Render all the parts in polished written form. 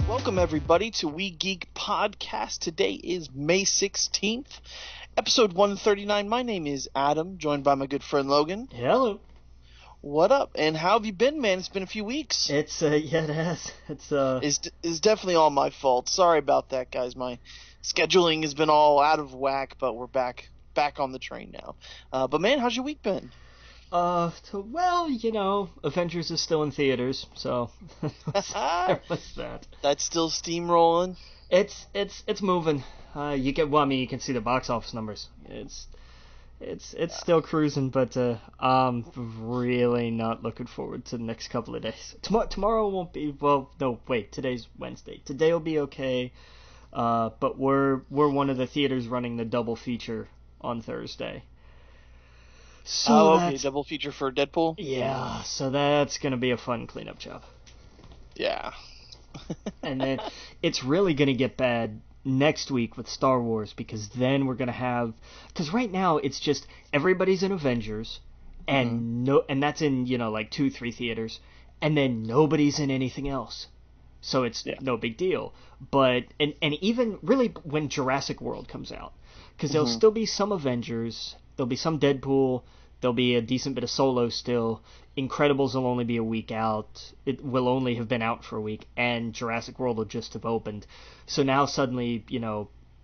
Welcome, everybody, to We Geek Podcast. Today is May 16th, episode 139. My name is Adam, joined by my good friend Logan. Hello. What up? And how have you been, man? It's been a few weeks. Yeah, it has. It's definitely all my fault. Sorry about that, guys. My scheduling has been all out of whack, but we're back on the train now. But man, how's your week been? Well, Avengers is still in theaters, so there was that. That's still steamrolling. It's moving. You can see the box office numbers. It's still cruising, but I'm really not looking forward to the next couple of days. Tomorrow won't be. Well, no, wait. Today's Wednesday. Today will be okay. But we're one of the theaters running the double feature on Thursday. So okay, double feature for Deadpool? Yeah, so that's going to be a fun cleanup job. Yeah. And then it's really going to get bad next week with Star Wars, because then we're going to have... Because right now it's just everybody's in Avengers, and and that's in, 2-3 theaters, and then nobody's in anything else. So it's no big deal. But, and even really when Jurassic World comes out, because there'll still be some Avengers... There'll be some Deadpool. There'll be a decent bit of Solo still. Incredibles will only be a week out. It will only have been out for a week. And Jurassic World will just have opened. So now suddenly,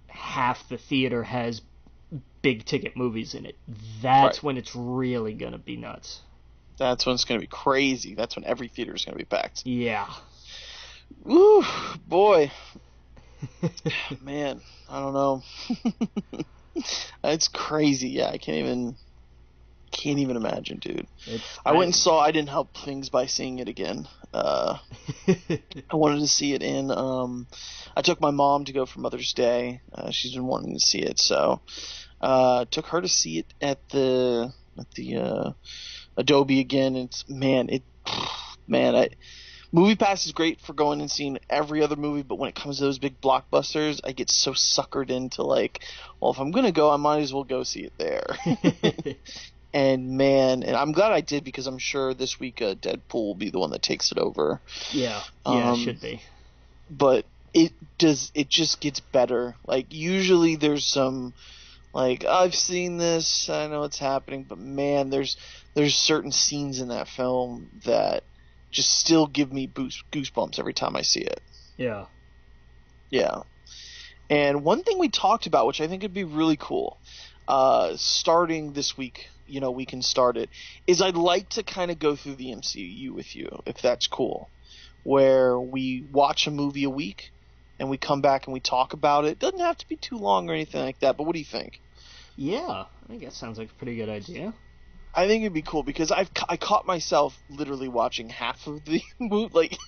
half the theater has big ticket movies in it. That's when it's really going to be nuts. That's when it's going to be crazy. That's when every theater is going to be packed. Yeah. Woo, boy. Man, I don't know. It's crazy. Yeah, I can't even imagine, dude. I went and saw I Didn't Help Things by seeing it again. I wanted to see it in I took my mom to go for Mother's Day. She's been wanting to see it, so took her to see it at the Adobe again. And Movie Pass is great for going and seeing every other movie, but when it comes to those big blockbusters, I get so suckered into if I'm going to go, I might as well go see it there. And I'm glad I did, because I'm sure this week Deadpool will be the one that takes it over. Yeah, it should be. But it just gets better. Usually there's some, I've seen this, I know it's happening, but man, there's certain scenes in that film that just still give me goosebumps every time I see it. Yeah. Yeah. And one thing we talked about, which I think would be really cool, starting this week, we can start it, is I'd like to kind of go through the MCU with you, if that's cool, where we watch a movie a week and we come back and we talk about it. Doesn't have to be too long or anything like that, but what do you think? Yeah, I think that sounds like a pretty good idea. I think it'd be cool, because I caught myself literally watching half of the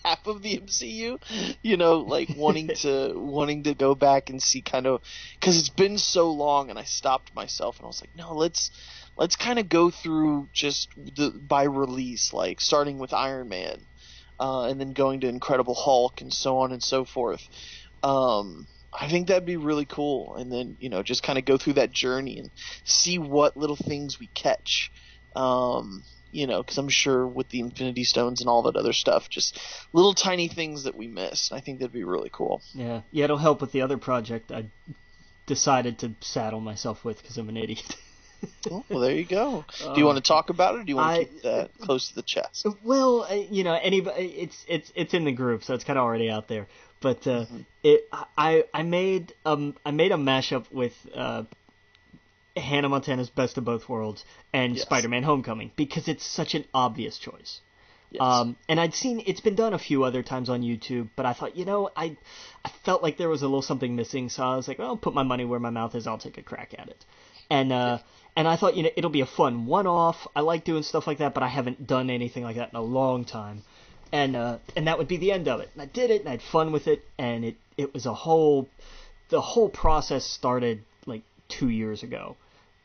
half of the MCU, wanting to go back and see because it's been so long, and I stopped myself and I was like, no, let's kind of go through just by release, starting with Iron Man, and then going to Incredible Hulk and so on and so forth. I think that'd be really cool, and then just kind of go through that journey and see what little things we catch. Because I'm sure with the Infinity Stones and all that other stuff, just little tiny things that we miss. I think that'd be really cool. Yeah, it'll help with the other project I decided to saddle myself with because I'm an idiot. Well, there you go. Do you want to talk about it, or do you want to keep that close to the chest? Well, anybody, it's in the group, so it's kind of already out there. But I made a mashup with Hannah Montana's Best of Both Worlds and Spider-Man Homecoming, because it's such an obvious choice. Yes. And I'd seen it's been done a few other times on YouTube, but I thought, I felt like there was a little something missing, so I was like, well, I'll put my money where my mouth is. I'll take a crack at it. And I thought, it'll be a fun one-off. I like doing stuff like that, but I haven't done anything like that in a long time. and that would be the end of it. And I did it, and I had fun with it, and it was the whole process started like 2 years ago,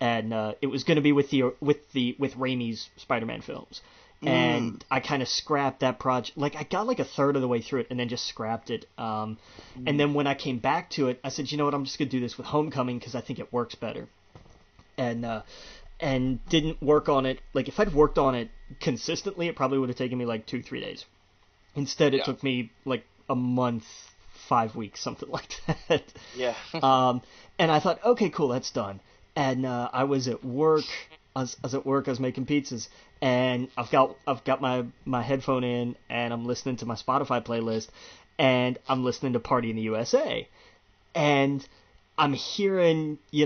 and it was going to be with Raimi's Spider-Man films. And I kind of scrapped that project. Like, I got like a third of the way through it and then just scrapped it. And then when I came back to it, I said, you know what, I'm just going to do this with Homecoming because I think it works better. And didn't work on it. Like, if I'd worked on it consistently, it probably would have taken me like 2-3 days. Instead, it took me like a month, 5 weeks, something like that. Yeah. And I thought, okay, cool, that's done. And I was at work. I was making pizzas, and I've got my headphone in, and I'm listening to my Spotify playlist, and I'm listening to Party in the USA, and I'm hearing, the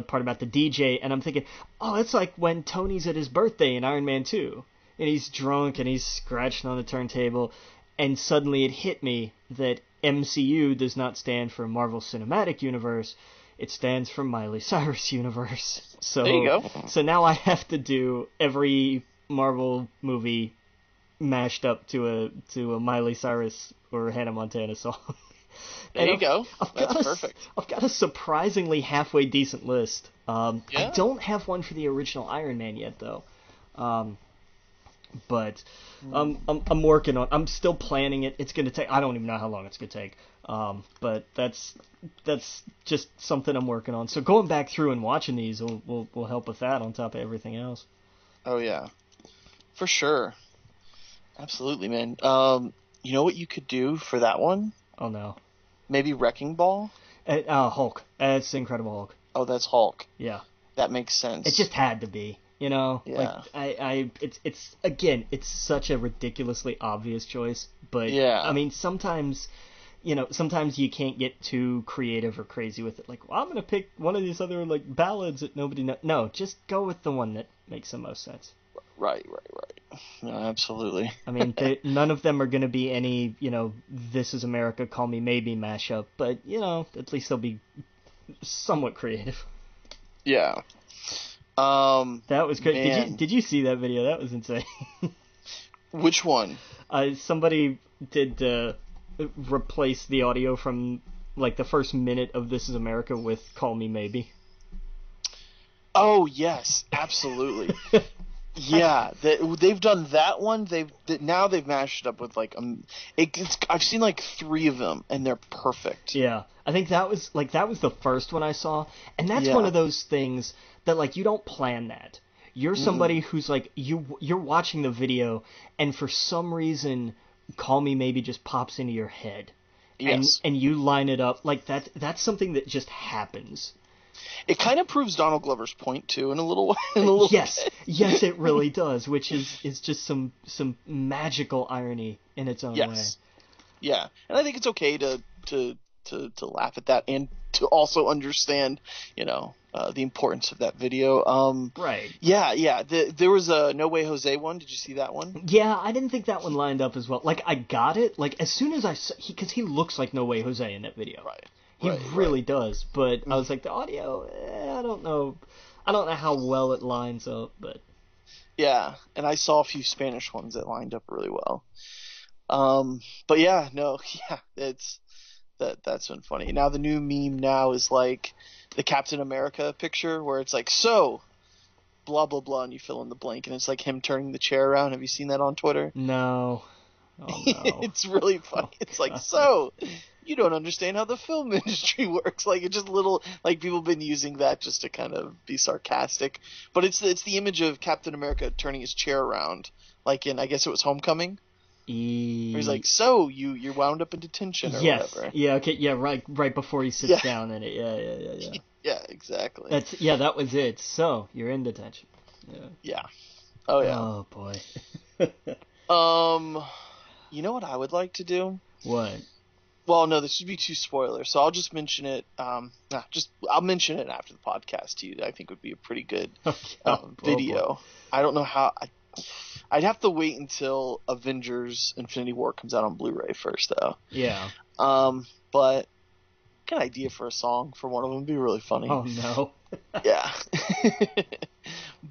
part about the DJ, and I'm thinking, oh, it's like when Tony's at his birthday in Iron Man 2, and he's drunk, and he's scratching on the turntable, and suddenly it hit me that MCU does not stand for Marvel Cinematic Universe. It stands for Miley Cyrus Universe. So there you go. So now I have to do every Marvel movie mashed up to a Miley Cyrus or Hannah Montana song. There you go. That's perfect. I've got a surprisingly halfway decent list. Yeah. I don't have one for the original Iron Man yet, though. But I'm working on. I'm still planning it. It's gonna take. I don't even know how long it's gonna take. But that's just something I'm working on. So going back through and watching these will help with that on top of everything else. Oh yeah, for sure, absolutely, man. You know what you could do for that one? Oh no. Maybe Wrecking Ball. Hulk. It's Incredible Hulk. Oh, that's Hulk. Yeah. That makes sense. It just had to be. Yeah. Like it's again, it's such a ridiculously obvious choice, but yeah. I mean, sometimes you can't get too creative or crazy with it. Like, well, I'm gonna pick one of these other like ballads that nobody knows. No, just go with the one that makes the most sense. Right. No, absolutely. I mean, none of them are gonna be any This Is America, Call Me Maybe mashup, but at least they'll be somewhat creative. Yeah. That was great. Man. Did you see that video? That was insane. Which one? Somebody did replace the audio from like the first minute of This Is America with Call Me Maybe. Oh yes, absolutely. Yeah, they've done that one. Now they've mashed it up with like I've seen like 3 of them and they're perfect. Yeah, I think that was the first one I saw, and that's one of those things that like you don't plan that. You're somebody who's like you're watching the video, and for some reason, Call Me Maybe just pops into your head. Yes. And you line it up like that. That's something that just happens. It kind of proves Donald Glover's point too in a little way. Yes, it really does, which is just some magical irony in its own way. Yeah, and I think it's okay to laugh at that and to also understand, the importance of that video. Right. Yeah. There was a No Way Jose one. Did you see that one? Yeah, I didn't think that one lined up as well. Like, I got it. Like, as soon as I saw, because he looks like No Way Jose in that video. Right. He really does. But I was like, the audio, I don't know. I don't know how well it lines up, but. Yeah, and I saw a few Spanish ones that lined up really well. But yeah, that's been funny. Now the new meme now is like the Captain America picture where it's like, so blah blah blah, and you fill in the blank, and it's like him turning the chair around. Have you seen that on Twitter? No. Oh, no. It's really funny. It's like, so you don't understand how the film industry works. Like, it's just little, like, people have been using that just to kind of be sarcastic. But it's the image of Captain America turning his chair around, like in, I guess it was Homecoming. Where he's like, so you're wound up in detention or whatever. Yeah, okay, yeah, right before he sits down in it. Yeah. Yeah, exactly. That was it. So, you're in detention. Yeah. Oh yeah. Oh boy. You know what I would like to do? What? Well, no, this would be too spoiler, so I'll just mention it. I'll mention it after the podcast to you. I think would be a pretty good video. I don't know how. I'd have to wait until Avengers: Infinity War comes out on Blu-ray first, though. Yeah. But got an idea for a song for one of them would be really funny. Oh no. Yeah.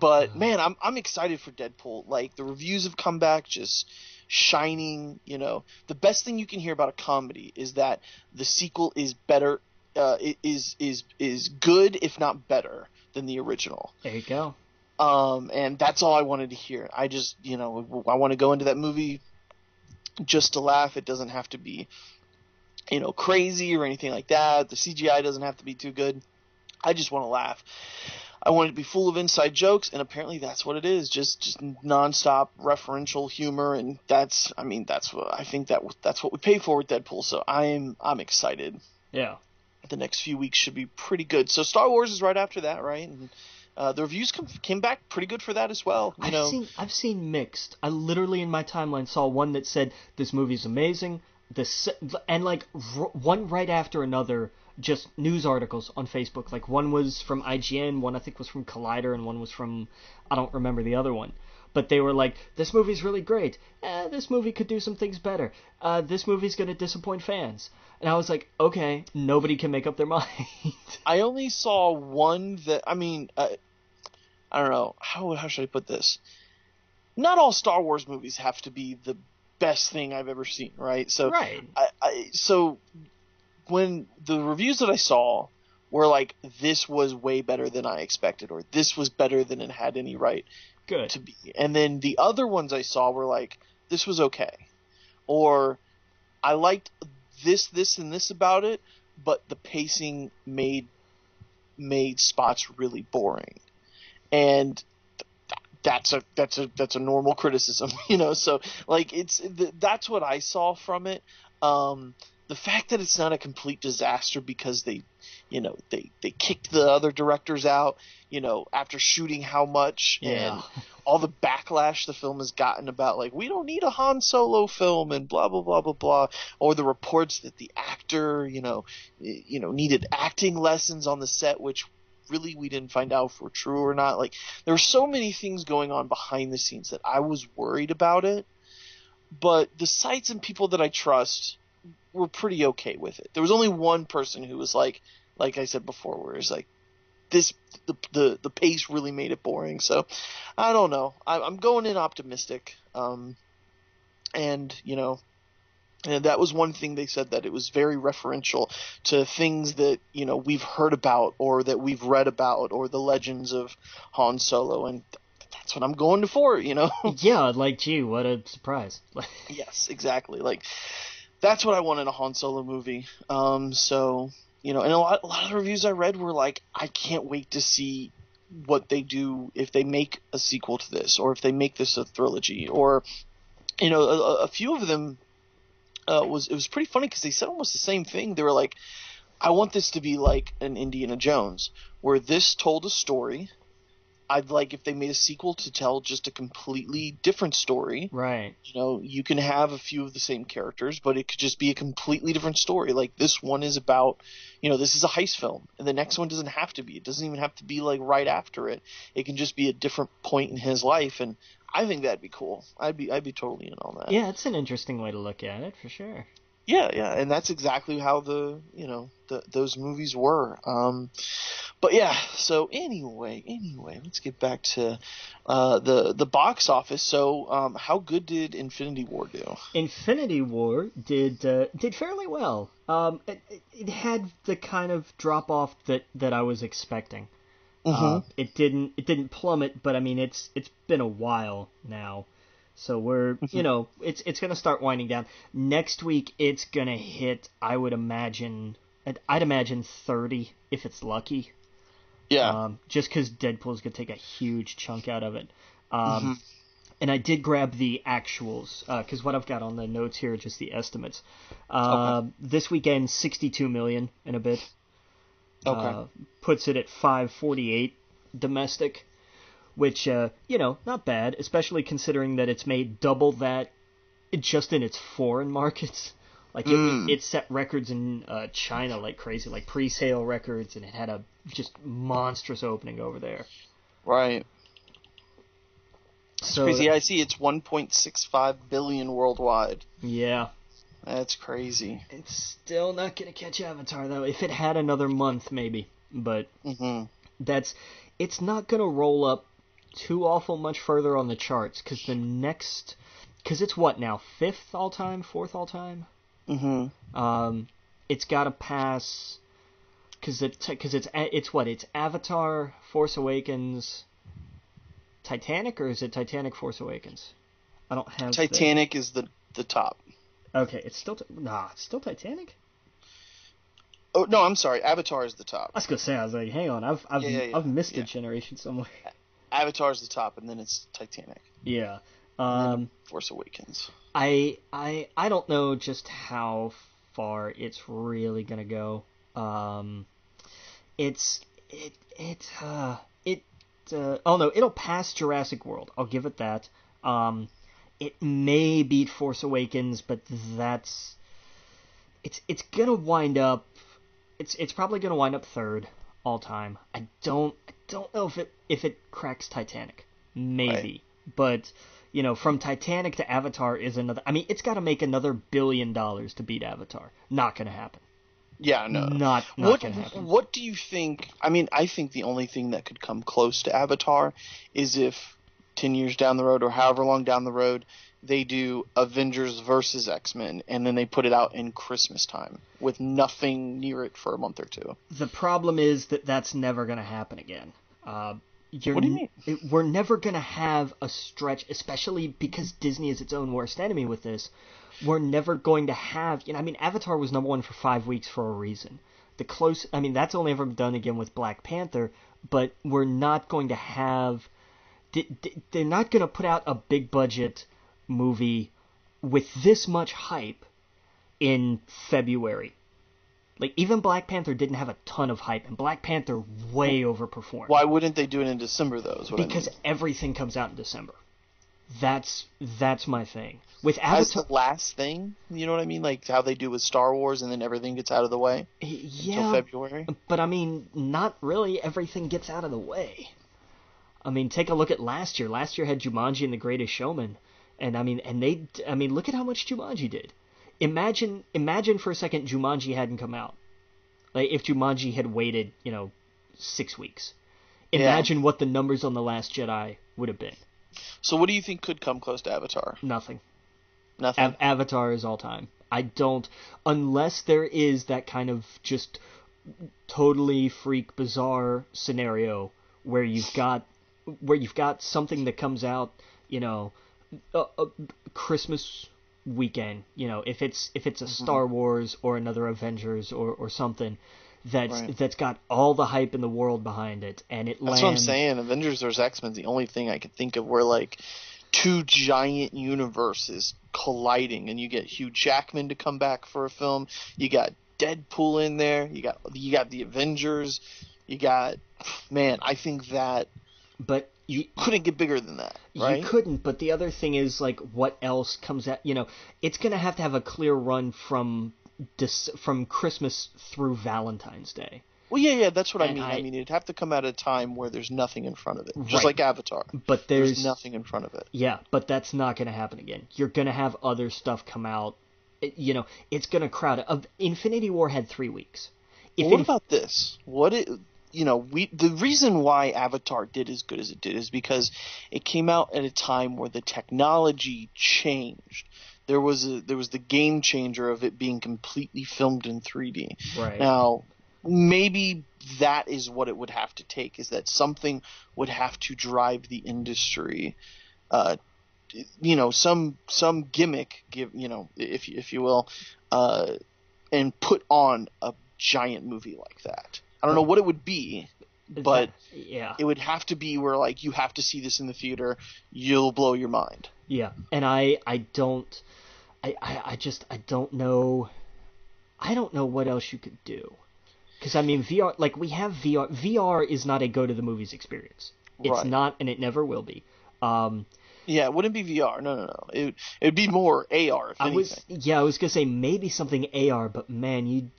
But man, I'm excited for Deadpool. Like, the reviews have come back just shining. You know, the best thing you can hear about a comedy is that the sequel is better, is good if not better than the original. There you go. And that's all I wanted to hear. I just, you know, I want to go into that movie just to laugh. It doesn't have to be, you know, crazy or anything like that. The CGI doesn't have to be too good. I just want to laugh. I want it to be full of inside jokes, and apparently that's what it is. Just nonstop referential humor, and that's what I think that's what we pay for with Deadpool. So I'm excited. Yeah. The next few weeks should be pretty good. So Star Wars is right after that, right? And the reviews came back pretty good for that as well. I've seen mixed. I literally in my timeline saw one that said this movie's amazing. And like one right after another, just news articles on Facebook. Like one was from IGN, one I think was from Collider, and one was from, I don't remember the other one. But they were like, this movie's really great. This movie could do some things better. This movie's going to disappoint fans. And I was like, okay, nobody can make up their mind. I only saw one that, I don't know, how should I put this? Not all Star Wars movies have to be the best thing I've ever seen, right? So, right. So when the reviews that I saw were like, this was way better than I expected, or this was better than it had any right to be. And then the other ones I saw were like, this was okay, or I liked this and this about it, but the pacing made spots really boring. And that's a normal criticism, you know. So like that's what I saw from it. The fact that it's not a complete disaster because they kicked the other directors out, you know, after shooting how much, and all the backlash the film has gotten about, like, we don't need a Han Solo film and blah blah blah blah blah, or the reports that the actor, you know, needed acting lessons on the set, which really we didn't find out if were true or not. Like, there were so many things going on behind the scenes that I was worried about it, but the sites and people that I trust were pretty okay with it. There was only one person who was like I said before, where it's like, the pace really made it boring. So I don't know. I'm going in optimistic. And you know, and that was one thing they said, that it was very referential to things that, you know, we've heard about or that we've read about, or the legends of Han Solo, and that's what I'm going for, you know. Yeah, like, gee, what a surprise. Yes, exactly. Like, that's what I want in a Han Solo movie. So, you know, and a lot of the reviews I read were like, I can't wait to see what they do if they make a sequel to this, or if they make this a trilogy, or, you know, a few of them. It was pretty funny because they said almost the same thing. They were like, I want this to be like an Indiana Jones, where this told a story. I'd like if they made a sequel to tell just a completely different story. Right. You know, you can have a few of the same characters, but it could just be a completely different story. Like, this one is about, you know, this is a heist film, and the next one doesn't have to be. It doesn't even have to be like right after it. It can just be a different point in his life, and I think that'd be cool. I'd be totally in on that. Yeah, it's an interesting way to look at it, for sure. Yeah, and that's exactly how those movies were. But yeah, so anyway, let's get back to the box office. So, how good did Infinity War do? Infinity War did fairly well. It had the kind of drop off that I was expecting. Mm-hmm. It didn't plummet, but I mean, it's been a while now, so we're you know, it's gonna start winding down. Next week it's gonna hit, I'd imagine 30 if it's lucky. Yeah. Just because Deadpool's gonna take a huge chunk out of it. And I did grab the actuals, because what I've got on the notes here are just the estimates. Okay. This weekend, 62 million and a bit. Okay. Puts it at 548 domestic, which, you know, not bad, especially considering that it's made double that just in its foreign markets. Like, it set records in China like crazy, like pre-sale records, and it had a just monstrous opening over there. Right. It's so crazy. I see it's 1.65 billion worldwide. Yeah. That's crazy. It's still not going to catch Avatar, though. If it had another month, maybe. But it's not going to roll up too awful much further on the charts, because it's what now, 5th all time, 4th all time. It's got to pass, because it's Avatar, Force Awakens, Titanic, or is it Titanic, Force Awakens? I don't have Titanic is the top. Okay, it's still Titanic. Oh no, I'm sorry. Avatar is the top. I was gonna say, I was like, hang on, I've missed a generation somewhere. Avatar is the top, and then it's Titanic. Yeah. Force Awakens. I don't know just how far it's really gonna go. Oh no, it'll pass Jurassic World. I'll give it that. It may beat Force Awakens, but it's gonna wind up. It's probably gonna wind up 3rd all time. I don't know if it cracks Titanic. Maybe, right. But from Titanic to Avatar is another. I mean, it's got to make another $1 billion to beat Avatar. Not gonna happen. Yeah, no. Not gonna happen. What do you think? I mean, I think the only thing that could come close to Avatar is if 10 years down the road, or however long down the road, they do Avengers versus X-Men, and then they put it out in Christmas time with nothing near it for a month or two. The problem is that's never going to happen again. What do you mean? We're never going to have a stretch, especially because Disney is its own worst enemy with this. We're never going to have... Avatar was number 1 for 5 weeks for a reason. That's only ever been done again with Black Panther, but we're not going to have... They're not going to put out a big budget movie with this much hype in February. Like, even Black Panther didn't have a ton of hype, and Black Panther way overperformed. Why wouldn't they do it in December, though? Because everything comes out in December. That's my thing. With Avatar, as the last thing, you know what I mean? Like how they do with Star Wars, and then everything gets out of the way until February. But not really everything gets out of the way. Take a look at last year. Last year had Jumanji and The Greatest Showman, and look at how much Jumanji did. Imagine for a second Jumanji hadn't come out. Like if Jumanji had waited, 6 weeks. Imagine what the numbers on The Last Jedi would have been. So what do you think could come close to Avatar? Nothing. Avatar is all time. I don't, unless there is that kind of just totally freak bizarre scenario where you've got something that comes out, Christmas weekend, if it's a Star Wars or another Avengers or something that's got all the hype in the world behind it, and it lands. That's what I'm saying. Avengers vs. X-Men's the only thing I could think of where like two giant universes colliding, and you get Hugh Jackman to come back for a film. You got Deadpool in there. You got the Avengers. I think that. But you couldn't get bigger than that, right? You couldn't, but the other thing is, like, what else comes out? It's going to have a clear run from Christmas through Valentine's Day. Well, yeah, that's what I mean. It'd have to come at a time where there's nothing in front of it, just like Avatar. But there's nothing in front of it. Yeah, but that's not going to happen again. You're going to have other stuff come out. It's going to crowd it. Infinity War had 3 weeks. What about this? The reason why Avatar did as good as it did is because it came out at a time where the technology changed. There was the game changer of it being completely filmed in 3D. Right. Now, maybe that is what it would have to take, is that something would have to drive the industry. Some gimmick, if you will, and put on a giant movie like that. I don't know what it would be, but it would have to be where, like, you have to see this in the theater. You'll blow your mind. Yeah, and I don't know. I don't know what else you could do. Because, VR, like, we have VR. VR is not a go-to-the-movies experience. It's not, and it never will be. Yeah, it wouldn't be VR. No. It'd be more AR, if anything. I was going to say maybe something AR, but, man, you'd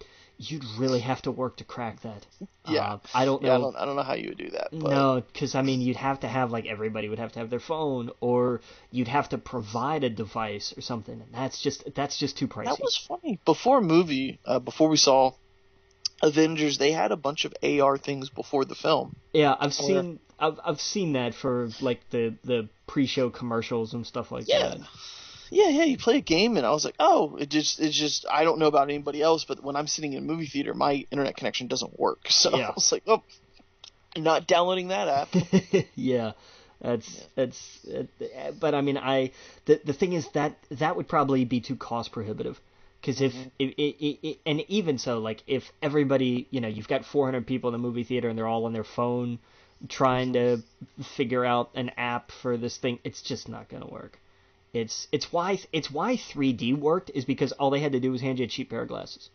really have to work to crack that. Yeah. I don't know. Yeah, I don't know how you would do that. But... No, because, you'd have to have, like, everybody would have to have their phone, or you'd have to provide a device or something, and that's just too pricey. That was funny. Before we saw Avengers, they had a bunch of AR things before the film. Yeah, Where, I've seen that for like the pre-show commercials and stuff like yeah, that. yeah. You play a game, and I was like, oh, it's just I don't know about anybody else, but when I'm sitting in a movie theater, my internet connection doesn't work. So I Yeah. was like, oh, not downloading that app. Yeah. But I mean, the thing is that would probably be too cost prohibitive. Because and even so, like if everybody, you've got 400 people in the movie theater and they're all on their phone trying to figure out an app for this thing, it's just not gonna work. It's why 3D worked is because all they had to do was hand you a cheap pair of glasses.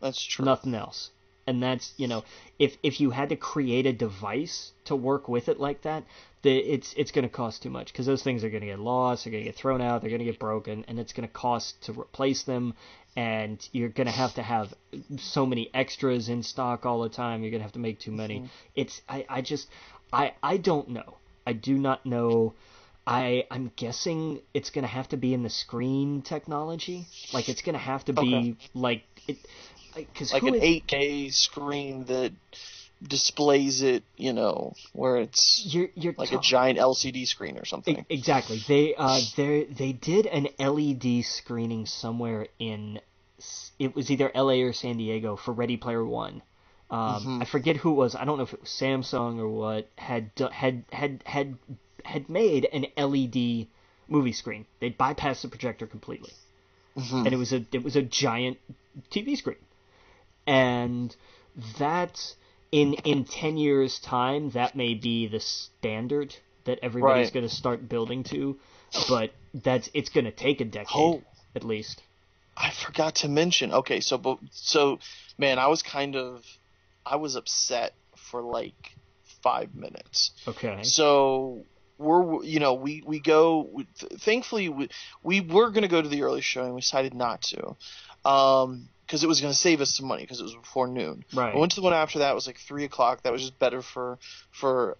That's true. Nothing else. And that's, if you had to create a device to work with it like that, it's going to cost too much because those things are going to get lost, they're going to get thrown out, they're going to get broken, and it's going to cost to replace them. And you're going to have so many extras in stock all the time. You're going to have to make too many. I don't know. I do not know. I'm guessing it's going to have to be in the screen technology. Like it's going to have to be like it. Like an 8K screen that displays it, where it's you're like a giant LCD screen or something. Exactly. They did an LED screening somewhere in, it was either LA or San Diego for Ready Player One. I forget who it was. I don't know if it was Samsung or what had made an LED movie screen. They'd bypassed the projector completely, and it was a giant TV screen. And that, in 10 years' time, that may be the standard that everybody's going to start building to, but it's going to take a decade, at least. I forgot to mention, okay, so, man, I was upset for, like, 5 minutes. Okay. So, we go, thankfully, we were going to go to the early showing, we decided not to. Because it was going to save us some money because it was before noon. Right. I went to the one after that. It was like 3 o'clock. That was just better for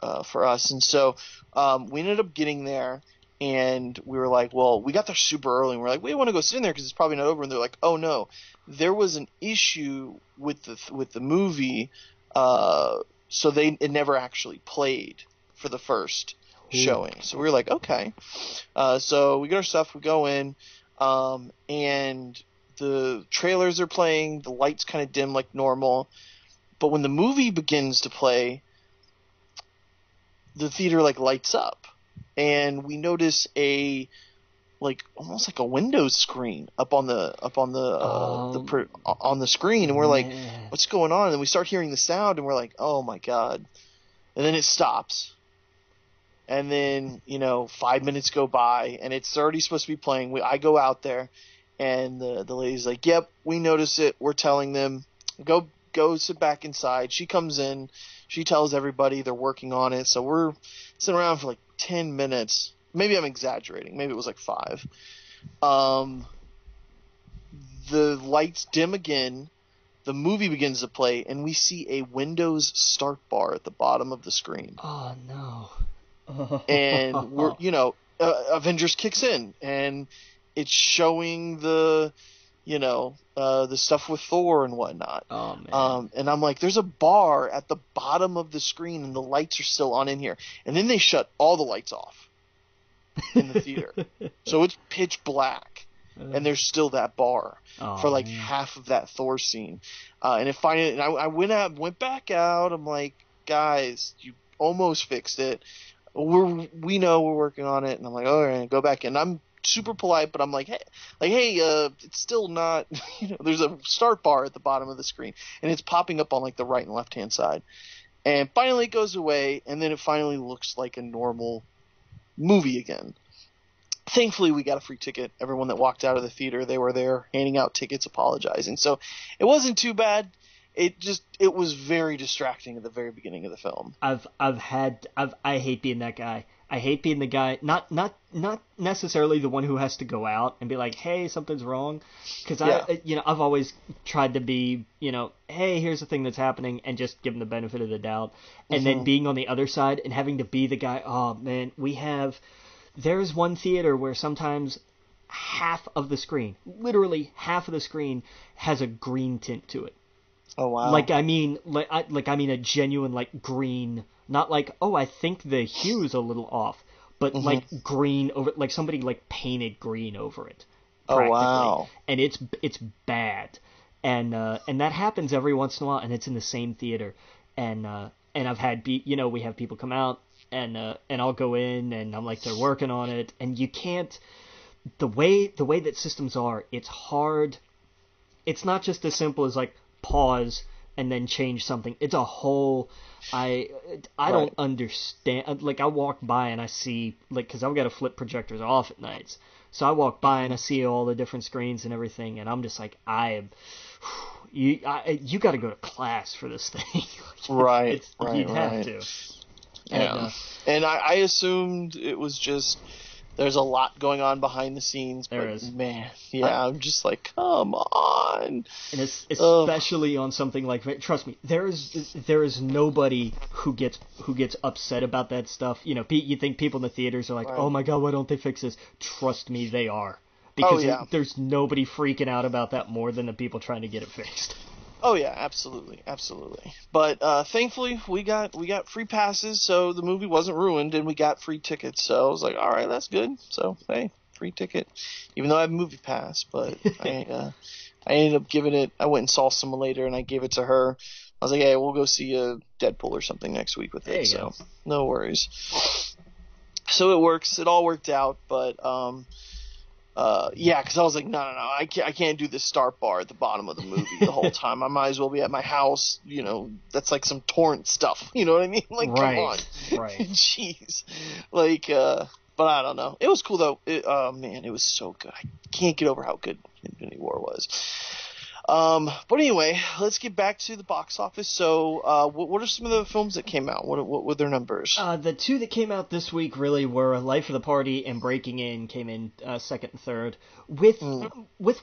us. And so we ended up getting there, and we were like, well, we got there super early, and we're like, we want to go sit in there because it's probably not over. And they're like, oh no, there was an issue with the movie, so it never actually played for the first showing. So we were like, okay. So we get our stuff, we go in, and the trailers are playing, the lights kind of dim like normal, but when the movie begins to play, the theater like lights up, and we notice almost like a Windows screen up on the screen, and we're like, what's going on? And then we start hearing the sound, and we're like, oh my god. And then it stops, and then 5 minutes go by, and it's already supposed to be playing. I go out there, and the lady's like, yep, we notice it. We're telling them, go sit back inside. She comes in. She tells everybody they're working on it. So we're sitting around for like 10 minutes. Maybe I'm exaggerating. Maybe it was like 5. The lights dim again. The movie begins to play, and we see a Windows start bar at the bottom of the screen. Oh, no. And we're, Avengers kicks in, and it's showing the stuff with Thor and whatnot. Oh, man. And I'm like, there's a bar at the bottom of the screen, and the lights are still on in here. And then they shut all the lights off in the theater. So it's pitch black, and there's still that bar for like half of that Thor scene. And I went back out. I'm like, guys, you almost fixed it. We know we're working on it. And I'm like, all right, go back in. I'm super polite, but I'm like, hey, it's still not, there's a start bar at the bottom of the screen, and it's popping up on like the right and left hand side. And finally it goes away, and then it finally looks like a normal movie again. Thankfully, we got a free ticket. Everyone that walked out of the theater, they were there handing out tickets, apologizing. So it wasn't too bad. It was very distracting at the very beginning of the film. I hate being that guy. I hate being the guy, not necessarily the one who has to go out and be like, hey, something's wrong. Because I've always tried to be, hey, here's the thing that's happening, and just give them the benefit of the doubt. And then being on the other side and having to be the guy, oh man, there's one theater where sometimes half of the screen, literally half of the screen, has a green tint to it. Oh wow. Like I mean, like I mean a genuine like green, not like, oh, I think the hue is a little off, but like green over, like somebody like painted green over it, Oh practically, wow. and it's bad, and that happens every once in a while, and it's in the same theater, and I've had we have people come out, and I'll go in, and I'm like, they're working on it, and you can't, the way that systems are, it's hard. It's not just as simple as like pause and then change something. It's a whole. I don't understand. Like, I walk by and I see, like, because I've got to flip projectors off at nights, so I walk by and I see all the different screens and everything, and I'm just like, you got to go to class for this thing. Right. You'd have to. Yeah. And I assumed it was just, there's a lot going on behind the scenes. There but is. Man, yeah, I'm just like, come on. And especially on something like, trust me, there is nobody who gets upset about that stuff. You think people in the theaters are like, oh my god, why don't they fix this? Trust me, they are. Because there's nobody freaking out about that more than the people trying to get it fixed. Oh yeah, absolutely. But thankfully we got free passes, so the movie wasn't ruined, and we got free tickets. So I was like, all right, that's good. So hey, free ticket, even though I have a movie pass. But I ended up giving it. I went and saw some later, and I gave it to her. I was like, hey, we'll go see a Deadpool or something next week with it. So no worries. So it works. It all worked out, but because I was like, no, I can't do this start bar at the bottom of the movie the whole time. I might as well be at my house. That's like some torrent stuff. You know what I mean? Like, come on, right? Jeez, like, but I don't know. It was cool though. Man, it was so good. I can't get over how good Infinity War was. But anyway, let's get back to the box office. So, what are some of the films that came out? What were their numbers? The two that came out this week really were Life of the Party and Breaking In came in second and third, with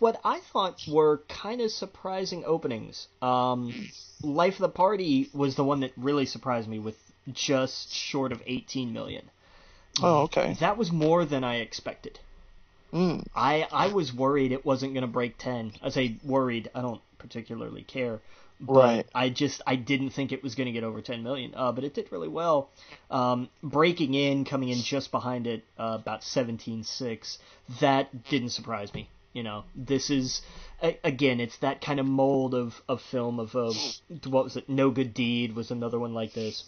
what I thought were kind of surprising openings. Life of the Party was the one that really surprised me with just short of 18 million. Oh, okay. That was more than I expected. I was worried it wasn't going to break 10. I say worried, I don't particularly care. But I didn't think it was going to get over 10 million. But it did really well. Breaking In, coming in just behind it, about 17.6. That didn't surprise me. This is, again, it's that kind of mold of film of, what was it? No Good Deed was another one like this.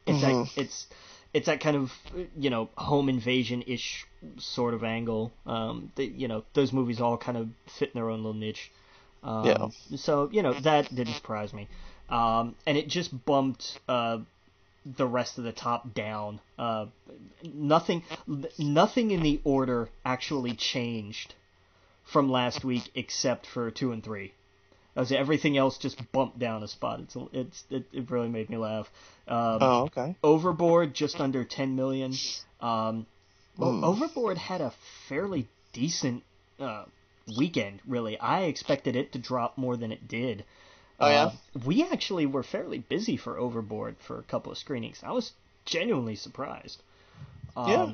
It's that kind of, home invasion-ish sort of angle. Those movies all kind of fit in their own little niche. So, that didn't surprise me. And it just bumped the rest of the top down. Nothing in the order actually changed from last week except for 2 and 3. Everything else just bumped down a spot. It really made me laugh. Okay. Overboard just under 10 million. Overboard had a fairly decent weekend. Really, I expected it to drop more than it did. Oh yeah. We actually were fairly busy for Overboard for a couple of screenings. I was genuinely surprised. A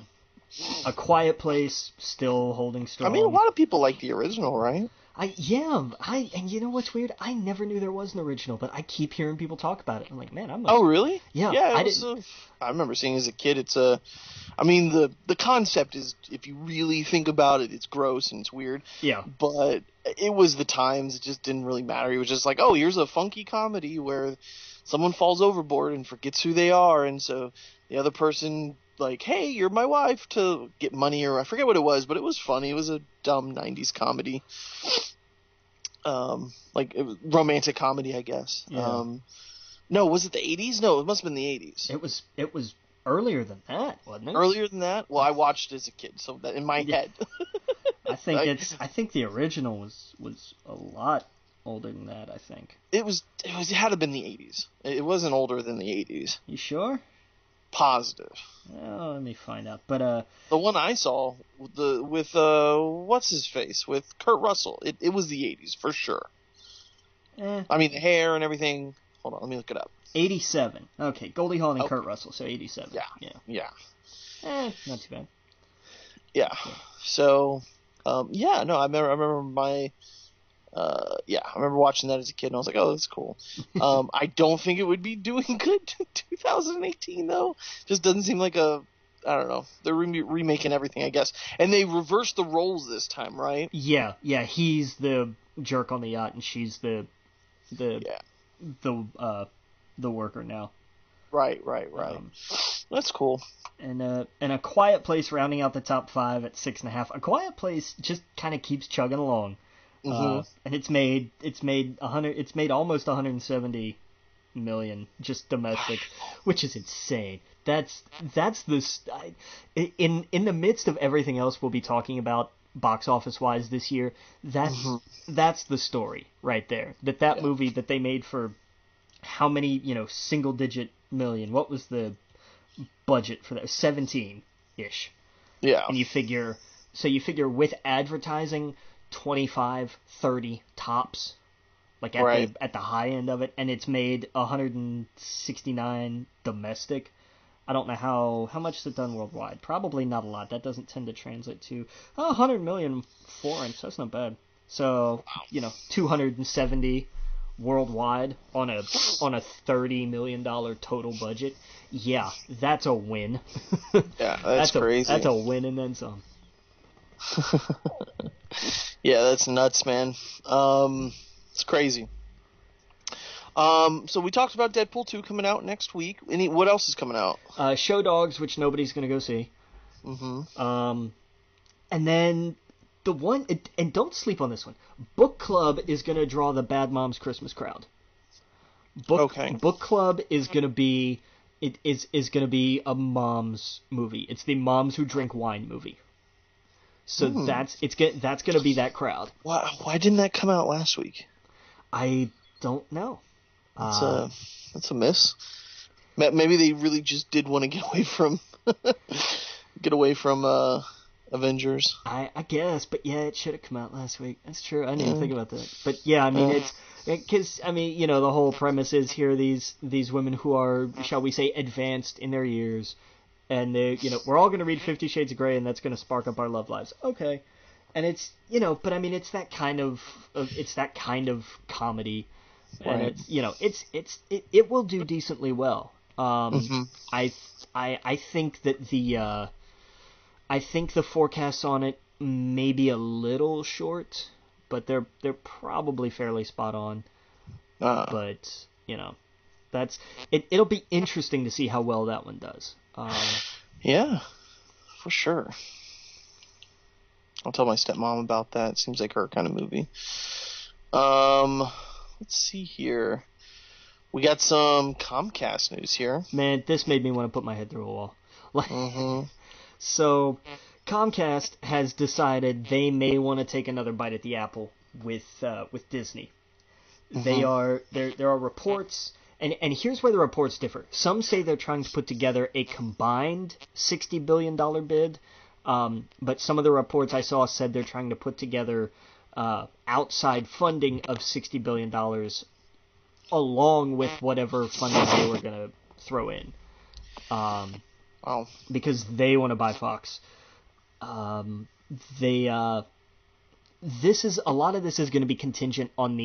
Quiet Place still holding strong. I mean, a lot of people like the original, right? And you know what's weird? I never knew there was an original, but I keep hearing people talk about it. I'm like, man, Oh, really? Yeah. I remember seeing it as a kid. The concept is, if you really think about it, it's gross and it's weird. Yeah. But it was the times. It just didn't really matter. It was just like, oh, here's a funky comedy where someone falls overboard and forgets who they are, and so the other person, like, hey, you're my wife, to get money, or I forget what it was, but it was funny. It was a dumb 90s comedy. It was romantic comedy, I guess. Yeah. No, was it the 80s? No, it must have been the 80s. It was earlier than that, wasn't it? Earlier than that? Well, I watched it as a kid, so that in my head. I think the original was a lot older than that, I think. It had to have been the 80s. It wasn't older than the 80s. You sure? Positive. Well, let me find out. But the one I saw with what's his face, with Kurt Russell, it was the 80s for sure. I mean, the hair and everything. Hold on, let me look it up. 87. Okay, Goldie Hawn and Kurt Russell, so 87. Yeah. Not too bad. Yeah. So, no, I remember my Yeah, I remember watching that as a kid, and I was like, oh, that's cool. I don't think it would be doing good in 2018, though. Just doesn't seem like I don't know. They're remaking everything, I guess. And they reversed the roles this time, right? Yeah, he's the jerk on the yacht, and she's the Yeah. the worker now. Right. That's cool. And A Quiet Place rounding out the top 5 at 6.5. A Quiet Place just kind of keeps chugging along. And it's made almost 170 million just domestic, which is insane. That's in the midst of everything else we'll be talking about box office wise this year. That's the story right there. That movie that they made for how many, single digit million? What was the budget for that? 17-ish. Yeah. And you figure with advertising 25, 30 tops, like at the high end of it, and it's made 169 domestic. I don't know how much is it done worldwide. Probably not a lot. That doesn't tend to translate to 100 million foreign, so that's not bad. So, 270 worldwide on a $30 million total budget. Yeah, that's a win. Yeah, that's crazy. That's a win and then some. Yeah, that's nuts, man. It's crazy. So we talked about Deadpool 2 coming out next week. What else is coming out? Show Dogs, which nobody's gonna go see. And then the one, and don't sleep on this one. Book Club is gonna draw the Bad Moms Christmas crowd. Book Club is gonna be is gonna be a mom's movie. It's the Moms Who Drink Wine movie. So that's gonna be that crowd. Why didn't that come out last week? I don't know. That's a miss. Maybe they really just did want to get away from Avengers. I guess, but yeah, it should have come out last week. That's true. I didn't even think about that. But yeah, I mean, because the whole premise is here these women who are, shall we say, advanced in their years, and they, we're all going to read 50 Shades of Grey, and that's going to spark up our love lives. Okay. And it's, but I mean, it's that kind of comedy. And it's, it will do decently well. I think that I think the forecasts on it may be a little short, but they're probably fairly spot on. But that's it. It'll be interesting to see how well that one does. Yeah, for sure. I'll tell my stepmom about that. It seems like her kind of movie. Let's see here. We got some Comcast news here. Man, this made me want to put my head through a wall. So, Comcast has decided they may want to take another bite at the apple with Disney. There are reports, and here's where the reports differ. Some say they're trying to put together a combined $60 billion bid, but some of the reports I saw said they're trying to put together outside funding of $60 billion along with whatever funding they were going to throw in. Because they want to buy Fox. A lot of this is going to be contingent on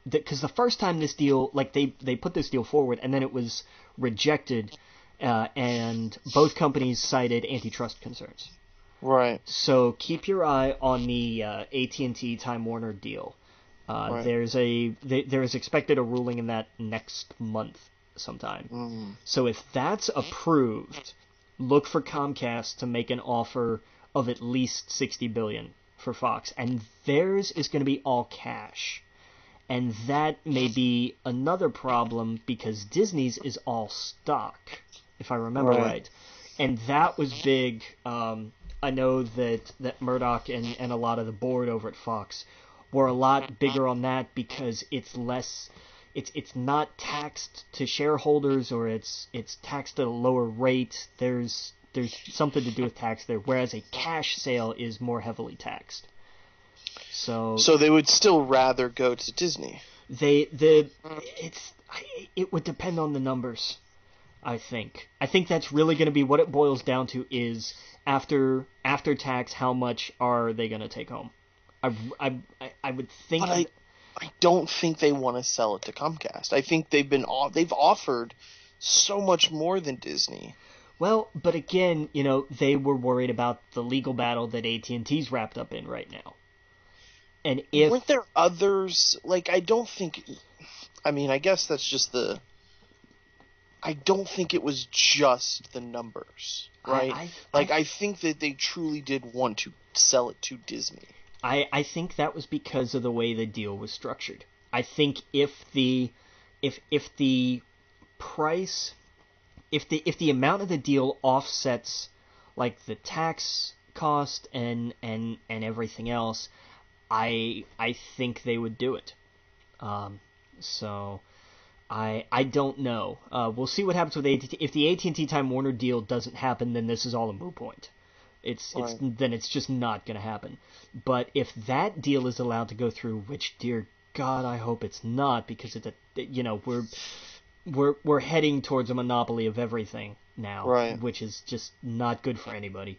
because the first time this deal, like they put this deal forward and then it was rejected, and both companies cited antitrust concerns. Right. So keep your eye on the AT&T Time Warner deal. Right. There is expected a ruling in that next month sometime. So if that's approved, look for Comcast to make an offer of at least $60 billion for Fox, and theirs is going to be all cash. And that may be another problem because Disney's is all stock, if I remember right. And that was big. I know that Murdoch and a lot of the board over at Fox were a lot bigger on that because it's less, it's not taxed to shareholders, or it's taxed at a lower rate. There's something to do with tax there, whereas a cash sale is more heavily taxed. So they would still rather go to Disney. It would depend on the numbers. I think that's really going to be what it boils down to is after tax, how much are they going to take home? I would think. But I don't think they want to sell it to Comcast. I think they've offered so much more than Disney. Well, but again, they were worried about the legal battle that AT&T's wrapped up in right now. And weren't there others? Like, I don't think. I mean, I guess that's just the. I don't think it was just the numbers, right? I think that they truly did want to sell it to Disney. I think that was because of the way the deal was structured. I think if the price, if the amount of the deal offsets like the tax cost and everything else, I think they would do it. So I don't know. We'll see what happens with AT&T. If the AT&T Time Warner deal doesn't happen, then this is all a moot point. Then it's just not going to happen. But if that deal is allowed to go through, which dear God I hope it's not, because we're heading towards a monopoly of everything now, right, which is just not good for anybody.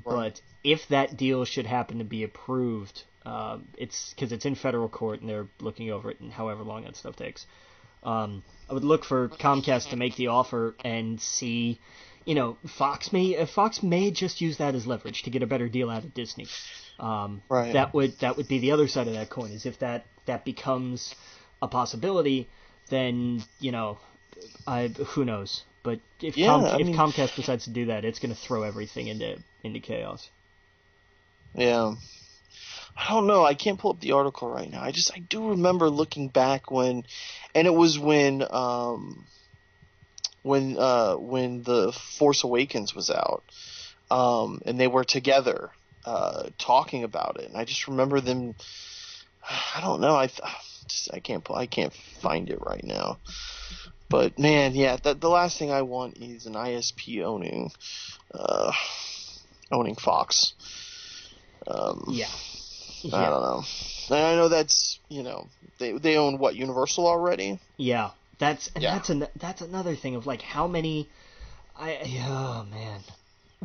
Right. But if that deal should happen to be approved, it's because it's in federal court and they're looking over it, and however long that stuff takes. I would look for Comcast to make the offer and see, Fox may just use that as leverage to get a better deal out of Disney. Right. That would be the other side of that coin. Is if that becomes a possibility, then who knows? But if Comcast decides to do that, it's going to throw everything into chaos. Yeah. I don't know. I can't pull up the article right now. I do remember looking back when the Force Awakens was out, and they were together, talking about it, and I just remember them. I don't know. I can't find it right now. But man, yeah, the last thing I want is an ISP owning Fox. Yeah. I don't know. And I know that's they own what, Universal already? Yeah. That's another thing of like how many. Oh man,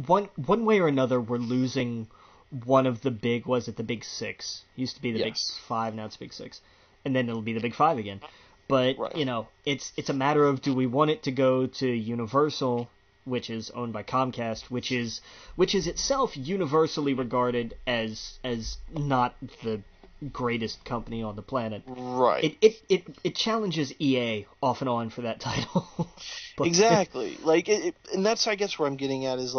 one way or another we're losing one of the big. Was it the Big Six? Used to be the Big Five, now it's Big Six, and then it'll be the Big Five again. But right. It's a matter of, do we want it to go to Universal, which is owned by Comcast, which is itself universally regarded as not the greatest company on the planet. Right. It challenges EA off and on for that title. Exactly. And that's, I guess, where I'm getting at is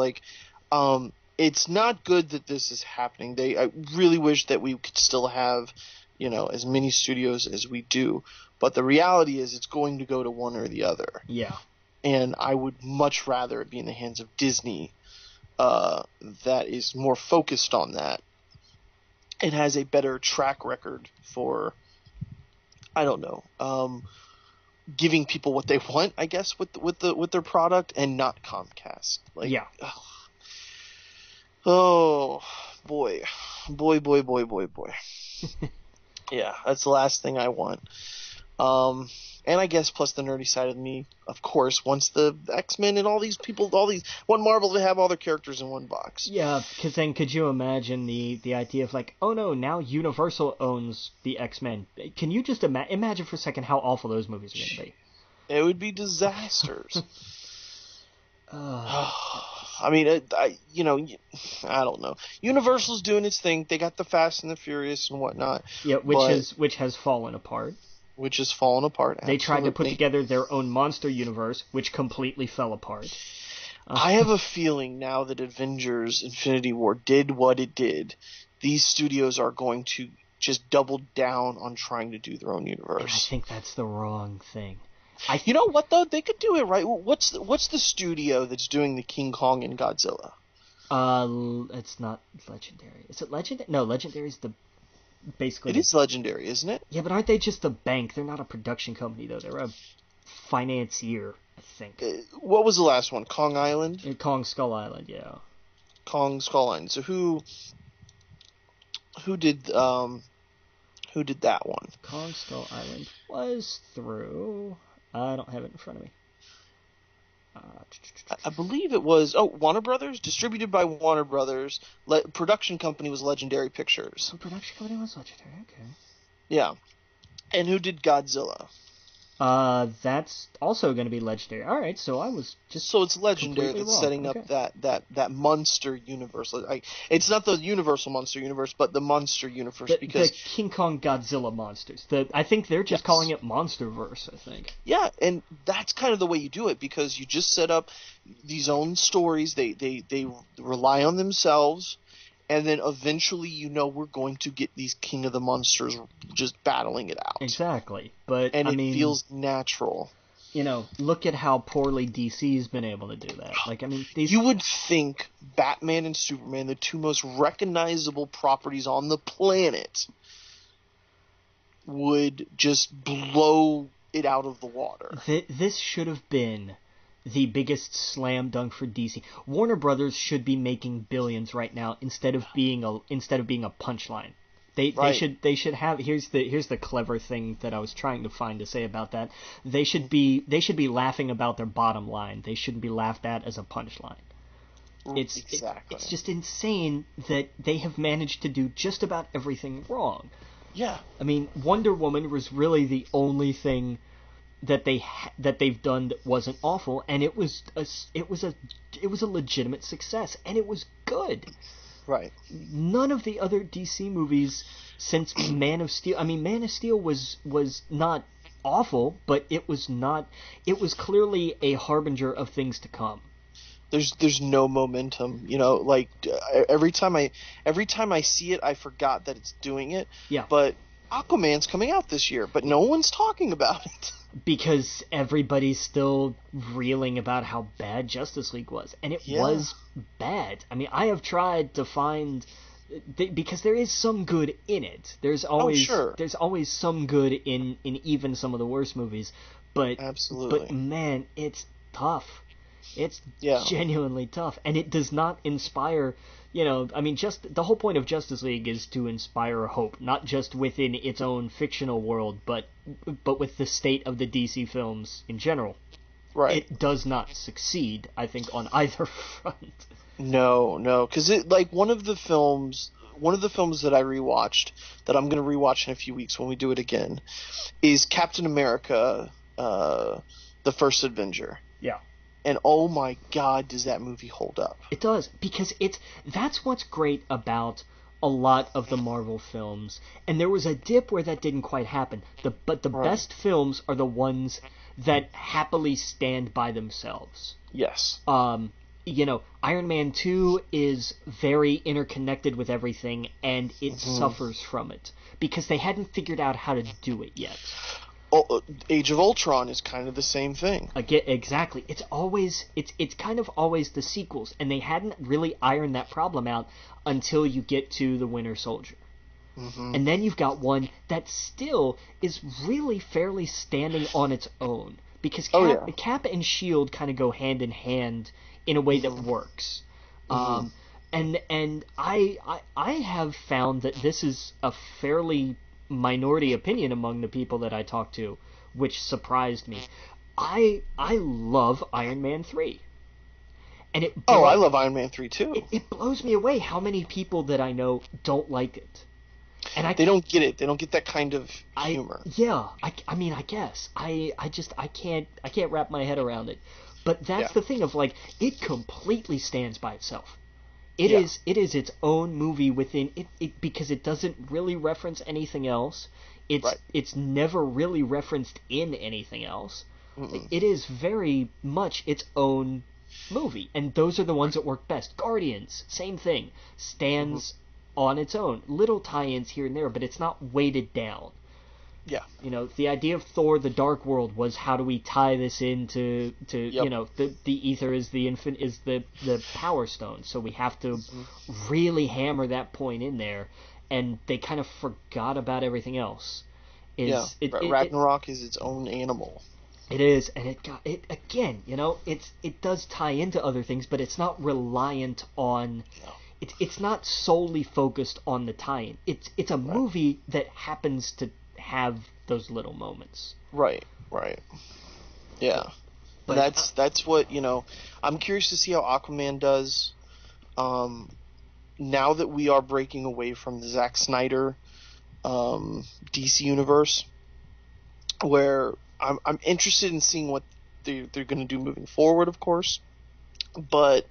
it's not good that this is happening. I really wish that we could still have, as many studios as we do. But the reality is it's going to go to one or the other. Yeah. And I would much rather it be in the hands of Disney, that is more focused on that. It has a better track record for, I don't know, giving people what they want, I guess, with their product, and not Comcast. Yeah. Oh boy. Yeah, that's the last thing I want. And I guess plus the nerdy side of me, of course, wants the X-Men and all these want Marvel to have all their characters in one box. Yeah, because then could you imagine the idea of oh no, now Universal owns the X-Men. Can you just imagine for a second how awful those movies are going to be? It would be disasters. I mean, I don't know. Universal's doing its thing. They got the Fast and the Furious and whatnot. Yeah, which has fallen apart. Which has fallen apart. They tried to put together their own monster universe, which completely fell apart. I have a feeling now that Avengers Infinity War did what it did, these studios are going to just double down on trying to do their own universe. And I think that's the wrong thing. You know what, though? They could do it, right? What's the studio that's doing the King Kong and Godzilla? It's not Legendary. Is it Legendary? No, Legendary's basically. It is Legendary, isn't it? Yeah, but aren't they just a bank? They're not a production company, though. They're a financier, I think. What was the last one? Kong Island? Kong Skull Island, yeah. Kong Skull Island. So who did that one? Kong Skull Island was through. I don't have it in front of me. I believe it was Warner Brothers, distributed by Warner Brothers. Production company was Legendary Pictures. The production company was Legendary. Okay. Yeah, and who did Godzilla? That's also going to be Legendary. All right, so I was just so it's Legendary that's wrong. setting up that monster universe. It's not the Universal Monster Universe, but the Monster Universe because the King Kong Godzilla monsters. I think they're just calling it Monsterverse. I think. Yeah, and that's kind of the way you do it because you just set up these own stories. They rely on themselves. And then eventually, we're going to get these King of the Monsters just battling it out. Exactly. But it feels natural. Look at how poorly DC's been able to do that. You would think Batman and Superman, the two most recognizable properties on the planet, would just blow it out of the water. This should have been the biggest slam dunk for DC. Warner Brothers should be making billions right now instead of being a punchline. They should have here's the clever thing that I was trying to find to say about that. They should be laughing about their bottom line. They shouldn't be laughed at as a punchline. It's just insane that they have managed to do just about everything wrong. Yeah. Wonder Woman was really the only thing that they've done that wasn't awful, and it was a legitimate success, and it was good. Right. None of the other DC movies since Man of Steel. Man of Steel was not awful, but it was clearly a harbinger of things to come. There's no momentum, every time I see it, I forgot that it's doing it. Yeah. But Aquaman's coming out this year, but no one's talking about it. Because everybody's still reeling about how bad Justice League was. And it was bad. I have tried to find... because there is some good in it. There's always some good in even some of the worst movies. But absolutely. But man, it's tough. It's genuinely tough. And it does not inspire... just the whole point of Justice League is to inspire hope, not just within its own fictional world, but with the state of the DC films in general. Right. It does not succeed, I think, on either front. No, because one of the films that I rewatched, that I'm going to rewatch in a few weeks when we do it again, is Captain America, the First Avenger. Yeah. And oh my God, does that movie hold up? It does, because that's what's great about a lot of the Marvel films. And there was a dip where that didn't quite happen. But the best films are the ones that happily stand by themselves. Yes. Iron Man 2 is very interconnected with everything, and it suffers from it because they hadn't figured out how to do it yet. Age of Ultron is kind of the same thing. Exactly. It's kind of always the sequels, and they hadn't really ironed that problem out until you get to the Winter Soldier. Mm-hmm. And then you've got one that still is really fairly standing on its own, because Cap and S.H.I.E.L.D. kind of go hand in hand in a way that works. Mm-hmm. And I have found that this is a fairly minority opinion among the people that I talk to, which surprised me. I love Iron Man 3. And I love Iron Man 3 too. It blows me away how many people that I know don't like it. And they don't get it. They don't get that kind of humor. I guess. I can't wrap my head around it. But that's the thing of it completely stands by itself. It is its own movie within it because it doesn't really reference anything else. It's never really referenced in anything else. Mm-mm. It is very much its own movie, and those are the ones that work best. Guardians, same thing, stands on its own. Little tie-ins here and there, but it's not weighted down. Yeah. The idea of Thor: The Dark World was how do we tie this into the ether is the power stone, so we have to really hammer that point in there, and they kind of forgot about everything else. Ragnarok is its own animal. It is, and it again, it does tie into other things, but it's not reliant on. No. It's not solely focused on the tie-in. It's a movie that happens to have those little moments. Right. Yeah. But that's what, I'm curious to see how Aquaman does. Now that we are breaking away from the Zack Snyder DC universe, where I'm interested in seeing what they're going to do moving forward, of course. But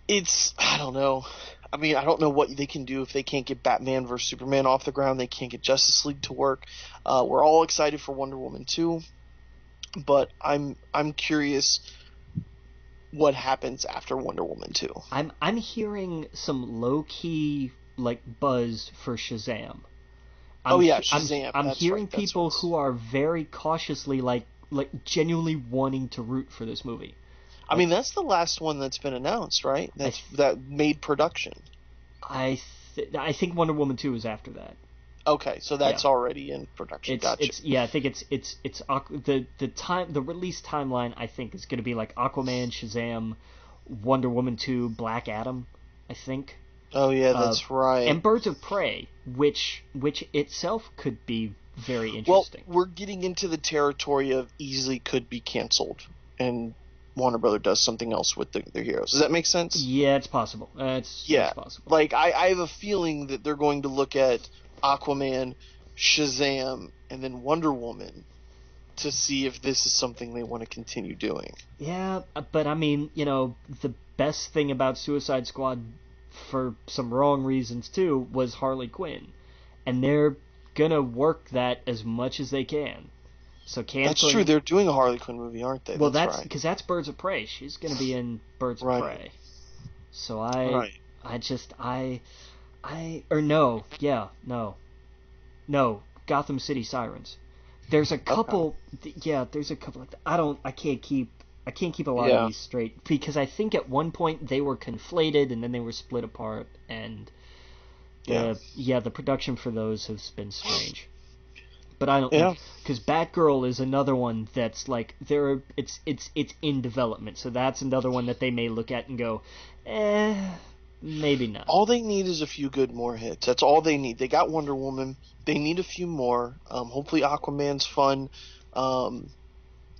I don't know. I mean, I don't know what they can do if they can't get Batman vs Superman off the ground. They can't get Justice League to work. We're all excited for Wonder Woman 2, but I'm curious what happens after Wonder Woman 2. I'm hearing some low key buzz for Shazam. Shazam. I'm hearing people who are very cautiously genuinely wanting to root for this movie. I mean, that's the last one that's been announced, right? That made production. I think Wonder Woman 2 is after that. Okay, so that's already in production. Gotcha. I think it's the release timeline. I think is going to be Aquaman, Shazam, Wonder Woman 2, Black Adam. I think. Oh yeah, that's right. And Birds of Prey, which itself could be very interesting. Well, we're getting into the territory of easily could be canceled, and Warner Brother does something else with their heroes. Does that make sense? Yeah, it's possible. It's possible. I have a feeling that they're going to look at Aquaman, Shazam, and then Wonder Woman to see if this is something they want to continue doing. Yeah, but I mean, the best thing about Suicide Squad, for some wrong reasons too, was Harley Quinn. And they're gonna work that as much as they can. So canceling... That's true. They're doing a Harley Quinn movie, aren't they? Well, that's because that's Birds of Prey. She's going to be in Birds of Prey. So no, Gotham City Sirens. There's a couple. Okay. Yeah, there's a couple. I can't keep a lot of these straight because I think at one point they were conflated and then they were split apart, and the production for those has been strange. But I don't think, because Batgirl is another one that's it's in development, so that's another one that they may look at and go, maybe not. All they need is a few good more hits. That's all they need. They got Wonder Woman. They need a few more. Hopefully Aquaman's fun.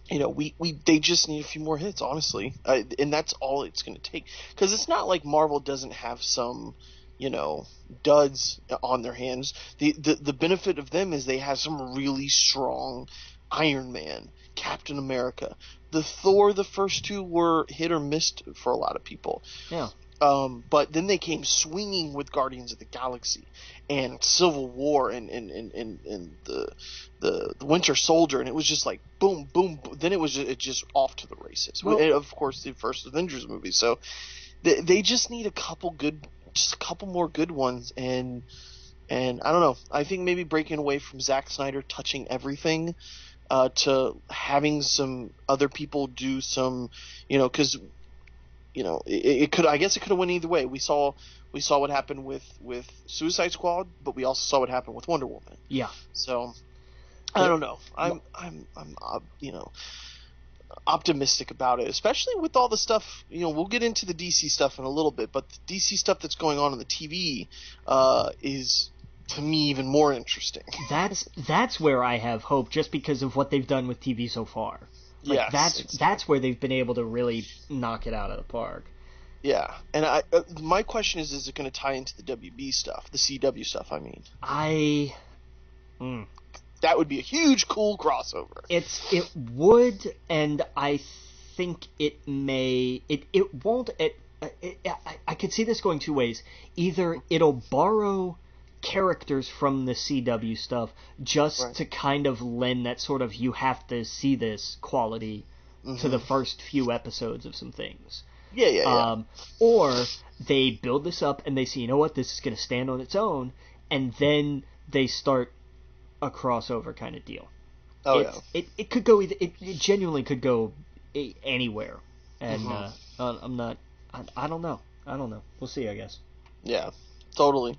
They just need a few more hits, honestly, and that's all it's going to take. Because it's not like Marvel doesn't have some, duds on their hands. The benefit of them is they have some really strong Iron Man, Captain America. The Thor, the first two were hit or missed for a lot of people. Yeah. But then they came swinging with Guardians of the Galaxy and Civil War and the Winter Soldier, and it was just like boom, boom. Then it was just off to the races. Well, and of course, the first Avengers movie. So they just need a couple more good ones, and I don't know. I think maybe breaking away from Zack Snyder touching everything to having some other people do some, because it could. I guess it could have went either way. We saw what happened with Suicide Squad, but we also saw what happened with Wonder Woman. Yeah. So I don't know. I'm optimistic about it, especially with all the stuff. We'll get into the DC stuff in a little bit, but the DC stuff that's going on the TV is, to me, even more interesting. That's where I have hope, just because of what they've done with TV so far. That's where they've been able to really knock it out of the park. Yeah, and my question is it going to tie into the WB stuff, the CW stuff? I mean, that would be a huge, cool crossover. It would, and I think it may. It won't. I could see this going two ways. Either it'll borrow characters from the CW stuff just to kind of lend that sort of you have to see this quality to the first few episodes of some things. Yeah. Or they build this up and they say, this is going to stand on its own, and then they start a crossover kind of deal. It could go either. It genuinely could go anywhere, and I'm not. I don't know. We'll see, I guess. Yeah, totally.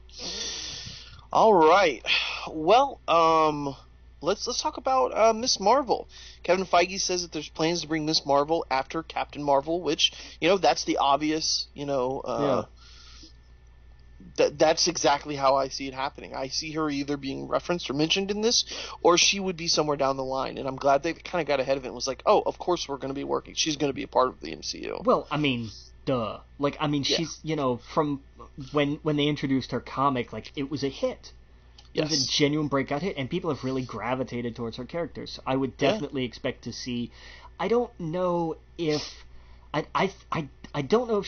All right. Well, let's talk about Miss Marvel. Kevin Feige says that there's plans to bring Miss Marvel after Captain Marvel, which that's the obvious That's exactly how I see it happening. I see her either being referenced or mentioned in this, or she would be somewhere down the line. And I'm glad they kind of got ahead of it and was like, oh, of course we're going to be working. She's going to be a part of the MCU. Well, I mean, duh. Like, I mean, she's, from when they introduced her comic, like, it was a hit. It was a genuine breakout hit, and people have really gravitated towards her characters. So I would definitely expect to see. I don't know if I don't know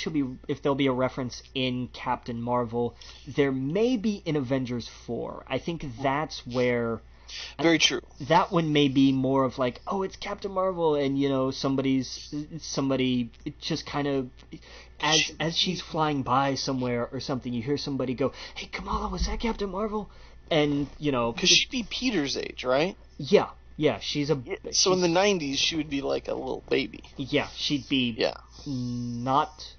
if there'll be a reference in Captain Marvel. There may be in Avengers 4. I think that's where. Very true. That one may be more of like, oh, it's Captain Marvel, and somebody just kind of as she's flying by somewhere or something, you hear somebody go, "Hey, Kamala, was that Captain Marvel?" And because she'd be Peter's age, right? Yeah, she's a. So in the 90s, she would be like a little baby. Yeah, she'd be. Yeah. Not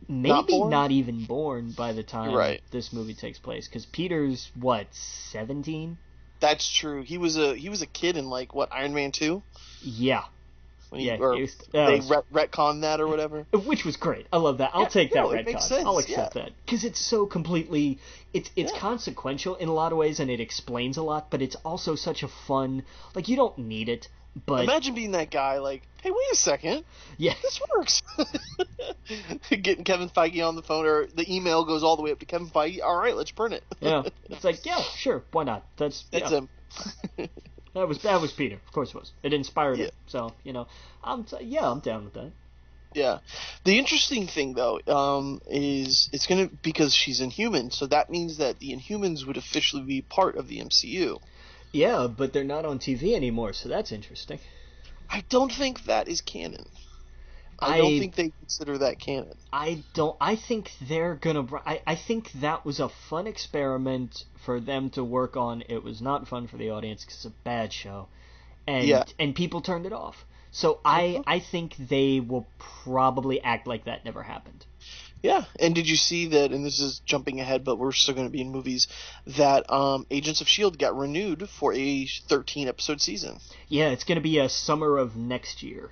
even born by the time this movie takes place, because Peter's what, 17? That's true. He was a kid in like what, Iron Man 2? Yeah. They retconned that or whatever. Which was great. I love that. I'll take that retcon. Makes sense. I'll accept that. Because it's so completely... It's consequential in a lot of ways, and it explains a lot, but it's also such a fun... Like, you don't need it, but... Imagine being that guy, like, hey, wait a second. Yeah. This works. Getting Kevin Feige on the phone, or the email goes all the way up to Kevin Feige. All right, let's print it. Yeah. It's like, yeah, sure, why not? That's him. That was Peter. Of course it was. It inspired it. So, I'm down with that. Yeah. The interesting thing, though, is it's going to... Because she's Inhuman, so that means that the Inhumans would officially be part of the MCU. Yeah, but they're not on TV anymore, so that's interesting. I don't think that is canon. I don't think they consider that canon. I think they're gonna... I think that was a fun experiment for them to work on. It was not fun for the audience because it's a bad show. And people turned it off. So I think they will probably act like that never happened. Yeah, and did you see that, and this is jumping ahead, but we're still going to be in movies, that Agents of S.H.I.E.L.D. got renewed for a 13-episode season? Yeah, it's going to be a summer of next year.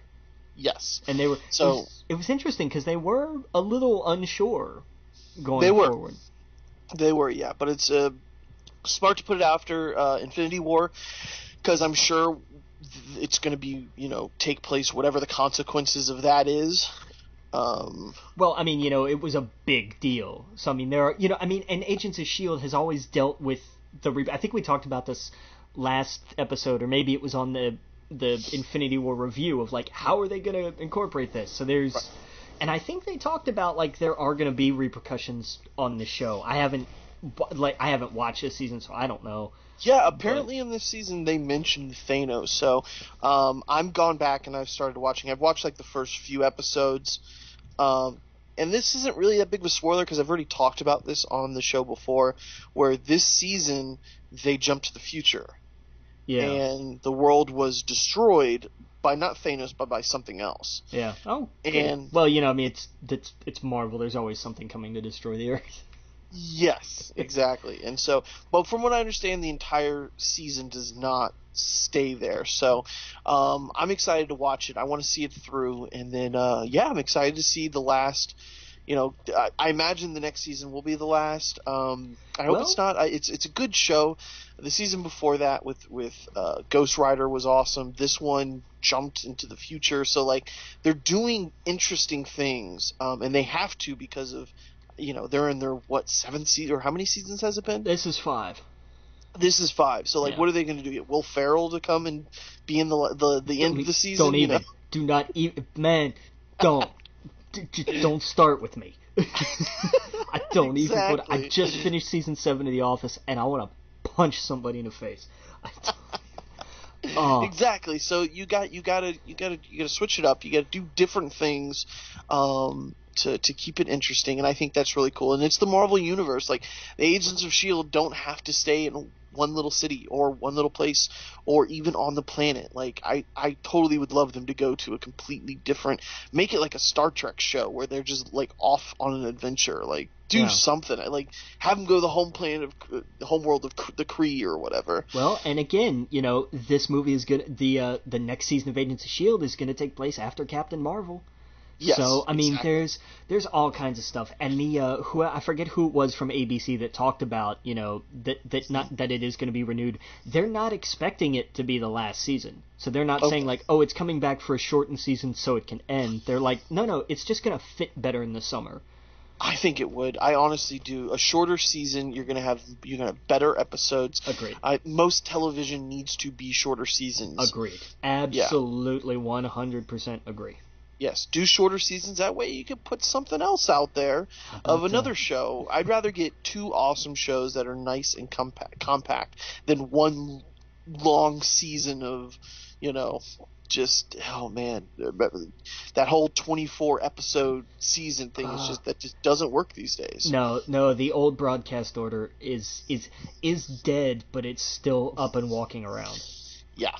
Yes. And they were... So it was interesting, because they were a little unsure going forward. They were, yeah, but it's smart to put it after Infinity War, because I'm sure it's going to be, take place whatever the consequences of that is. Well, I mean, it was a big deal. So, I mean, there are, and Agents of S.H.I.E.L.D. has always dealt with I think we talked about this last episode, or maybe it was on the Infinity War review of, like, how are they going to incorporate this? So there's... Right. And I think they talked about, like, there are going to be repercussions on the show. I haven't watched this season, so I don't know. Yeah, apparently in this season they mentioned Thanos. So I've gone back and I've started watching. I've watched, like, the first few episodes. And this isn't really that big of a spoiler because I've already talked about this on the show before, where this season they jumped to the future. Yeah. And the world was destroyed by not Thanos, but by something else. Yeah. Oh. And well, I mean, it's Marvel. There's always something coming to destroy the Earth. Yes, exactly. And so, but from what I understand, the entire season does not stay there. So I'm excited to watch it. I want to see it through. And then, I'm excited to see the last... I imagine the next season will be the last. I hope it's not. It's a good show. The season before that with Ghost Rider was awesome. This one jumped into the future. So, like, they're doing interesting things, and they have to because of, they're in their, seventh season, or how many seasons has it been? This is 5. This is 5. So, like, what are they going to do? Get Will Ferrell to come and be in the end of the season? Don't even. Do not even. Man, don't. Don't start with me. I don't even. I just finished season 7 of The Office, and I want to punch somebody in the face. Exactly. So you gotta switch it up. You gotta do different things to keep it interesting, and I think that's really cool. And it's the Marvel universe. Like, the Agents of S.H.I.E.L.D. don't have to stay in one little city or one little place or even on the planet. Like, I totally would love them to go to a completely different, make it like a Star Trek show where they're just, like, off on an adventure. Like, do something. Like, have them go to the home planet of the home world of the Kree or whatever. Well, and again, this movie is good. The next season of Agents of S.H.I.E.L.D. is going to take place after Captain Marvel. Yes, so I mean, exactly. there's all kinds of stuff, and the who I forget who it was from ABC that talked about that it is going to be renewed. They're not expecting it to be the last season, so they're not saying Okay. like, oh, it's coming back for a shortened season so it can end. They're like, no, it's just going to fit better in the summer. I think it would. I honestly do. A shorter season, you're gonna have better episodes. Agreed. Most television needs to be shorter seasons. Agreed. Yeah. Absolutely 100% agree. Yes, do shorter seasons. That way you can put something else out there of About another show. I'd rather get two awesome shows that are nice and compact than one long season of, just, oh man, that whole 24 episode season thing that just doesn't work these days. No, the old broadcast order is dead, but it's still up and walking around. Yeah.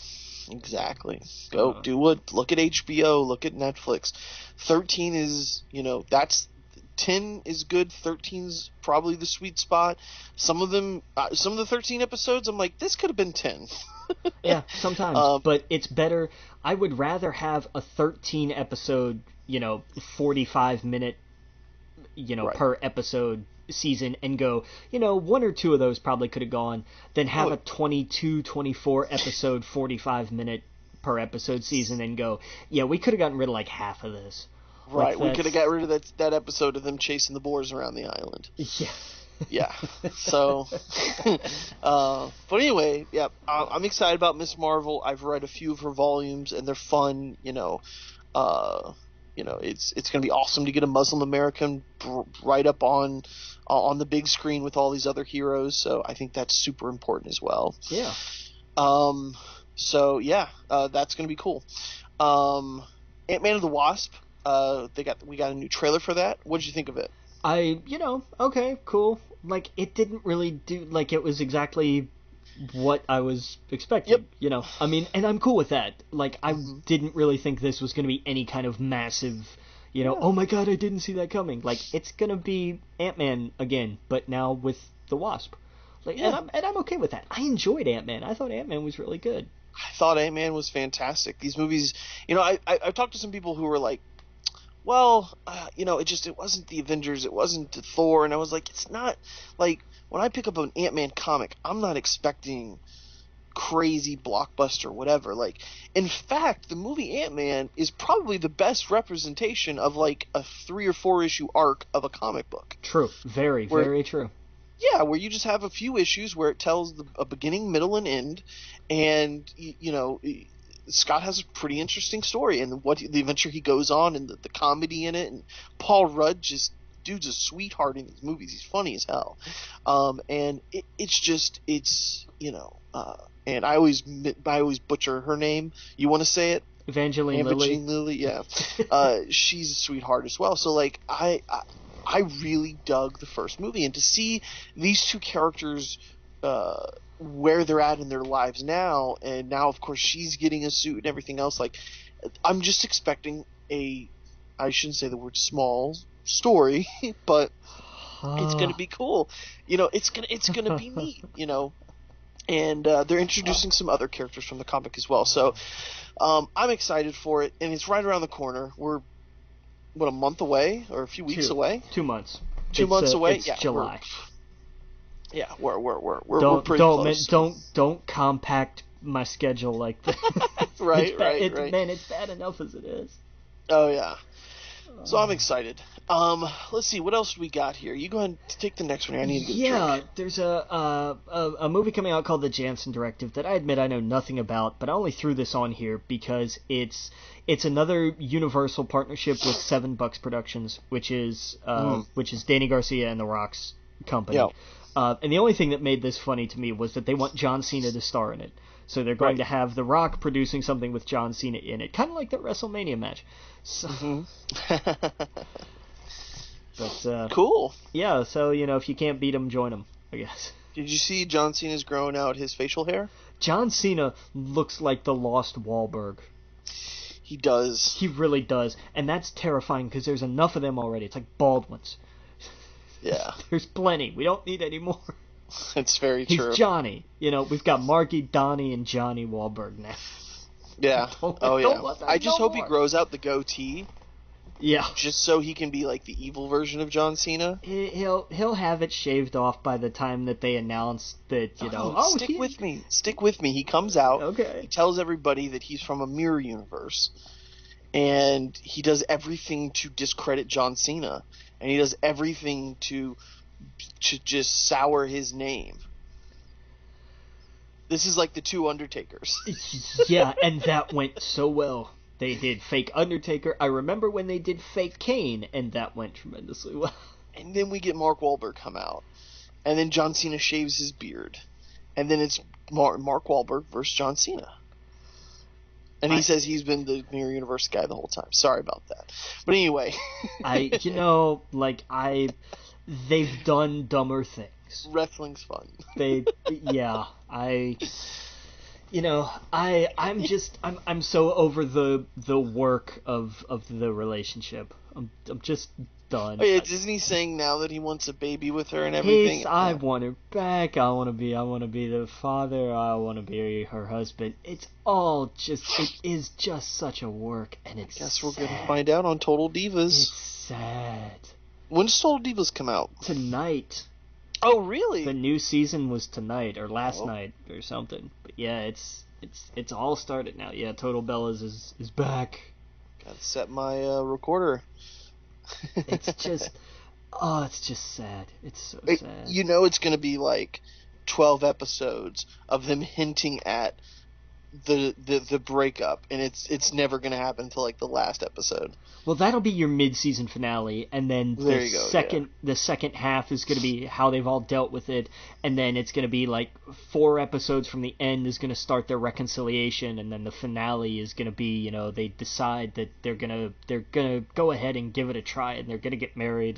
Exactly. Look at HBO, look at Netflix. 13 is, that's 10 is good, 13's probably the sweet spot. Some of the 13 episodes I'm like, this could have been 10. Yeah, sometimes, but it's better. I would rather have a 13 episode, 45-minute, Right. per episode season and go, one or two of those probably could have gone, than have a 22, 24 episode, 45-minute per episode season and go, yeah, we could have gotten rid of like half of this. Right, Like, we could have got rid of that episode of them chasing the boars around the island. Yeah. Yeah. So, but anyway, yeah, I'm excited about Miss Marvel. I've read a few of her volumes, and they're fun. It's going to be awesome to get a Muslim American right up on the big screen with all these other heroes. So I think that's super important as well. Yeah. So yeah, that's going to be cool. Ant-Man and the Wasp. We got a new trailer for that. What did you think of it? Okay, cool. Like, it didn't really do, like, it was exactly what I was expecting. Yep. I mean, and I'm cool with that. Like, I didn't really think this was going to be any kind of massive, oh my god, I didn't see that coming. Like, it's going to be Ant-Man again, but now with the Wasp. Like, Yeah. and I'm okay with that. I enjoyed Ant-Man. I thought Ant-Man was really good. I thought Ant-Man was fantastic. These movies, I've talked to some people who were like, well, it wasn't the Avengers, it wasn't the Thor, and I was like, it's not, like, when I pick up an Ant-Man comic, I'm not expecting crazy blockbuster whatever. Like, in fact, the movie Ant-Man is probably the best representation of, like, a 3 or 4 issue arc of a comic book. True. Very true. Yeah, where you just have a few issues where it tells a beginning, middle, and end, and, Scott has a pretty interesting story, and the adventure he goes on, and the comedy in it, and Paul Rudd dude's a sweetheart in these movies. He's funny as hell, and and I always butcher her name. You want to say it? Evangeline Lilly, yeah. She's a sweetheart as well. So like I really dug the first movie, and to see these two characters where they're at in their lives now, and now of course she's getting a suit and everything else, like I'm just expecting I shouldn't say the word small story, but it's gonna be cool. It's gonna be neat, and they're introducing some other characters from the comic as well. So I'm excited for it, and it's right around the corner. We're a month away or a few weeks away? 2 months. 2 months away? It's Yeah, July. We're pretty close. Don't compact my schedule like that. Right. Man, it's bad enough as it is. Oh yeah. So I'm excited. Let's see, what else we got here? You go ahead and take the next one here. I need to get a drink. There's a movie coming out called The Jansen Directive that I admit I know nothing about, but I only threw this on here because it's another Universal partnership with Seven Bucks Productions, which is Danny Garcia and The Rock's company. Yeah. And the only thing that made this funny to me was that they want John Cena to star in it. So they're going to have The Rock producing something with John Cena in it, kind of like the WrestleMania match. So, but cool. Yeah, so if you can't beat him, join him, I guess. Did you see John Cena's growing out his facial hair? John Cena looks like the lost Wahlberg. He does. He really does, and that's terrifying because there's enough of them already. It's like bald ones. Yeah. There's plenty. We don't need any more. It's very true. He's Johnny. We've got Marky, Donnie, and Johnny Wahlberg now. Yeah. Don't I just hope more. he grows out the goatee. Yeah. Just so he can be like the evil version of John Cena. He'll have it shaved off by the time that they announce that, stick with me. Stick with me. He comes out. Okay. He tells everybody that he's from a mirror universe. And he does everything to discredit John Cena. And he does everything to just sour his name. This is like the two Undertakers. Yeah, and that went so well. They did fake Undertaker. I remember when they did fake Kane, and that went tremendously well. And then we get Mark Wahlberg come out. And then John Cena shaves his beard. And then it's Mark Wahlberg versus John Cena. And he says he's been the Mirror Universe guy the whole time. Sorry about that. But anyway. They've done dumber things. Wrestling's fun. I'm so over the work of the relationship. I'm just done. Oh yeah, isn't he saying now that he wants a baby with her and everything? I want her back. I want to be the father. I want to be her husband. It is just such a work, and it's. Guess we're gonna find out on Total Divas. It's sad. When does Total Divas come out? Tonight. Oh, really? The new season was tonight or last night or something. But yeah, it's all started now. Yeah, Total Bellas is back. Gotta set my recorder. It's just sad. It's so sad. You know it's gonna be like 12 episodes of them hinting at the breakup, and it's never gonna happen until like the last episode. Well, that'll be your mid-season finale, and then the second half is going to be how they've all dealt with it, and then it's going to be like 4 episodes from the end is going to start their reconciliation, and then the finale is going to be, they decide that they're gonna go ahead and give it a try, and they're gonna get married,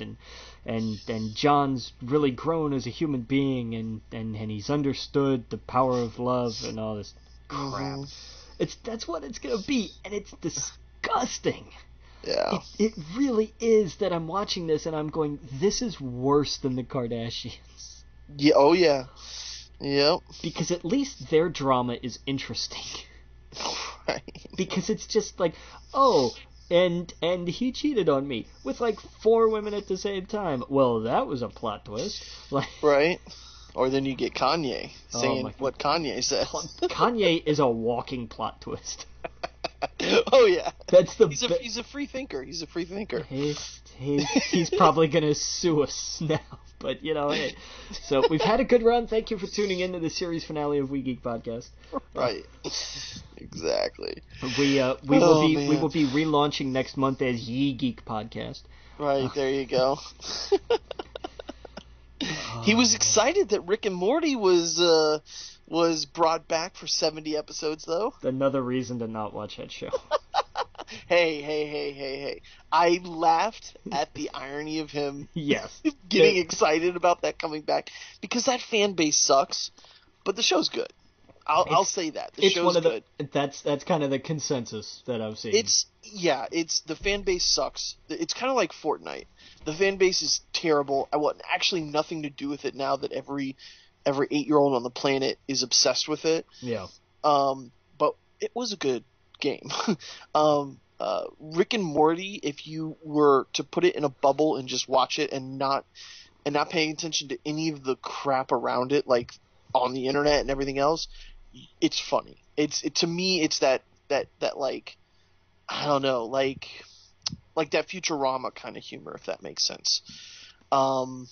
and John's really grown as a human being, and he's understood the power of love and all this crap. That's what it's going to be, and it's disgusting. Yeah. It really is that I'm watching this and I'm going, this is worse than the Kardashians. Yeah. Oh, yeah. Yep. Because at least their drama is interesting. Right. Because it's just like, and he cheated on me with like 4 women at the same time. Well, that was a plot twist. Right. Or then you get Kanye saying what Kanye says. Kanye is a walking plot twist. Oh yeah, he's a free thinker. He's a free thinker. He's probably gonna sue us now, but hey. So we've had a good run. Thank you for tuning in to the series finale of We Geek Podcast. Right, exactly. We will be relaunching next month as Ye Geek Podcast. Right, there you go. He was excited that Rick and Morty was brought back for 70 episodes, though. Another reason to not watch that show. Hey. I laughed at the irony of him getting excited about that coming back, because that fan base sucks, but the show's good. I'll say that. The show's good. That's kind of the consensus that I've seen. It's the fan base sucks. It's kind of like Fortnite. The fan base is terrible. I want actually nothing to do with it now that every 8-year-old on the planet is obsessed with it. Yeah. But it was a good game. Rick and Morty, if you were to put it in a bubble and just watch it and not paying attention to any of the crap around it, like on the internet and everything else, it's funny. To me, it's that like, I don't know, like that Futurama kind of humor, if that makes sense. And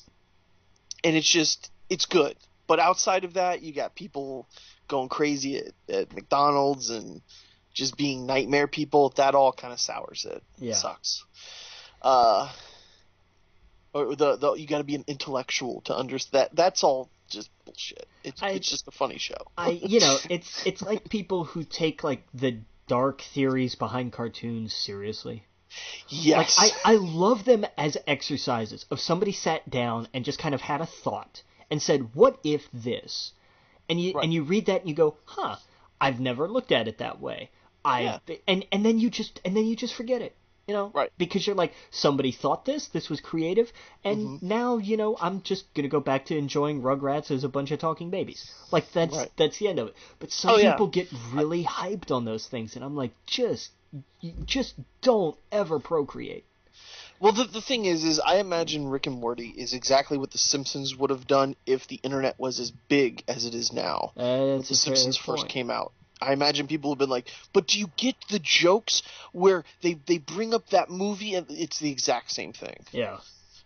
it's good. But outside of that, you got people going crazy at McDonald's and just being nightmare people. That all kind of sours it. Yeah. It sucks. Or you got to be an intellectual to understand that. That's all just bullshit. It's just a funny show. It's like people who take like the dark theories behind cartoons seriously. Yes. Like I love them as exercises of somebody sat down and just kind of had a thought and said, what if this? And you read that and you go, huh, I've never looked at it that way. And then you just forget it. Right. Because you're like, somebody thought this was creative, and now, I'm just going to go back to enjoying Rugrats as a bunch of talking babies. Like, that's the end of it. But some people get really hyped on those things, and I'm like, just don't ever procreate. Well, the thing is I imagine Rick and Morty is exactly what The Simpsons would have done if the internet was as big as it is now. When That's The a fair Simpsons point. first came out. I imagine people have been like, but do you get the jokes where they bring up that movie and it's the exact same thing? Yeah.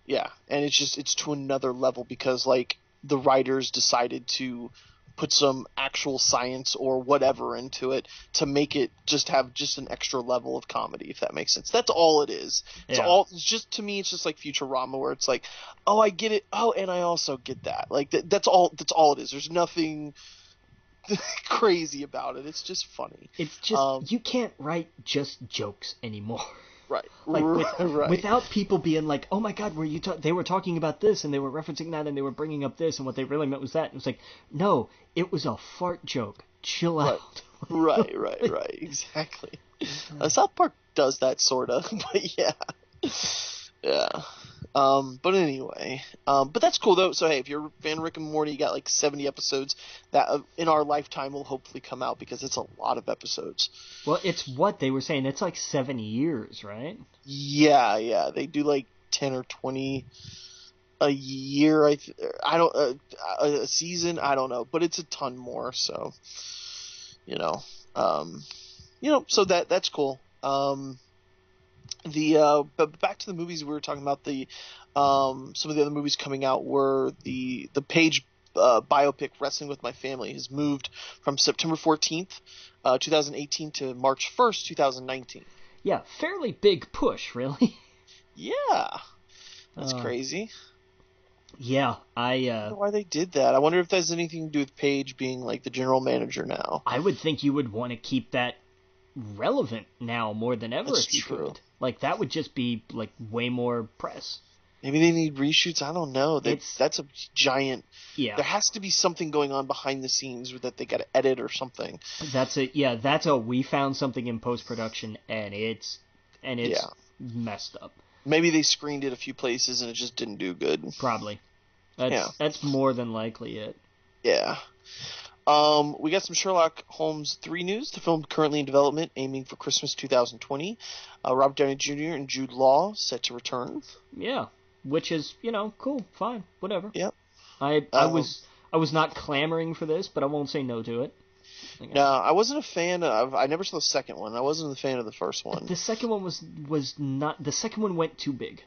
Yeah, and it's to another level because, like, the writers decided to put some actual science or whatever into it to make it just have just an extra level of comedy, if that makes sense. That's all it is. It's just, to me, it's just like Futurama, where it's like, oh, I get it. Oh, and I also get that. Like, that's all it is. There's nothing crazy about it. It's just funny. It's just, you can't write just jokes anymore. Right. Like, without people being like, oh my god, they were talking about this, and they were referencing that, and they were bringing up this, and what they really meant was that. And it was like, no, it was a fart joke. Chill out. Right. Exactly. South Park does that, sort of, but yeah. Yeah. But anyway, but that's cool though. So hey, if you're a fan of Rick and Morty, you got like 70 episodes that in our lifetime will hopefully come out, because it's a lot of episodes. Well, it's what they were saying. It's like 7 years, right? Yeah. They do like 10 or 20 a year. I don't a season. I don't know, but it's a ton more. So, so that's cool. But back to the movies, we were talking about some of the other movies coming out were the Paige biopic Wrestling with My Family has moved from September 14th, 2018 to March 1st, 2019. Yeah, fairly big push, really. Yeah. That's crazy. Yeah, I don't know why they did that. I wonder if that has anything to do with Paige being like the general manager now. I would think you would want to keep that relevant now more than ever. That's if you true. could. Like, that would just be like way more press. Maybe they need reshoots. I don't know. That's a giant. Yeah. There has to be something going on behind the scenes that they got to edit or something. That's we found something in post production and it's messed up. Maybe they screened it a few places and it just didn't do good. Probably. That's more than likely it. Yeah. We got some Sherlock Holmes 3 news. The film currently in development, aiming for Christmas 2020. Robert Downey Jr. and Jude Law set to return. Yeah, which is, cool, fine, whatever. Yep. I was not clamoring for this, but I won't say no to it. No, I wasn't a fan of. I never saw the second one. I wasn't a fan of the first one. The second one was not. The second one went too big.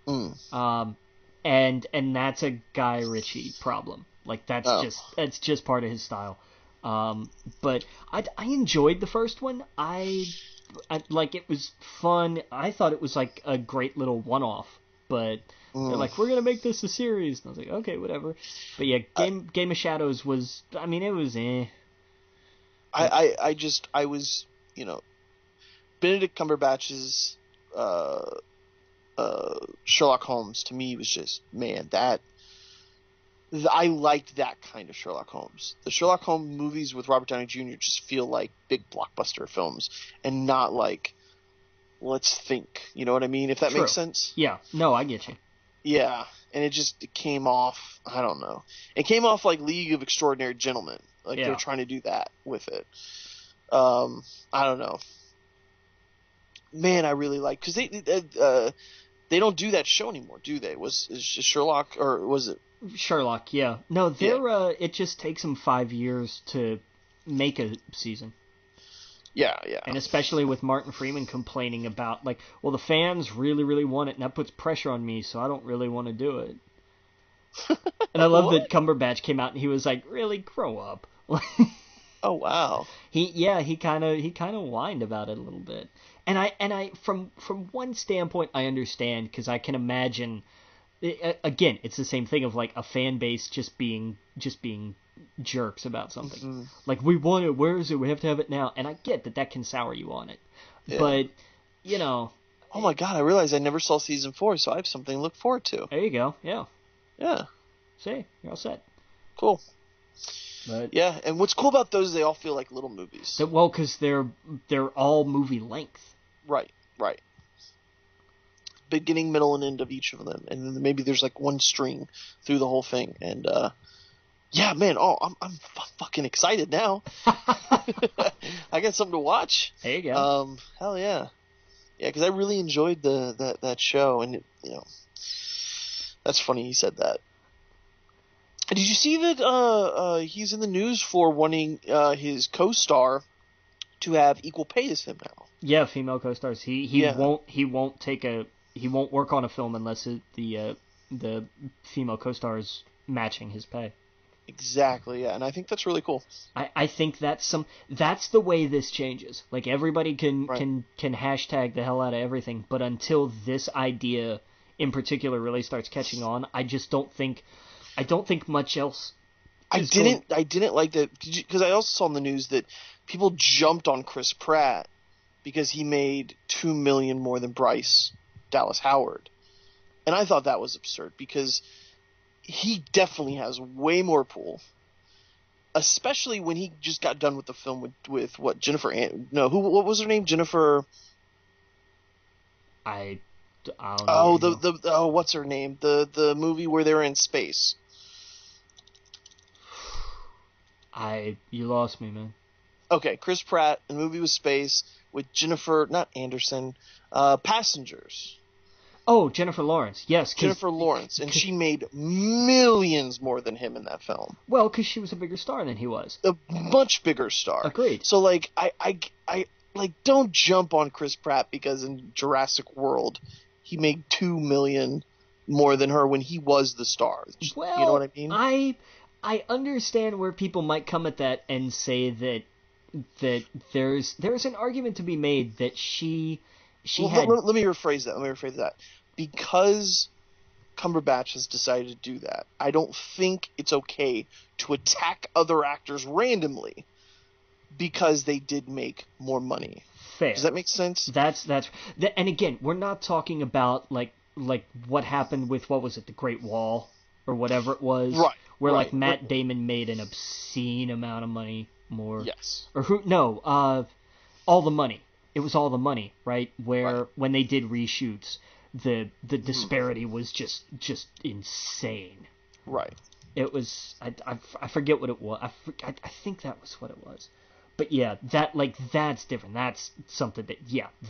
Mm. And that's a Guy Ritchie problem. Like, that's just part of his style. But I enjoyed the first one. I like, it was fun. I thought it was like a great little one-off. But they're like, we're gonna make this a series. And I was like, okay, whatever. But yeah, Game of Shadows was. I mean, it was eh. I was, Benedict Cumberbatch's Sherlock Holmes, to me, was just, man, I liked that kind of Sherlock Holmes. The Sherlock Holmes movies with Robert Downey Jr. just feel like big blockbuster films and not like, let's think. You know what I mean? If that makes sense? Yeah. No, I get you. Yeah. And it came off, I don't know. It came off like League of Extraordinary Gentlemen. Like, they're trying to do that with it. I don't know. Man, I really like, because they don't do that show anymore, do they? Is Sherlock, or was it? Sherlock, yeah. No, it just takes them 5 years to make a season. Yeah. And especially with Martin Freeman complaining about, like, well, the fans really, really want it, and that puts pressure on me, so I don't really want to do it. And I love that Cumberbatch came out and he was like, really, grow up. Oh, wow. He kind of whined about it a little bit. And I from one standpoint I understand, because I can imagine, again, it's the same thing of like a fan base just being jerks about something. Mm-hmm. Like, we want it, where is it? We have to have it now. And I get that can sour you on it. Yeah. But, oh my god, I realized I never saw season 4, so I have something to look forward to. There you go. Yeah. Yeah. See, you're all set. Cool. But, yeah, and what's cool about those, they all feel like little movies. Well, because they're all movie length. Right. Beginning, middle, and end of each of them, and then maybe there's like one string through the whole thing. And yeah, man, I'm fucking excited now. I got something to watch. There you go. Hell yeah. Yeah, because I really enjoyed that show, and that's funny he said that. Did you see that he's in the news for wanting his co-star to have equal pay as him now? Yeah, female co-stars. He won't work on a film unless the female co-star is matching his pay. Exactly, yeah, and I think that's really cool. I think that's the way this changes. Like, everybody can hashtag the hell out of everything, but until this idea in particular really starts catching on, I don't think much else. I didn't like that, because I also saw in the news that people jumped on Chris Pratt because he made $2 million more than Bryce Dallas Howard, and I thought that was absurd because he definitely has way more pull, especially when he just got done with the film with what, Jennifer what was her name? Jennifer. I don't know. Oh, what's her name? The movie where they were in space. You lost me, man. Okay, Chris Pratt, the movie was Space with Jennifer, not Anderson, Passengers. Oh, Jennifer Lawrence. Yes, Jennifer Lawrence, and she made millions more than him in that film. Well, because she was a bigger star than he was. A much bigger star. Agreed. So, like, I don't jump on Chris Pratt because in Jurassic World he made $2 million more than her when he was the star. Well, you know what I mean? I understand where people might come at that and say that there's an argument to be made that she had. Let me rephrase that. Because Cumberbatch has decided to do that, I don't think it's okay to attack other actors randomly because they did make more money. Fair. Does that make sense? And again, we're not talking about like what happened with, what was it, The Great Wall or whatever it was, right? Where like Matt Damon made an obscene amount of money more. Yes. Or All the Money. It was All the Money, right? Where when they did reshoots, the disparity was just insane. Right. It was, I forget what it was. I think that was what it was. But yeah, that's different. That's something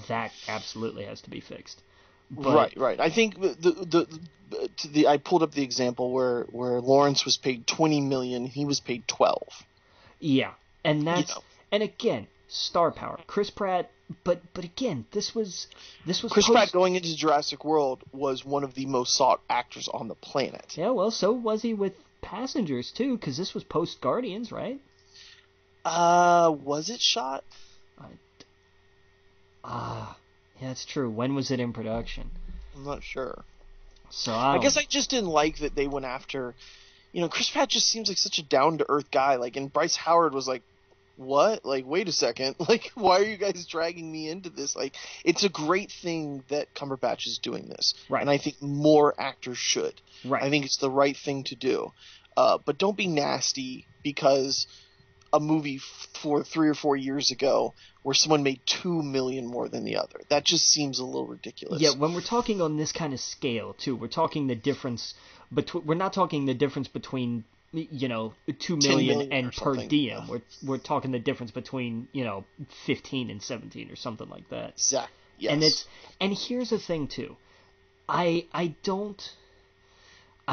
that absolutely has to be fixed. But, right. I think I pulled up the example where Lawrence was paid $20 million, he was paid $12. Yeah, and that's and again, star power. Chris Pratt, but again, this was Chris Pratt going into Jurassic World was one of the most sought actors on the planet. Yeah, well, so was he with Passengers too, because this was post Guardians, right? Was it shot? Yeah, that's true. When was it in production? I'm not sure. So I guess I just didn't like that they went after. Chris Pratt just seems like such a down to earth guy. Like, and Bryce Howard was like, "What? Like, wait a second. Like, why are you guys dragging me into this?" Like, it's a great thing that Cumberbatch is doing this, right? And I think more actors should. Right. I think it's the right thing to do. But don't be nasty because a movie for 3 or 4 years ago where someone made $2 million more than the other. That just seems a little ridiculous. Yeah, when we're talking on this kind of scale too, we're talking the difference between. We're not talking the difference between 2 million and per diem. Yeah. We're talking the difference between 15 and 17 or something like that. Exactly. Yes. And here's the thing too. I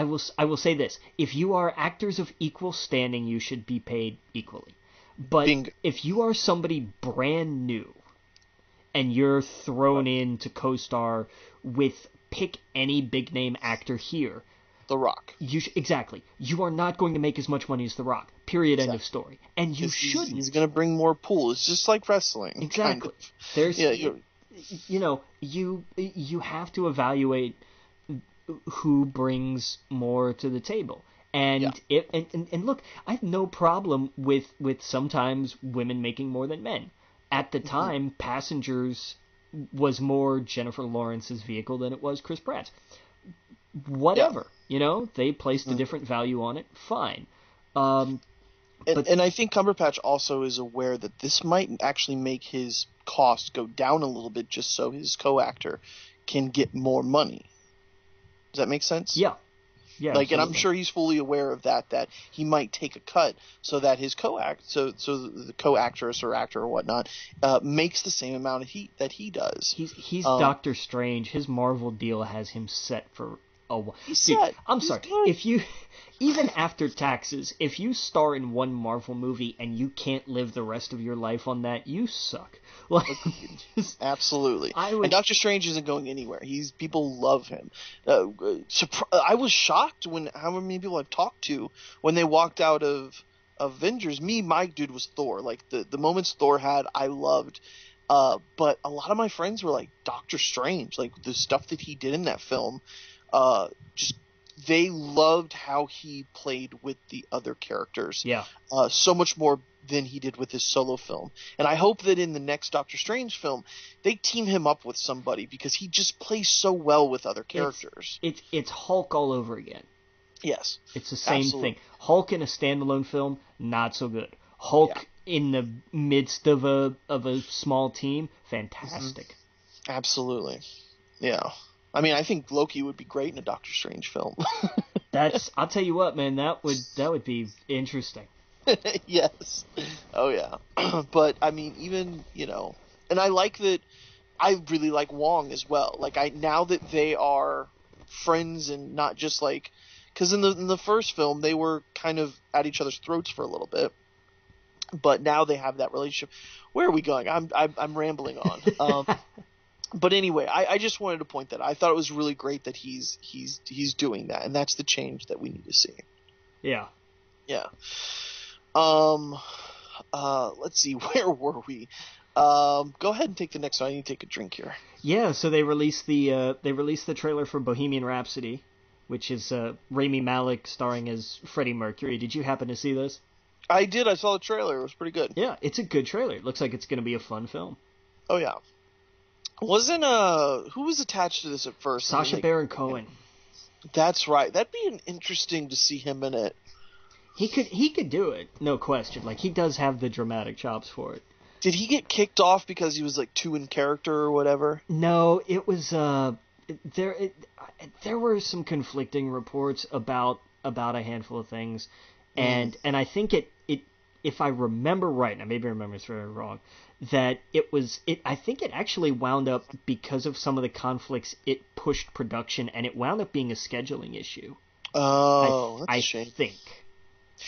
will say this. If you are actors of equal standing, you should be paid equally. But Bingo. If you are somebody brand new and you're thrown in to co-star with pick any big name actor here, The Rock. Exactly. You are not going to make as much money as The Rock. Period. Exactly. End of story. And you shouldn't. He's going to bring more pool. It's just like wrestling. Exactly. Kind of. There's you have to evaluate who brings more to the table. And and look, I have no problem with sometimes women making more than men. At the time, Passengers was more Jennifer Lawrence's vehicle than it was Chris Pratt's. Whatever, they placed a different value on it. Fine. And I think Cumberbatch also is aware that this might actually make his cost go down a little bit, just so his co-actor can get more money. Does that make sense? Yeah. Yeah, like, and I'm absolutely. sure he's fully aware of that he might take a cut so that his so the co-actress or actor or whatnot makes the same amount that he does. He's Doctor Strange. His Marvel deal has him set for a while. He's Dude, set. I'm He's sorry. good. If you, even after taxes, if you star in one Marvel movie and you can't live the rest of your life on that, you suck. Like, Absolutely. would, and Doctor Strange isn't going anywhere. People love him. I was shocked when how many people I've talked to when they walked out of Avengers. My dude was Thor. Like the moments Thor had, I loved. But a lot of my friends were like Doctor Strange, like the stuff that he did in that film. Just they loved how he played with the other characters. Yeah. So much more than he did with his solo film. And I hope that in the next Doctor Strange film, they team him up with somebody because he just plays so well with other characters. It's Hulk all over again. Yes. It's the same Absolutely. thing. Hulk in a standalone film, not so good. Hulk in the midst of a small team, fantastic. Mm-hmm. Absolutely. Yeah. I mean, I think Loki would be great in a Doctor Strange film. I'll tell you what, man, that would be interesting. Yes. Oh yeah. But I mean, even, and I like that. I really like Wong as well. Like now that they are friends and not just like, because in the first film they were kind of at each other's throats for a little bit, but now they have that relationship. Where are we going? I'm rambling on. But anyway, I just wanted to point that I thought it was really great that he's doing that, and that's the change that we need to see. Yeah. Yeah. Let's see, where were we? Go ahead and take the next one. I need to take a drink here. Yeah, so they released the trailer for Bohemian Rhapsody, which is Rami Malek starring as Freddie Mercury. Did you happen to see this? I did. I saw the trailer. It was pretty good. Yeah, it's a good trailer. It looks like it's going to be a fun film. Oh yeah. Wasn't who was attached to this at first? Sacha Baron Cohen. That's right. That'd be interesting to see him in it. He could do it, no question. Like, he does have the dramatic chops for it. Did he get kicked off because he was like too in character or whatever? No, it was there were some conflicting reports about a handful of things, and I think it if I remember right, and I maybe remember this very wrong, that I think it actually wound up, because of some of the conflicts, it pushed production, and it wound up being a scheduling issue. Oh, that's a shame. I think.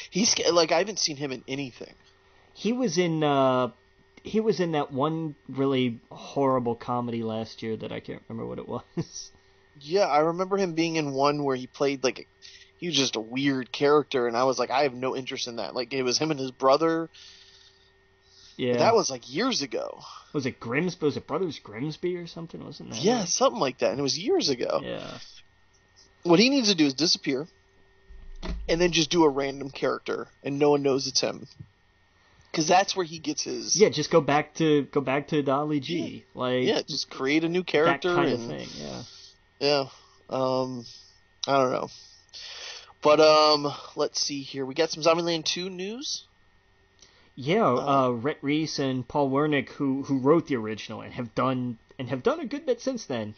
He's like, I haven't seen him in anything. He was in that one really horrible comedy last year that I can't remember what it was. Yeah, I remember him being in one where he played he was just a weird character, and I was like, I have no interest in that. Like, it was him and his brother. Yeah. But that was like years ago. Was it Grimsby? Was it Brothers Grimsby or something? Wasn't that? Yeah, right? something like that. And it was years ago. Yeah. What he needs to do is disappear, and then just do a random character, and no one knows it's him. Because that's where he gets his. Yeah, just go back to Dolly G. Yeah. Like, yeah, just create a new character. That kind of thing. Yeah. Yeah. I don't know. But let's see here. We got some Zombieland 2 news. Yeah, Rhett Reese and Paul Wernick, who wrote the original and have done a good bit since then.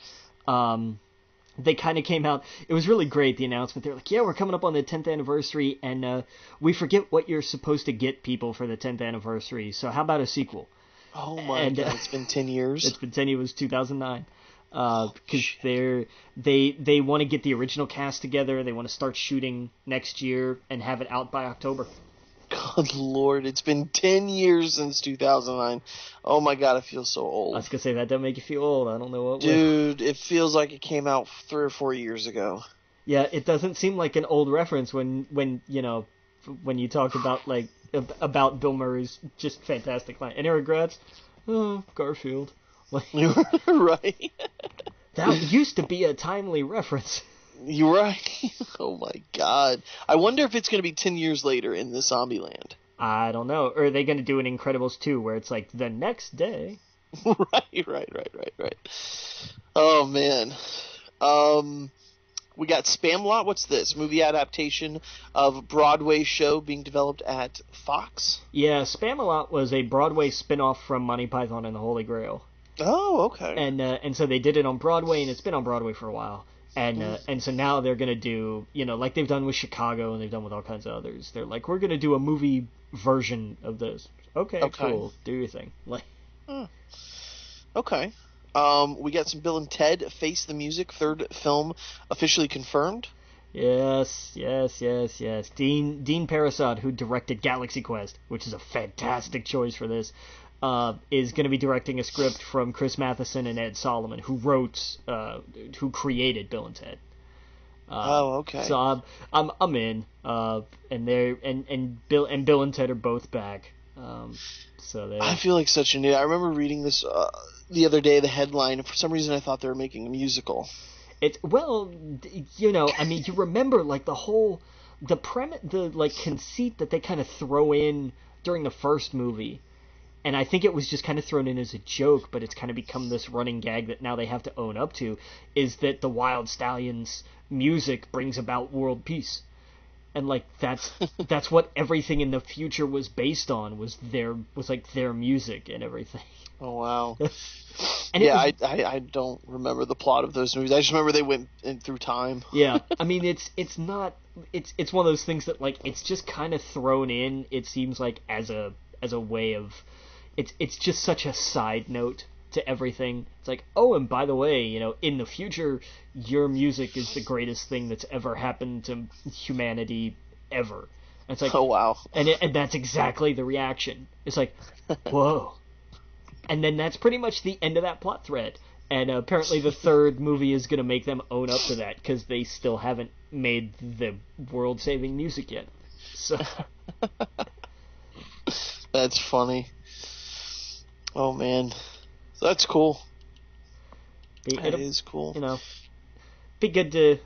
They kind of came out. It was really great, the announcement. They're like, yeah, we're coming up on the 10th anniversary, and we forget what you're supposed to get people for the 10th anniversary. So how about a sequel? Oh my god, it's been 10 years. It's been 10 years. It was 2009. Because they want to get the original cast together. They want to start shooting next year and have it out by October. God Lord, it's been 10 years since 2009. Oh my god, I feel so old. I was gonna say, that doesn't make you feel old. I don't know what. Dude, it feels like it came out 3 or 4 years ago. Yeah, it doesn't seem like an old reference when you talk about Bill Murray's just fantastic line. Any regrets? Oh, Garfield. Right. That used to be a timely reference. You're right. Oh my god. I wonder if it's going to be 10 years later in the Zombieland. I don't know. Or are they going to do an Incredibles 2 where it's like the next day? Right. Oh man. We got Spamalot. What's this? Movie adaptation of a Broadway show being developed at Fox? Yeah, Spamalot was a Broadway spin-off from Monty Python and the Holy Grail. Oh, okay. And so they did it on Broadway, and it's been on Broadway for a while. And so now they're gonna do, like they've done with Chicago and they've done with all kinds of others. They're like, we're gonna do a movie version of this. Okay. Cool, do your thing. Like, okay. We got some Bill and Ted Face the Music, third film officially confirmed. Yes. Dean Parasad, who directed Galaxy Quest, which is a fantastic choice for this, is going to be directing a script from Chris Matheson and Ed Solomon, who created Bill and Ted. Okay. So I'm in. And Bill and Ted are both back. I feel like such an idiot. I remember reading this the other day, the headline, and for some reason I thought they were making a musical. You remember like the premise, the like conceit that they kind of throw in during the first movie, and I think it was just kind of thrown in as a joke, but it's kind of become this running gag that now they have to own up to, is that the Wild Stallions music brings about world peace. And like that's what everything in the future was based on, was their music and everything. Oh wow! And I don't remember the plot of those movies. I just remember they went in through time. Yeah, I mean it's one of those things that like it's just kind of thrown in. It seems like as a way of it's just such a side note to everything. It's like, oh, and by the way, in the future, your music is the greatest thing that's ever happened to humanity ever. And it's like, oh wow, and that's exactly the reaction. It's like, whoa. And then that's pretty much the end of that plot thread. And apparently the third movie is going to make them own up to that, because they still haven't made the world-saving music yet. So that's funny. Oh, man. So that's cool. That is cool. Be good to...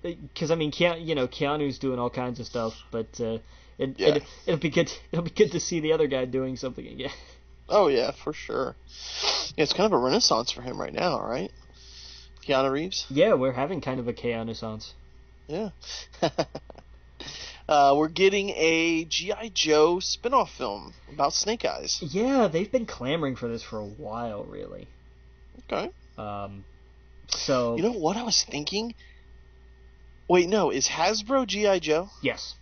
Because, I mean, Keanu's doing all kinds of stuff, but it'll be good to see the other guy doing something again. Oh, yeah, for sure. Yeah, it's kind of a renaissance for him right now, right? Keanu Reeves? Yeah, we're having kind of a Keanu-sance. Yeah. We're getting a G.I. Joe spin-off film about Snake Eyes. Yeah, they've been clamoring for this for a while, really. Okay. So... You know what I was thinking? Wait, no, is Hasbro G.I. Joe? Yes.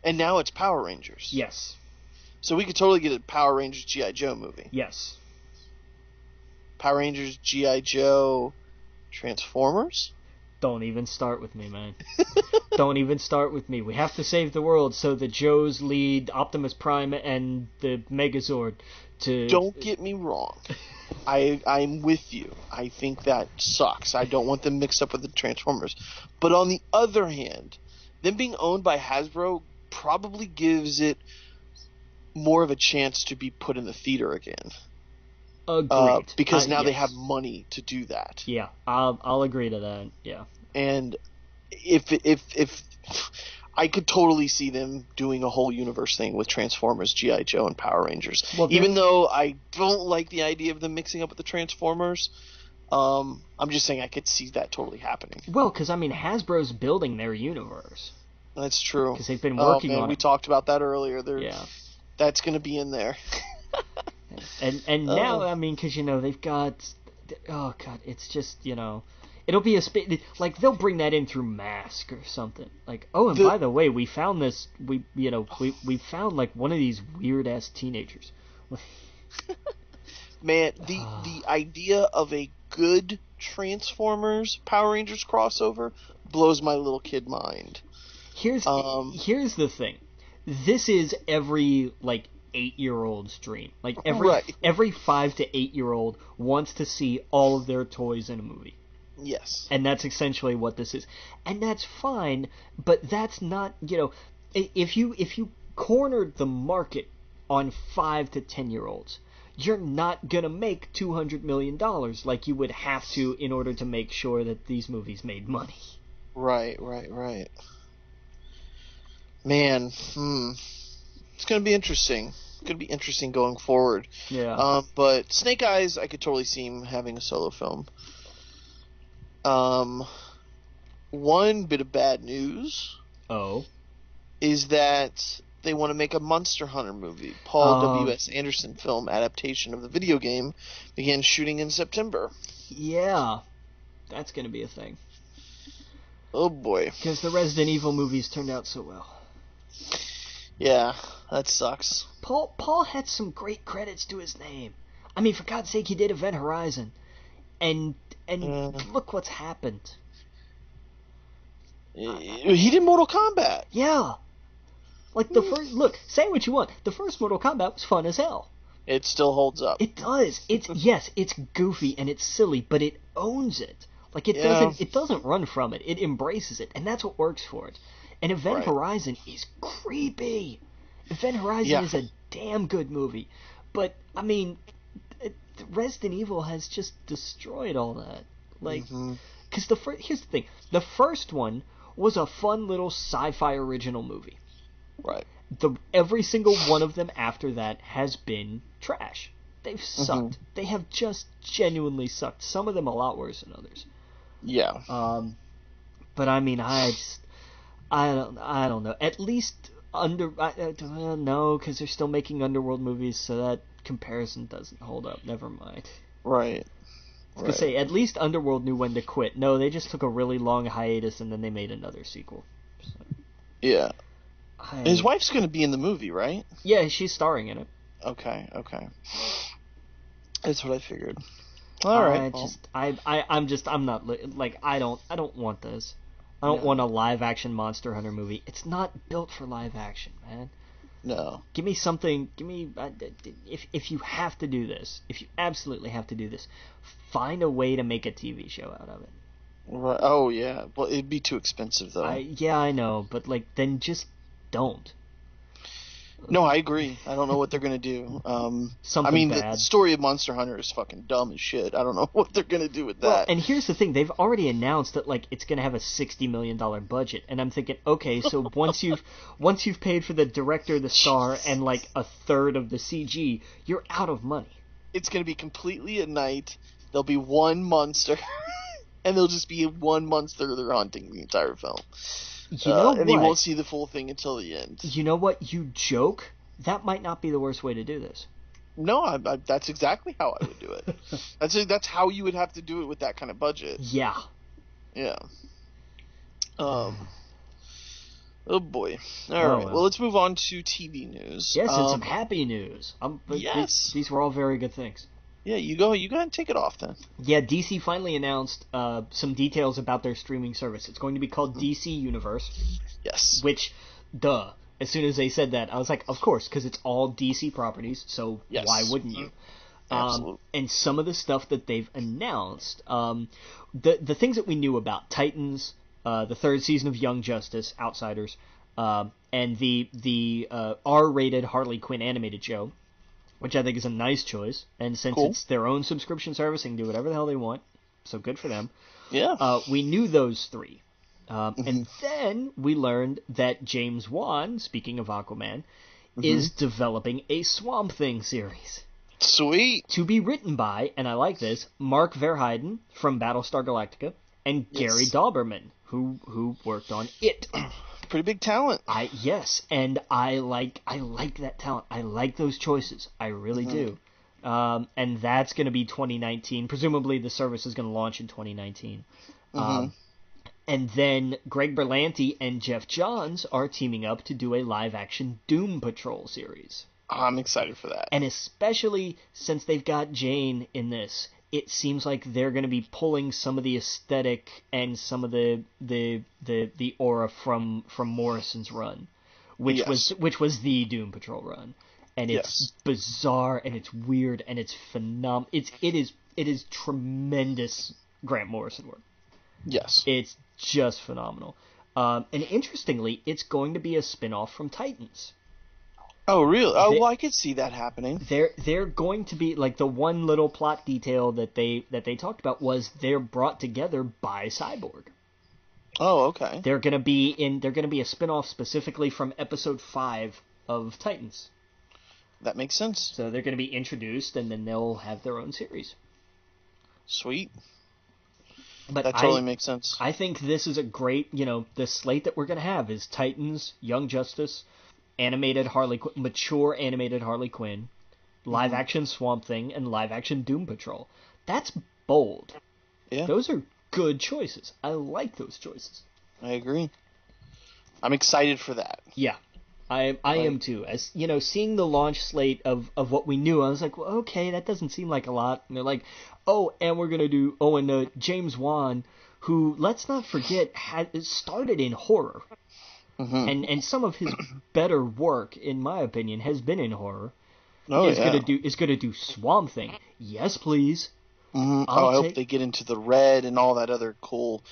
And now it's Power Rangers? Yes. So we could totally get a Power Rangers G.I. Joe movie. Yes. Power Rangers G.I. Joe Transformers? Don't even start with me, man. Don't even start with me. We have to save the world, so the Joes lead Optimus Prime and the Megazord to... Don't get me wrong. I'm with you. I think that sucks. I don't want them mixed up with the Transformers. But on the other hand, them being owned by Hasbro probably gives it more of a chance to be put in the theater again. Agreed. Because now they yes. have money to do that. Yeah, I'll agree to that. Yeah. And if I could totally see them doing a whole universe thing with Transformers, G.I. Joe, and Power Rangers. Well, even though I don't like the idea of them mixing up with the Transformers, I'm just saying I could see that totally happening. Well, because I mean Hasbro's building their universe. That's true. Because they've been working on it. We talked about that earlier. Yeah. That's going to be in there. and now, I mean, because, they've got... Oh, God, it's just, It'll be like, they'll bring that in through Mask or something. Like, oh, and by the way, we found this... We found, like, one of these weird-ass teenagers. Man, the idea of a good Transformers Power Rangers crossover blows my little kid mind. Here's the thing. This is every, like, 8-year-old's dream. Like, every 5 to 8-year-old wants to see all of their toys in a movie. Yes. And that's essentially what this is. And that's fine, but that's not, if you cornered the market on 5 to 10-year-olds, you're not going to make $200 million like you would have to in order to make sure that these movies made money. Right. Man, it's going to be interesting. It's going to be interesting going forward. Yeah. But Snake Eyes, I could totally see him having a solo film. One bit of bad news. Oh. Is that they want to make a Monster Hunter movie. Paul W.S. Anderson film adaptation of the video game began shooting in September. Yeah. That's going to be a thing. Oh boy. Because the Resident Evil movies turned out so well. Yeah, that sucks. Paul had some great credits to his name. I mean, for God's sake, he did Event Horizon, and look what's happened. He did Mortal Kombat. Yeah, like the first. Look, say what you want. The first Mortal Kombat was fun as hell. It still holds up. It does. It's goofy and it's silly, but it owns it. Like it doesn't run from it. It embraces it, and that's what works for it. And Event Horizon is creepy. Event Horizon is a damn good movie, but I mean, Resident Evil has just destroyed all that. Like, because here's the thing: the first one was a fun little sci-fi original movie. Right. Every single one of them after that has been trash. They've sucked. They have just genuinely sucked. Some of them a lot worse than others. Yeah. But I mean, I don't know. At least no, because they're still making Underworld movies, so that comparison doesn't hold up. Never mind. Right. I was gonna say, at least Underworld knew when to quit. No, they just took a really long hiatus and then they made another sequel. So, yeah. His wife's going to be in the movie, right? Yeah, she's starring in it. Okay. That's what I figured. All right. I'm not like I don't want this. I don't want a live action Monster Hunter movie. It's not built for live action, man. No. Give me something. If you have to do this, if you absolutely have to do this, find a way to make a TV show out of it. Right. Oh yeah. Well, it'd be too expensive though. I know, but like then just don't. No, I agree. I don't know what they're gonna do. Something bad. The story of Monster Hunter is fucking dumb as shit. I don't know what they're gonna do with that. Well, and here's the thing: they've already announced that like it's gonna have a $60 million budget, and I'm thinking, okay, so once you've paid for the director, the star, and like a third of the CG, you're out of money. It's gonna be completely at night. There'll be one monster, and there'll just be one monster they're hunting the entire film. You know and what? you won't see the full thing until the end. You know what? You joke. That might not be the worst way to do this. No, that's exactly how I would do it. That's how you would have to do it with that kind of budget. Yeah. Yeah. Oh boy. All right. Well, let's move on to TV news. Yes, and some happy news. Yes. These were all very good things. Yeah, you go ahead and take it off then. Yeah, DC finally announced some details about their streaming service. It's going to be called DC Universe. Yes. Which, duh. As soon as they said that, I was like, of course, because it's all DC properties, so why wouldn't you? Absolutely. And some of the stuff that they've announced, the things that we knew about Titans, the third season of Young Justice, Outsiders, and the R-rated Harley Quinn animated show, which I think is a nice choice. And since it's their own subscription service, they can do whatever the hell they want. So good for them. Yeah. We knew those three. And then we learned that James Wan, speaking of Aquaman, is developing a Swamp Thing series. Sweet. To be written by, and I like this, Mark Verheiden from Battlestar Galactica and Gary Dauberman, who worked on It. Pretty big talent. Yes, and I like that talent. I like those choices. I really do. And that's going to be 2019. Presumably the service is going to launch in 2019. And then Greg Berlanti and Jeff Johns are teaming up to do a live-action Doom Patrol series. I'm excited for that. And especially since they've got Jane in this, it seems like they're going to be pulling some of the aesthetic and some of the aura from Morrison's run, which was the Doom Patrol run. And it's bizarre and it's weird and it's phenomenal. It is tremendous Grant Morrison work. Yes. It's just phenomenal. And interestingly, it's going to be a spin-off from Titans. Oh, really? Well, I could see that happening. They're going to be, like, the one little plot detail that they talked about was they're brought together by Cyborg. Oh, okay. They're going to be a spin-off specifically from episode 5 of Titans. That makes sense. So they're going to be introduced, and then they'll have their own series. Sweet. But that totally makes sense. I think this is a great, the slate that we're going to have is Titans, Young Justice, mature animated Harley Quinn, live-action Swamp Thing, and live-action Doom Patrol. That's bold. Yeah. Those are good choices. I like those choices. I agree. I'm excited for that. Yeah. I am too. As you know, seeing the launch slate of what we knew, I was like, well, okay, that doesn't seem like a lot. And they're like, oh, and we're gonna do James Wan, who, let's not forget, started in horror, and some of his better work, in my opinion, has been in horror. Is gonna do Swamp Thing. Yes, please. I hope they get into the red and all that other cool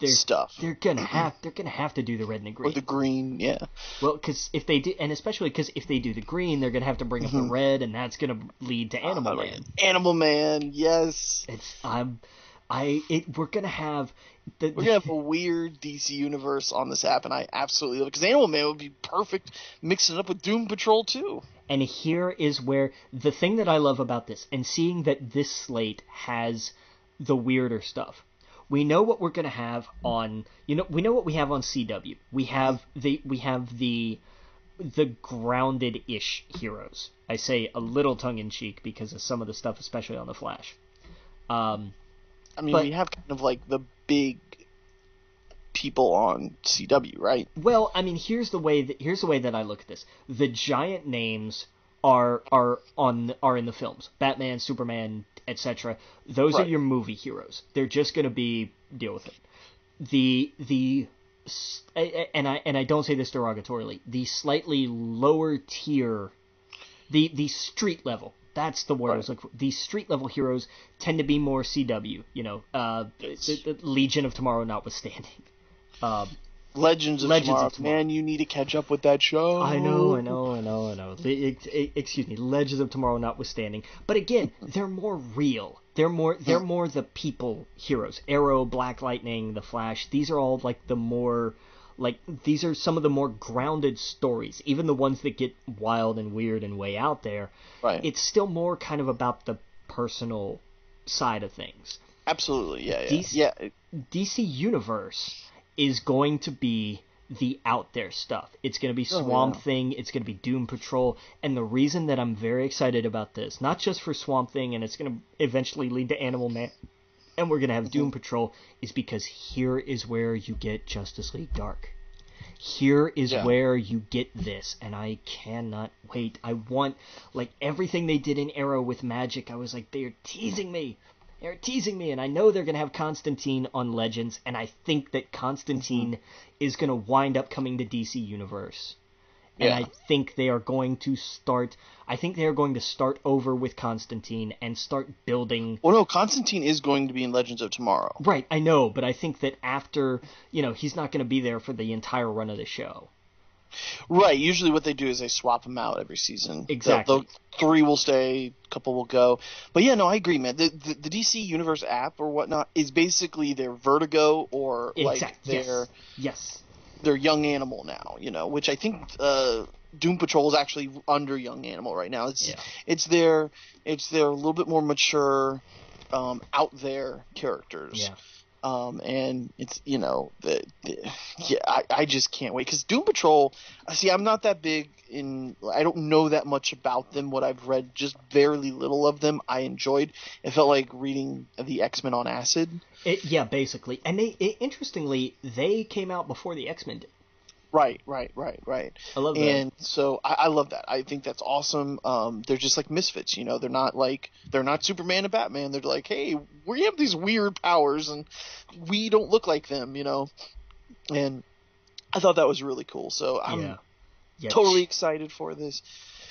stuff. They're gonna have to do the red and the green. Or the green, yeah. Well, because if they do, and especially because if they do the green, they're gonna have to bring up the red, and that's gonna lead to Animal Man. Animal Man, yes. We're gonna have a weird DC universe on this app, and I absolutely love it, because Animal Man would be perfect mixing it up with Doom Patrol too. And here is where the thing that I love about this, and seeing that this slate has the weirder stuff. We know what we're gonna have on, we know what we have on CW. We have the grounded-ish heroes. I say a little tongue-in-cheek because of some of the stuff, especially on the Flash. We have kind of like the big people on CW, right? Well, I mean, here's the way that I look at this. The giant names are in the films. Batman, Superman, etc. Those are your movie heroes. They're just going to deal with it. And I don't say this derogatorily. The slightly lower tier, the street level. That's the word I was looking for. These street level heroes tend to be more CW. The Legion of Tomorrow notwithstanding. Legends of Tomorrow. Man, you need to catch up with that show. I know. Excuse me, Legends of Tomorrow notwithstanding. But again, they're more real. They're more the people heroes. Arrow, Black Lightning, The Flash. These are all these are some of the more grounded stories. Even the ones that get wild and weird and way out there. Right. It's still more kind of about the personal side of things. Absolutely, yeah. DC Universe is going to be the out there stuff. It's going to be Swamp Thing, it's going to be Doom Patrol, and the reason that I'm very excited about this, not just for Swamp Thing, and it's going to eventually lead to Animal Man, and we're going to have Doom Patrol, is because here is where you get Justice League Dark. Here is where you get this, and I cannot wait. I want, everything they did in Arrow with Magic, I was like, they're teasing me. They're teasing me, and I know they're going to have Constantine on Legends, and I think that Constantine is going to wind up coming to DC Universe. And I think they are going to start over with Constantine and start building... Well, no, Constantine is going to be in Legends of Tomorrow. Right, I know, but I think that after, he's not going to be there for the entire run of the show. Right, usually what they do is they swap them out every season. Exactly. The 3 will stay, a couple will go. But yeah, no, I agree, man. The DC Universe app or whatnot is basically their Vertigo or their Young Animal now, which I think Doom Patrol is actually under Young Animal right now. It's their a little bit more mature, out there characters. Yeah. And it's, I just can't wait. Because Doom Patrol, I'm not that big I don't know that much about them. What I've read, just very little of them, I enjoyed. It felt like reading the X-Men on acid. Basically. And interestingly, they came out before the X-Men did. Right. I love that. And so I love that. I think that's awesome. They're just like misfits, they're not Superman and Batman. They're like, hey, we have these weird powers and we don't look like them, And I thought that was really cool. So I'm totally excited for this.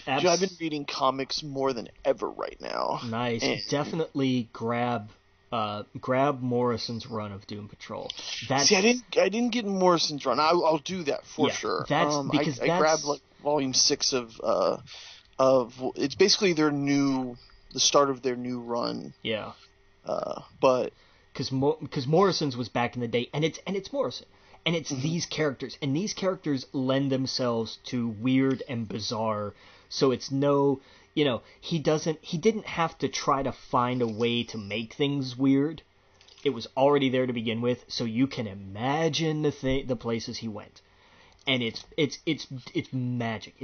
I've been reading comics more than ever right now. Nice. And definitely grab Morrison's run of Doom Patrol. I didn't get Morrison's run. I'll do that for sure. I grabbed volume 6 of it's basically the start of their new run. Yeah. But because Morrison's was back in the day, and it's Morrison, and it's these characters, and these characters lend themselves to weird and bizarre. So it's no. He didn't have to try to find a way to make things weird. It was already there to begin with, so you can imagine the places he went. And it's magic.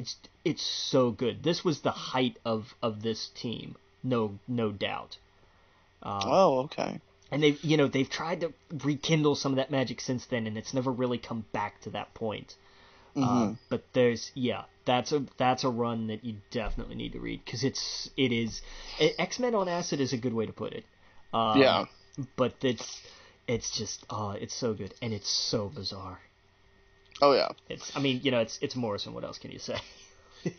It's so good. This was the height of this team. No doubt. Okay. And they've tried to rekindle some of that magic since then, and it's never really come back to that point. But that's a run that you definitely need to read, because X-Men on Acid is a good way to put it. But it's just it's so good, and it's so bizarre. Oh yeah. It's Morrison. What else can you say?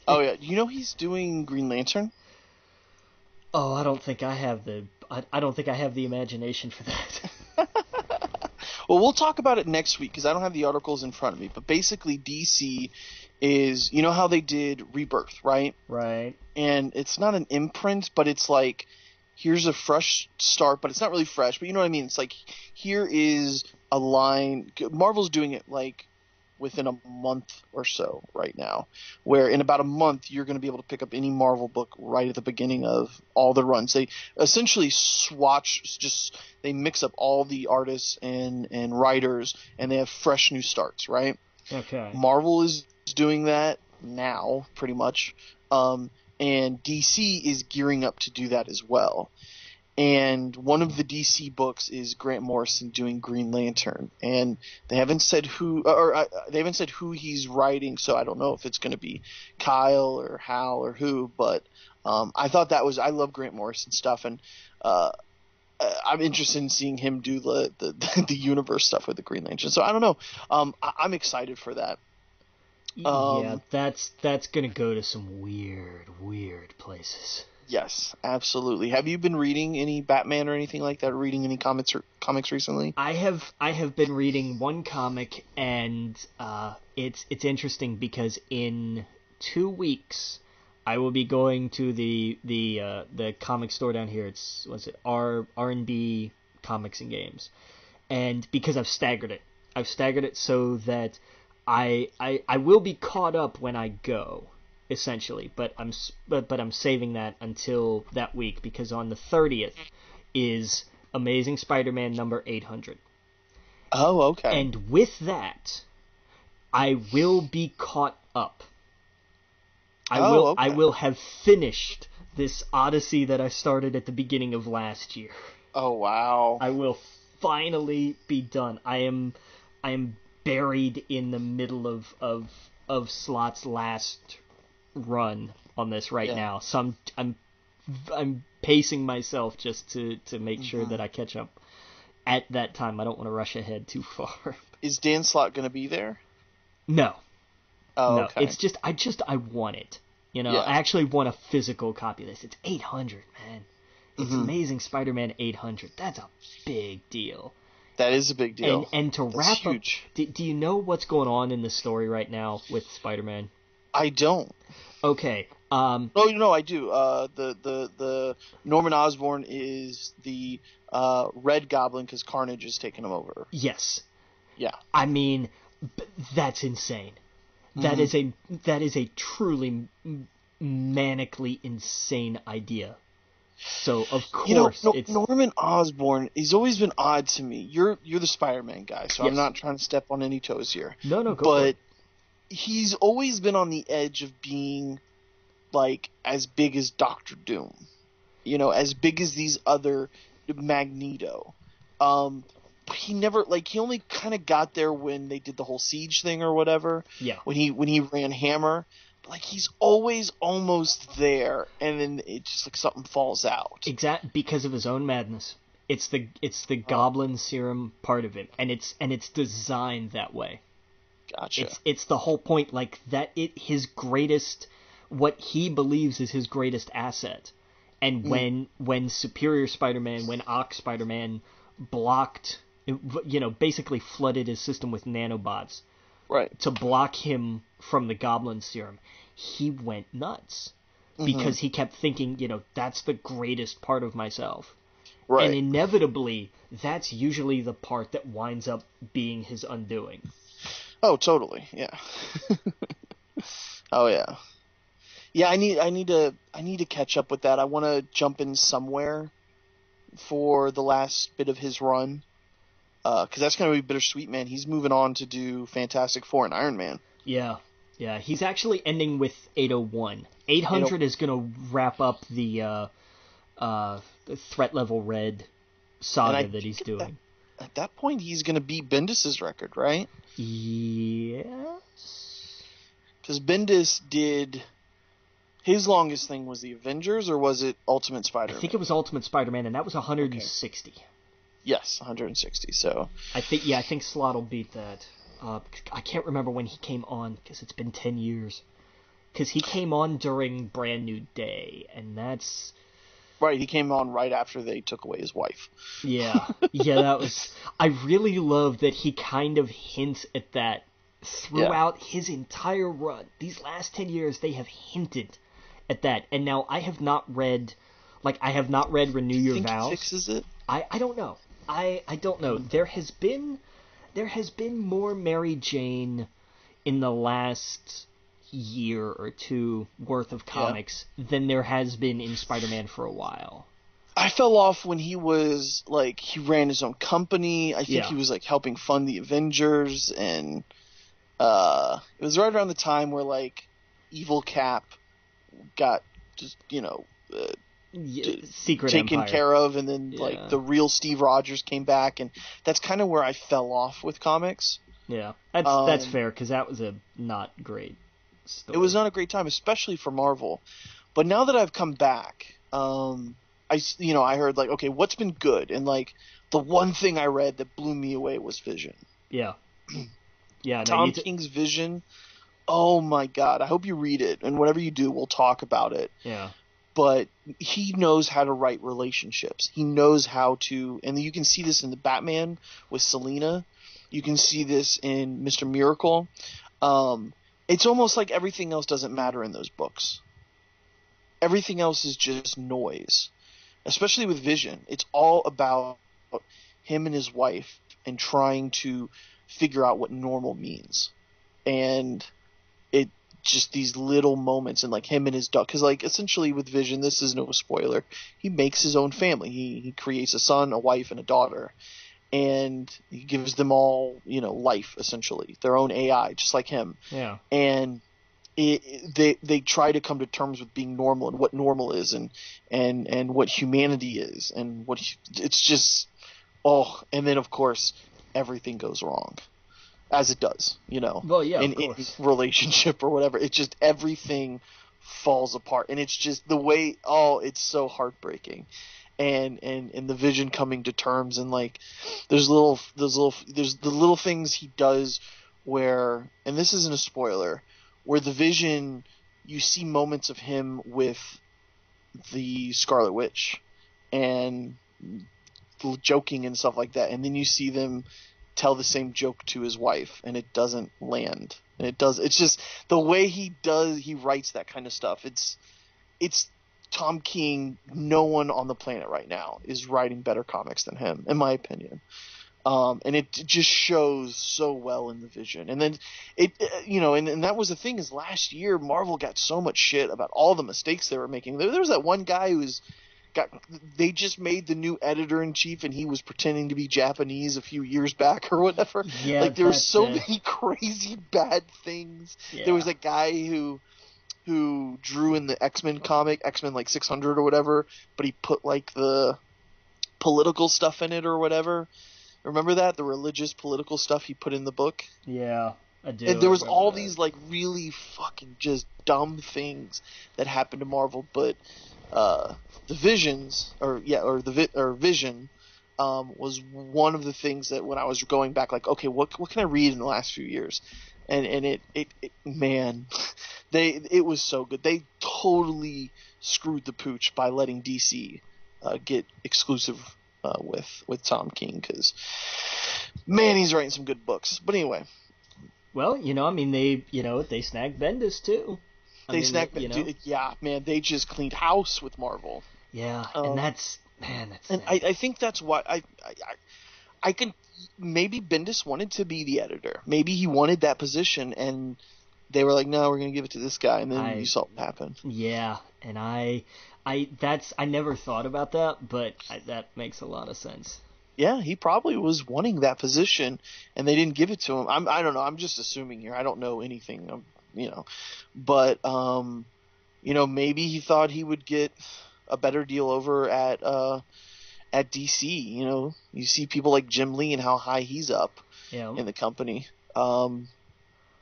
Oh yeah. He's doing Green Lantern? Oh, I don't think I have the imagination for that. Well, we'll talk about it next week, because I don't have the articles in front of me. But basically, DC is, how they did Rebirth, right? Right. And it's not an imprint, but it's like, here's a fresh start, but it's not really fresh. But you know what I mean? It's like, here is a line. Marvel's doing it like within a month or so right now, where in about a month you're going to be able to pick up any Marvel book right at the beginning of all the runs. They essentially they mix up all the artists and writers, and they have fresh new starts, right? Okay. Marvel is doing that now, pretty much, and DC is gearing up to do that as well. And one of the DC books is Grant Morrison doing Green Lantern, and they haven't said who he's writing, so I don't know if it's going to be Kyle or Hal or who. But I thought I love Grant Morrison stuff, and I'm interested in seeing him do the universe stuff with the Green Lantern. So I don't know. I'm excited for that. That's going to go to some weird places. Yes, absolutely. Have you been reading any Batman or anything like that? Or reading any comics recently? I have been reading one comic, and it's interesting because in 2 weeks I will be going to the comic store down here. It's R&B Comics and Games, and because I've staggered it so that I will be caught up when I go, essentially, but I'm saving that until that week, because on the 30th is Amazing Spider-Man number 800. Oh, okay. And with that, I will be caught up. I will have finished this odyssey that I started at the beginning of last year. Oh, wow. I will finally be done. I am buried in the middle of Slot's last run on this right now, so I'm pacing myself just to make sure that I catch up at that time. I don't want to rush ahead too far. Is Dan Slott going to be there? No. Oh, no. okay. It's just I want it. I actually want a physical copy of this. It's 800, man. It's Amazing Spider-Man 800. That's a big deal. That is a big deal. And to wrap up, do you know what's going on in the story right now with Spider-Man? I don't. Okay. Oh, I do. The Norman Osborn is the Red Goblin because Carnage has taken him over. Yes. Yeah. I mean, that's insane. That is a truly manically insane idea. So of course, Norman Osborn. He's always been odd to me. You're the Spider-Man guy, so yes. I'm not trying to step on any toes here. No, go for it. He's always been on the edge of being like as big as Doctor Doom, as big as these other Magneto. He never he only kind of got there when they did the whole Siege thing or whatever. Yeah. When he ran Hammer, he's always almost there, and then it just something falls out. Exactly, because of his own madness. It's the Goblin Serum part of him, and it's designed that way. Gotcha. It's the whole point, his greatest, what he believes is his greatest asset. And when Superior Spider-Man, when Ox Spider-Man blocked, basically flooded his system with nanobots, right, to block him from the Goblin Serum, he went nuts because he kept thinking, that's the greatest part of myself. Right. And inevitably, that's usually the part that winds up being his undoing. Oh, totally. Yeah. Oh, yeah. Yeah, I need to catch up with that. I want to jump in somewhere for the last bit of his run, because that's going to be bittersweet, man. He's moving on to do Fantastic Four and Iron Man. Yeah. He's actually ending with 801. 800 is going to wrap up the Threat Level Red saga that he's doing. At that point, he's going to beat Bendis's record, right? Yes. Because Bendis did... His longest thing was the Avengers, or was it Ultimate Spider-Man? I think it was Ultimate Spider-Man, and that was 160. Okay. Yes, 160. So I think Slott will beat that. I can't remember when he came on because it's been 10 years. Because he came on during Brand New Day, and that's right. He came on right after they took away his wife. Yeah, that was. I really love that he kind of hints at that throughout his entire run. These last 10 years, they have hinted at that, and now I have not read Renew Your Vows. He fixes it? I don't know. I don't know. There has been more Mary Jane in the last year or two worth of comics than there has been in Spider-Man for a while. I fell off when he was like he ran his own company. I think he was like helping fund the Avengers, and it was right around the time where like Evil Cap got just Secret taken Empire. care of, and then like the real Steve Rogers came back, and that's kind of where I fell off with comics. Yeah, that's fair, because that was a not great story. It was not a great time, especially for Marvel. But now that I've come back, I heard like, okay, what's been good? And like the one thing I read that blew me away was Vision. Yeah. Yeah. Tom King's Vision. Oh my God! I hope you read it, and whatever you do, we'll talk about it. Yeah. But he knows how to write relationships. He knows how to, and you can see this in the Batman with Selina. You can see this in Mr. Miracle. It's almost like everything else doesn't matter in those books. Everything else is just noise. Especially with Vision. It's all about him and his wife and trying to figure out what normal means. And it just these little moments, and like him and his dog, because like essentially with Vision, this is no spoiler, he makes his own family. He creates a son, a wife, and a daughter, and he gives them all life, essentially their own AI, just like him. Yeah. And they try to come to terms with being normal and what normal is, and what humanity is, and it's just and then of course everything goes wrong. As it does, Well, yeah, in relationship or whatever. It's just everything falls apart, and it's just the way. It's so heartbreaking, and the Vision coming to terms, and like there's the little things he does where, and this isn't a spoiler, where the Vision, you see moments of him with the Scarlet Witch, and joking and stuff like that, and then you see them tell the same joke to his wife, and it doesn't land. And it's just the way he writes that kind of stuff. It's Tom King. No one on the planet right now is writing better comics than him, in my opinion. And it just shows so well in the Vision. And then and that was the thing, is last year Marvel got so much shit about all the mistakes they were making. There was that one guy they just made the new editor-in-chief, and he was pretending to be Japanese a few years back or whatever. Yeah, like there were so many crazy bad things. Yeah. There was a guy who drew in the X-Men comic, X-Men like 600 or whatever, but he put like the political stuff in it or whatever. Remember that? The religious political stuff he put in the book? Yeah, I do. And there was all these like really fucking just dumb things that happened to Marvel, but the Visions, Vision, was one of the things that when I was going back, like, okay, what can I read in the last few years, and it man, it was so good. They totally screwed the pooch by letting DC get exclusive with Tom King, because man, he's writing some good books. But anyway, well, they snagged Bendis too. Yeah, man, they just cleaned house with Marvel. Yeah, and that's and I think that's why I can maybe Bendis wanted to be the editor. Maybe he wanted that position, and they were like, no, we're going to give it to this guy, and then you saw it happen. Yeah, and I never thought about that, but that makes a lot of sense. Yeah, he probably was wanting that position, and they didn't give it to him. I don't know. I'm just assuming here. I don't know anything. But maybe he thought he would get a better deal over at at DC. You know, you see people like Jim Lee and how high he's up Yeah. in the company.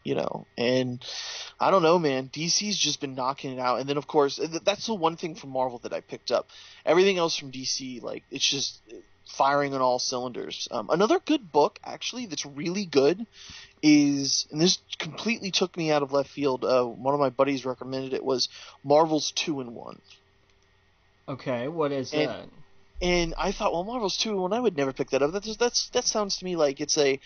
You know, and I don't know, man. DC's just been knocking it out, and then of course that's the one thing from Marvel that I picked up. Everything else from DC, like it's just firing on all cylinders. Another good book, actually, that's really good is, and this completely took me out of left field. One of my buddies recommended it, was Marvel's 2-in-1. Okay, what is that? And I thought, well, Marvel's 2-in-1, I would never pick that up. That sounds to me like it's a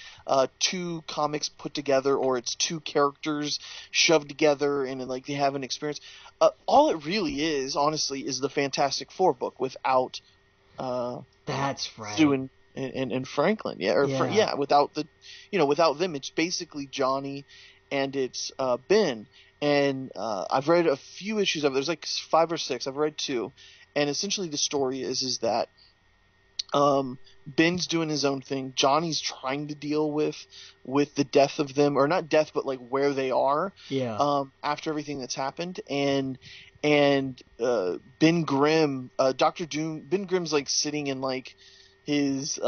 two comics put together, or it's two characters shoved together, and like they have an experience. All it really is, honestly, is the Fantastic Four book without. That's right. Sue and Franklin, without without them, it's basically Johnny, and it's Ben. And I've read a few issues of it. There's like 5 or 6. I've read 2. And essentially the story is that Ben's doing his own thing. Johnny's trying to deal with the death of them, or not death, but like where they are. Yeah. After everything that's happened, and Ben Grimm, Dr. Doom. Ben Grimm's like sitting in like his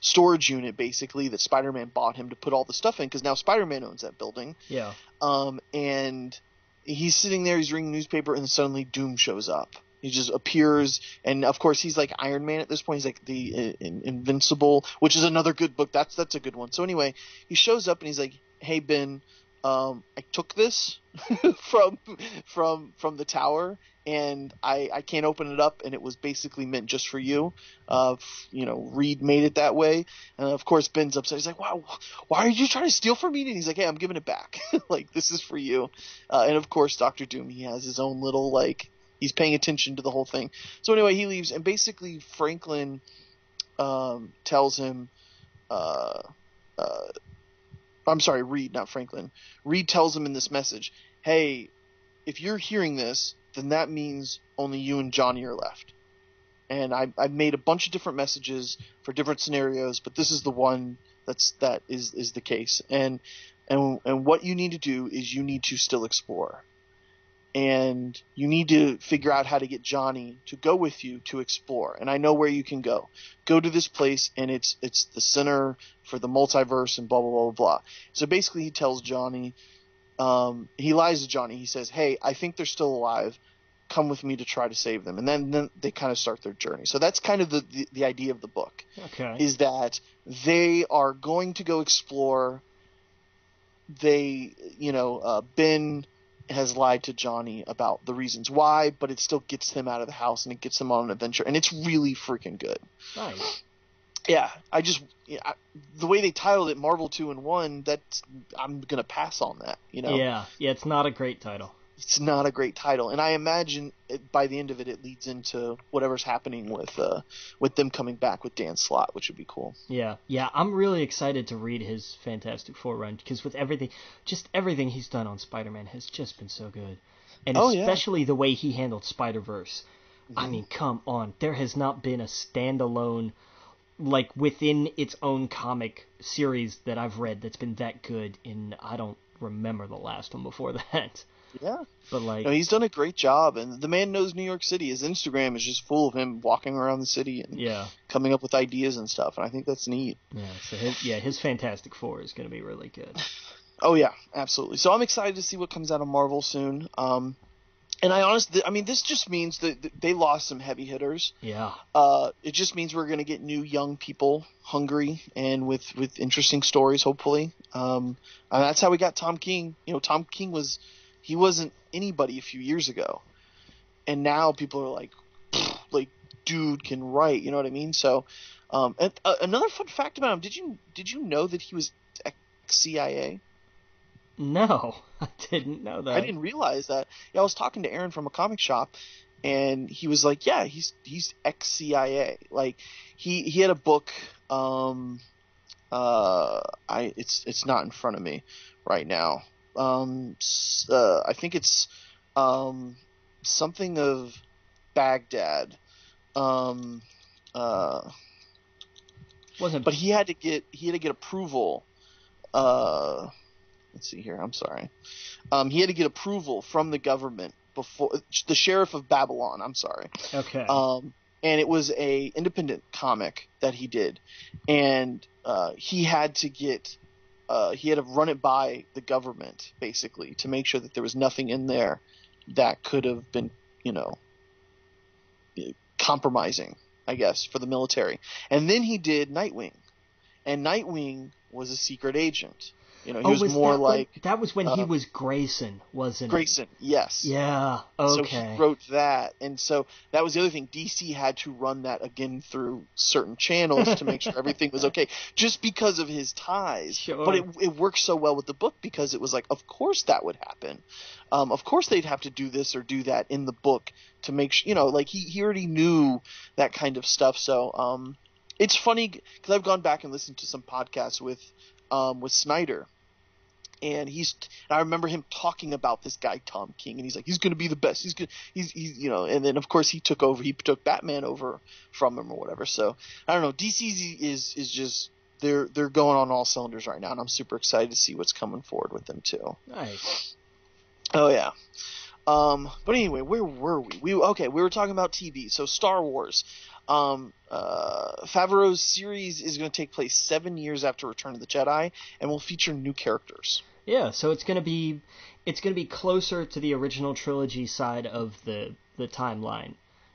storage unit, basically, that Spider-Man bought him to put all the stuff in, because now Spider-Man owns that building. Yeah. And he's sitting there, he's reading the newspaper, and suddenly Doom shows up. He just appears, and of course he's like Iron Man at this point. He's like the Invincible, which is another good book. That's a good one. So anyway, he shows up and he's like, "Hey Ben, I took this from the tower, and I can't open it up, and it was basically meant just for you. Reed made it that way." And of course Ben's upset. He's like, "Wow, why are you trying to steal from me?" And he's like, "Hey, I'm giving it back. Like, this is for you." And of course Dr. Doom, he has his own little, like, he's paying attention to the whole thing. So anyway, he leaves, and basically Franklin tells him, I'm sorry, Reed, not Franklin. Reed tells him in this message, "Hey, if you're hearing this, then that means only you and Johnny are left. And I made a bunch of different messages for different scenarios, but this is the one that is the case. And what you need to do is you need to still explore. And you need to figure out how to get Johnny to go with you to explore. And I know where you can go. Go to this place, and it's the center for the multiverse, and blah, blah, blah, blah." So basically he tells Johnny, he lies to Johnny. He says, "Hey, I think they're still alive. Come with me to try to save them." And then they kind of start their journey. So that's kind of the idea of the book. Okay. Is that they are going to go explore. They, Ben has lied to Johnny about the reasons why, but it still gets him out of the house, and it gets him on an adventure, and it's really freaking good. Nice. Yeah, the way they titled it, Marvel 2-in-1, I'm gonna pass on that. Yeah, it's not a great title. It's not a great title, and I imagine by the end of it, it leads into whatever's happening with them coming back with Dan Slott, which would be cool. Yeah, I'm really excited to read his Fantastic Four run, because with everything he's done on Spider-Man has just been so good, and especially the way he handled Spider-Verse. Mm-hmm. I mean, come on, there has not been a standalone, like, within its own comic series that I've read that's been that good. I don't remember the last one before that. Yeah. But he's done a great job, and the man knows New York City. His Instagram is just full of him walking around the city and coming up with ideas and stuff, and I think that's neat. Yeah, so his Fantastic Four is going to be really good. Oh yeah, absolutely. So I'm excited to see what comes out of Marvel soon. And this just means that they lost some heavy hitters. Yeah. It just means we're going to get new young people, hungry and with interesting stories, hopefully. And that's how we got Tom King. Tom King wasn't anybody a few years ago, and now people are like, dude can write. You know what I mean? So, and another fun fact about him: did you know that he was ex-CIA? No, I didn't know that. I didn't realize that. Yeah, I was talking to Aaron from a comic shop, and he was like, "Yeah, he's ex-CIA. Like, he had a book. It's not in front of me right now. I think it's something of Baghdad. But he had to get approval. Let's see here. I'm sorry. He had to get approval from the government before the sheriff of Babylon. I'm sorry. Okay. and it was a independent comic that he did, and he had to run it by the government basically to make sure that there was nothing in there that could have been, compromising, I guess, for the military. And then he did Nightwing, and Nightwing was a secret agent. He was more that was when he was Grayson, wasn't it? Grayson, yes. Yeah, okay. So he wrote that, and so that was the other thing. DC had to run that again through certain channels to make sure everything was okay, just because of his ties. Sure. But it worked so well with the book because it was like, of course that would happen. Of course they'd have to do this or do that in the book to make sure, he already knew that kind of stuff. So it's funny because I've gone back and listened to some podcasts with Snyder. And I remember him talking about this guy Tom King, and he's like, he's going to be the best. He's and then of course he took Batman over from him or whatever. So I don't know. DC is just they're going on all cylinders right now, and I'm super excited to see what's coming forward with them too. Nice. Oh yeah. But anyway, where were we? We were talking about TV. So Star Wars. Favreau's series is going to take place 7 years after Return of the Jedi, and will feature new characters. Yeah, so it's going to be closer to the original trilogy side of the timeline.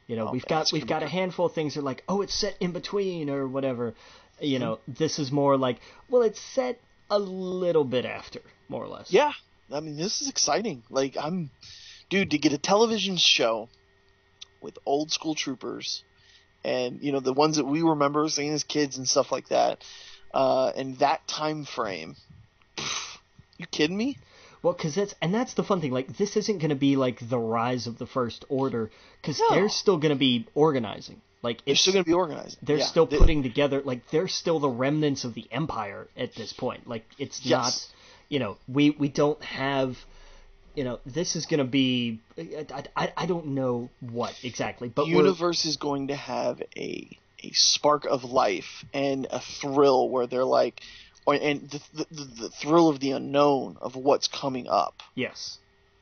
We've got a handful of things that are like, oh, it's set in between or whatever. This is more like, well, it's set a little bit after, more or less. Yeah, I mean, this is exciting. To get a television show with old school troopers, and the ones that we remember seeing as kids and stuff like that, and that time frame. You kidding me? Well, that's the fun thing. This isn't going to be like the rise of the First Order, because they're still going to be organizing. They're still going to be organizing. They're still putting together. They're still the remnants of the Empire at this point. It's not. We don't have. This is going to be. I don't know what exactly, but the universe is going to have a spark of life and a thrill where they're like. And the thrill of the unknown of what's coming up. Yes.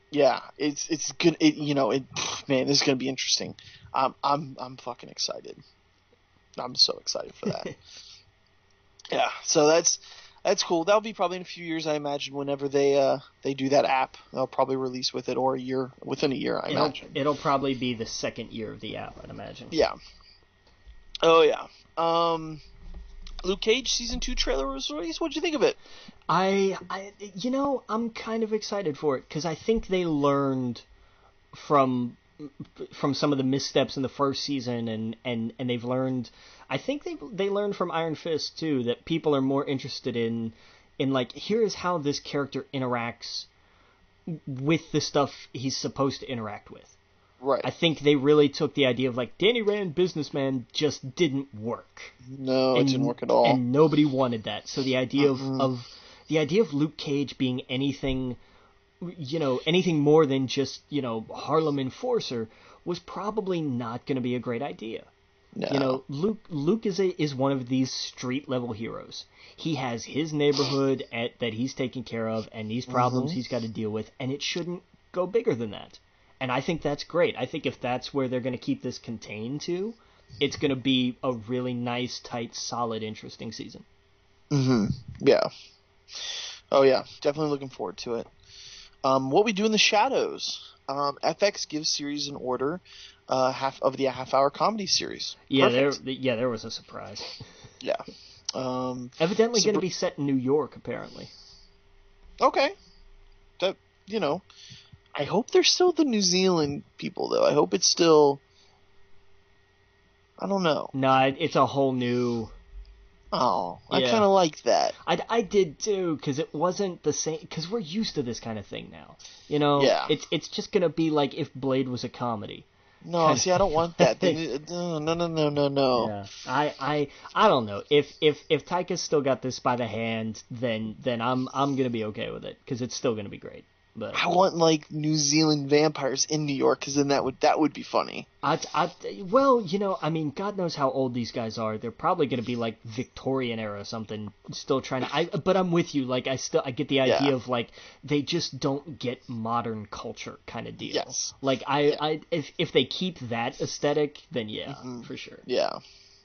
Yeah, it's good. Man, this is gonna be interesting. I'm fucking excited. I'm so excited for that. Yeah, so that's cool. That'll be probably in a few years, I imagine. Whenever they do that app, they'll probably release with it, or within a year, I imagine. It'll probably be the second year of the app, I'd imagine. Yeah. Oh yeah. Luke Cage season 2 trailer was released. What'd you think of it? I'm kind of excited for it because I think they learned from some of the missteps in the first season, and they've learned. I think they learned from Iron Fist too that people are more interested in here is how this character interacts with the stuff he's supposed to interact with. Right. I think they really took the idea of Danny Rand businessman just didn't work. No, it didn't work at all. And nobody wanted that. So the idea of Luke Cage being anything more than just, Harlem Enforcer was probably not going to be a great idea. No. Luke is one of these street level heroes. He has his neighborhood that he's taking care of and these problems he's got to deal with, and it shouldn't go bigger than that. And I think that's great. I think if that's where they're going to keep this contained to, it's going to be a really nice, tight, solid, interesting season. Yeah. Oh, yeah. Definitely looking forward to it. What we do in the shadows. FX gives series an order, half-hour comedy series. Yeah, there was a surprise. Yeah. Evidently going to be set in New York, apparently. Okay. That, I hope they're still the New Zealand people, though. I hope it's still... I don't know. No, it's a whole new... Oh, I kind of like that. I did, too, because it wasn't the same... Because we're used to this kind of thing now. Yeah. It's just going to be like if Blade was a comedy. No, see, I don't want that. No. Yeah. I don't know. If Taika's still got this by the hand, then I'm going to be okay with it, because it's still going to be great. But I want like New Zealand vampires in New York, because then that would be funny. Well, I mean, God knows how old these guys are. They're probably going to be like Victorian era or something, still trying to. But I'm with you. Like, I get the idea of like they just don't get modern culture kind of deal. Yes. Like if they keep that aesthetic, then yeah, for sure. Yeah.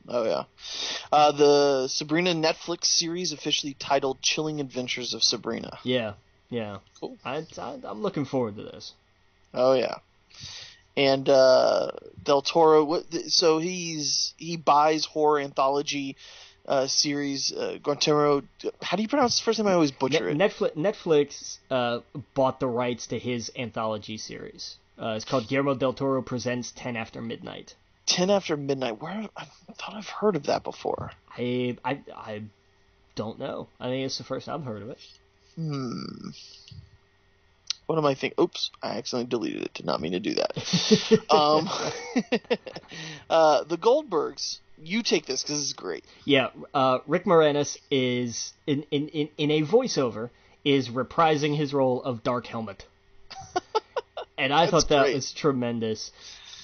Oh yeah. The Sabrina Netflix series officially titled "Chilling Adventures of Sabrina." Yeah. Yeah. Cool. I'm looking forward to this. Oh yeah. And Del Toro, so he buys horror anthology series Guantanamo. How do you pronounce his first name? I always butcher it. Netflix bought the rights to his anthology series. It's called Guillermo del Toro Presents 10 After Midnight. 10 After Midnight. Where I thought I've heard of that before. I don't know. I think it's the first I've heard of it. What am I thinking? Oops, I accidentally deleted it. Did not mean to do that. The Goldbergs. You take this because this is great. Yeah, Rick Moranis is in a voiceover is reprising his role of Dark Helmet, and I thought that was tremendous.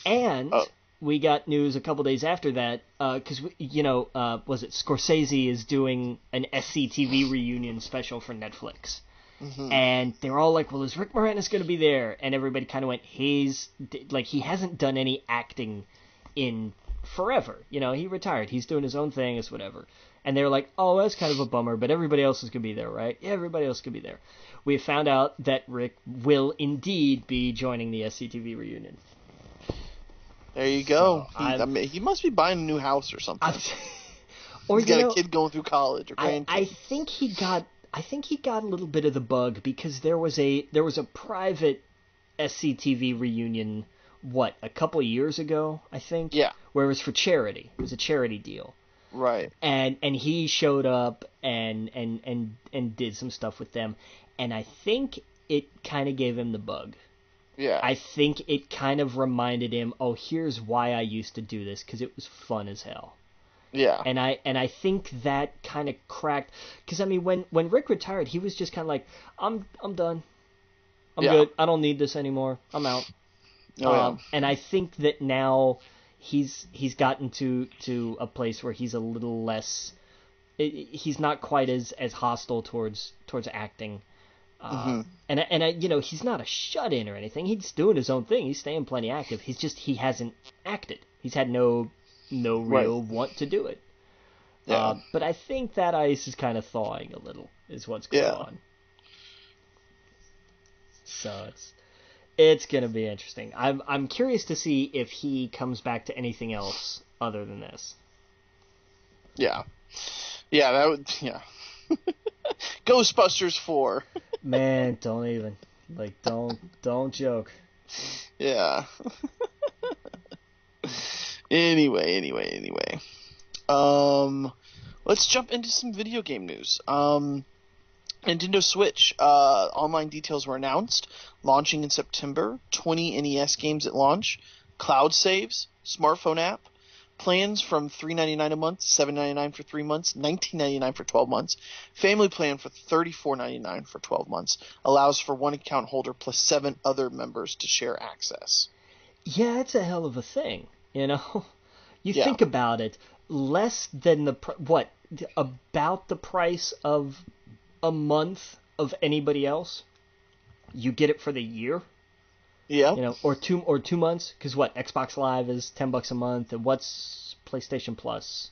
And we got news a couple days after that because was it Scorsese is doing an SCTV reunion special for Netflix. And they're all like, well, is Rick Moranis going to be there? And everybody kind of went, he hasn't done any acting in forever. He retired. He's doing his own thing. It's whatever. And they're like, oh, that's kind of a bummer, but everybody else is going to be there, right? Yeah, everybody else could be there. We found out that Rick will indeed be joining the SCTV reunion. There you go. He must be buying a new house or something. Or he's got a kid going through college or grandkids. I think he got a little bit of the bug because there was a private SCTV reunion, a couple of years ago, I think? Yeah. Where it was for charity. It was a charity deal. Right. And he showed up and did some stuff with them. And I think it kind of gave him the bug. Yeah. I think it kind of reminded him, oh, here's why I used to do this, because it was fun as hell. Yeah. And I think that kind of cracked, because I mean when Rick retired, he was just kind of like, I'm done, I'm good, I don't need this anymore, I'm out. And I think that now he's gotten to a place where he's a little less, he's not quite as hostile towards acting. And he's not a shut-in or anything. He's doing his own thing. He's staying plenty active. He hasn't acted. He's had no real want to do it. Yeah. But I think that ice is kind of thawing a little, is what's going on. So it's gonna be interesting. I'm curious to see if he comes back to anything else other than this. Yeah. Yeah, that would. Yeah. Ghostbusters 4. Man, don't even. Don't joke. Yeah. Anyway. Let's jump into some video game news. Nintendo Switch. Online details were announced. Launching in September. 20 NES games at launch. Cloud saves. Smartphone app. Plans from $3.99 a month, $7.99 for 3 months, $19.99 for 12 months. Family plan for $34.99 for 12 months. Allows for one account holder plus 7 other members to share access. Yeah, it's a hell of a thing, You think about it, less than about the price of a month of anybody else. You get it for the year. Yeah. Or 2 months, because Xbox Live is $10 a month, and what's PlayStation Plus?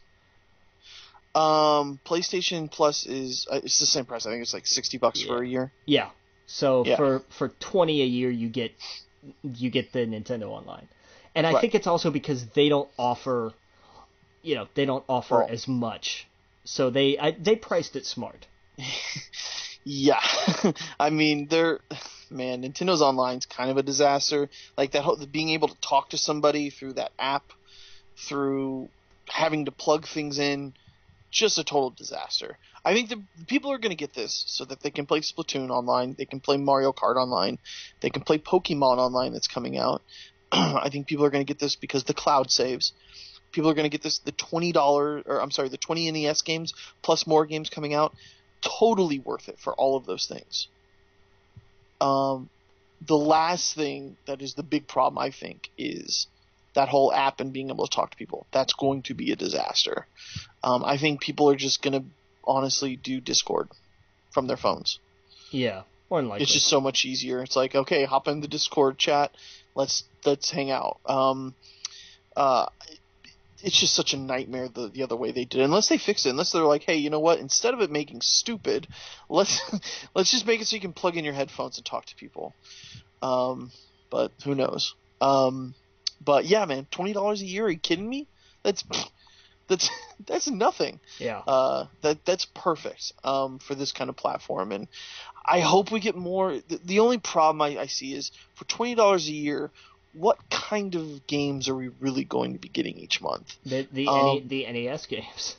PlayStation Plus is it's the same price. I think it's like $60 for a year. Yeah. So for $20 a year, you get the Nintendo Online, and I think it's also because they don't offer, as much, so they priced it smart. Yeah, I mean Nintendo's Online's kind of a disaster. Like that being able to talk to somebody through that app, through having to plug things in, just a total disaster. I think the people are going to get this so that they can play Splatoon online, they can play Mario Kart online, they can play Pokemon online that's coming out. I think people are going to get this because the cloud saves. People are going to get this the $20 the 20 NES games plus more games coming out. Totally worth it for all of those things. The last thing that is the big problem, I think, is that whole app and being able to talk to people. That's going to be a disaster. I think people are just going to honestly do Discord from their phones. Yeah, more than likely. It's just so much easier. It's like, okay, hop in the Discord chat. Let's hang out. It's just such a nightmare the other way they did it. Unless they fix it. Unless they're like, hey, you know what? Instead of it making stupid, let's just make it so you can plug in your headphones and talk to people. But who knows? But yeah, man, $20 a year? Are you kidding me? That's nothing. Yeah. That's perfect for this kind of platform, and I hope we get more. The only problem I see is for $20 a year, what kind of games are we really going to be getting each month? The NES games.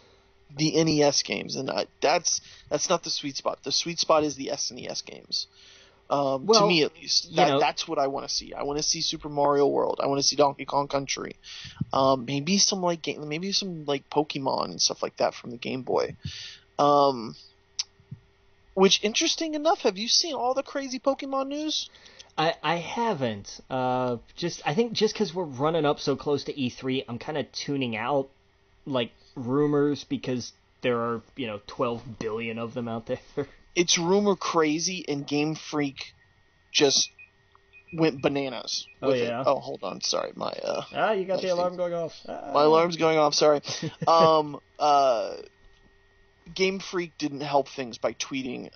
The NES games, and that's not the sweet spot. The sweet spot is the SNES games. To me, at least, that's what I want to see. I want to see Super Mario World. I want to see Donkey Kong Country. Maybe some Pokemon and stuff like that from the Game Boy. Which, interesting enough, have you seen all the crazy Pokemon news? I haven't. I think just because we're running up so close to E3, I'm kind of tuning out like rumors because there are 12 billion of them out there. It's rumor crazy, and Game Freak just went bananas with it. Oh, hold on, sorry, my you got the alarm going off. My alarm's going off. Sorry. Game Freak didn't help things by tweeting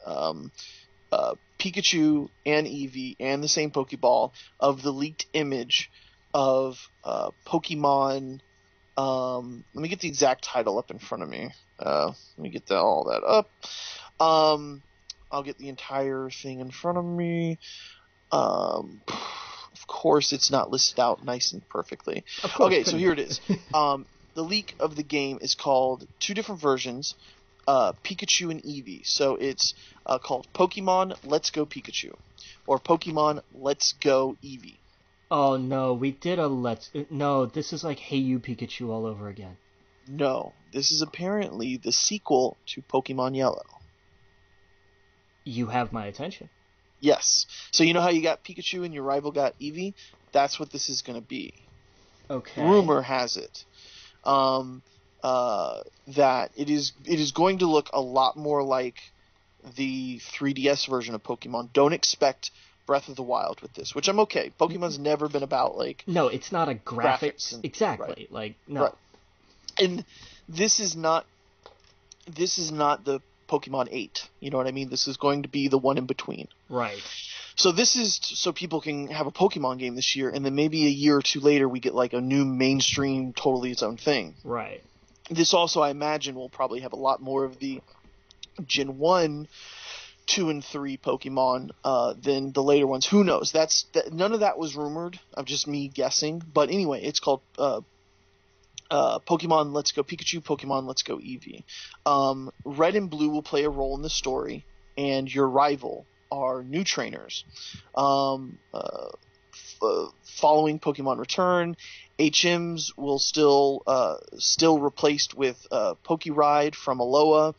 Pikachu and Eevee and the same Pokeball of the leaked image of Pokemon. Let me get the exact title up in front of me. Let me get all that up. I'll get the entire thing in front of me. Of course, it's not listed out nice and perfectly. Okay, so here it is. The leak of the game is called two different versions, Pikachu and Eevee. So it's called Pokemon Let's Go Pikachu, or Pokemon Let's Go Eevee. Oh no, we did no, this is like Hey You Pikachu all over again. No, this is apparently the sequel to Pokemon Yellow. You have my attention. Yes. So you know how you got Pikachu and your rival got Eevee? That's what this is going to be. Okay. Rumor has it that it is going to look a lot more like the 3DS version of Pokemon. Don't expect Breath of the Wild with this, which I'm okay. Pokemon's never been about like no, it's not a graphics exactly right. Like no. Right. And this is not the Pokemon 8. You know what I mean? This is going to be the one in between. Right. So this is so people can have a Pokemon game this year, and then maybe a year or two later we get like a new mainstream, totally its own thing. Right. This also, I imagine, will probably have a lot more of the Gen 1, 2, and 3 Pokemon than the later ones. Who knows? None of that was rumored. I'm just me guessing. But anyway, it's called Pokemon Let's Go Pikachu, Pokemon Let's Go Eevee. Red and Blue will play a role in the story, and your rival are new trainers. Following Pokemon Return, HMs will still replaced with PokeRide from Alola.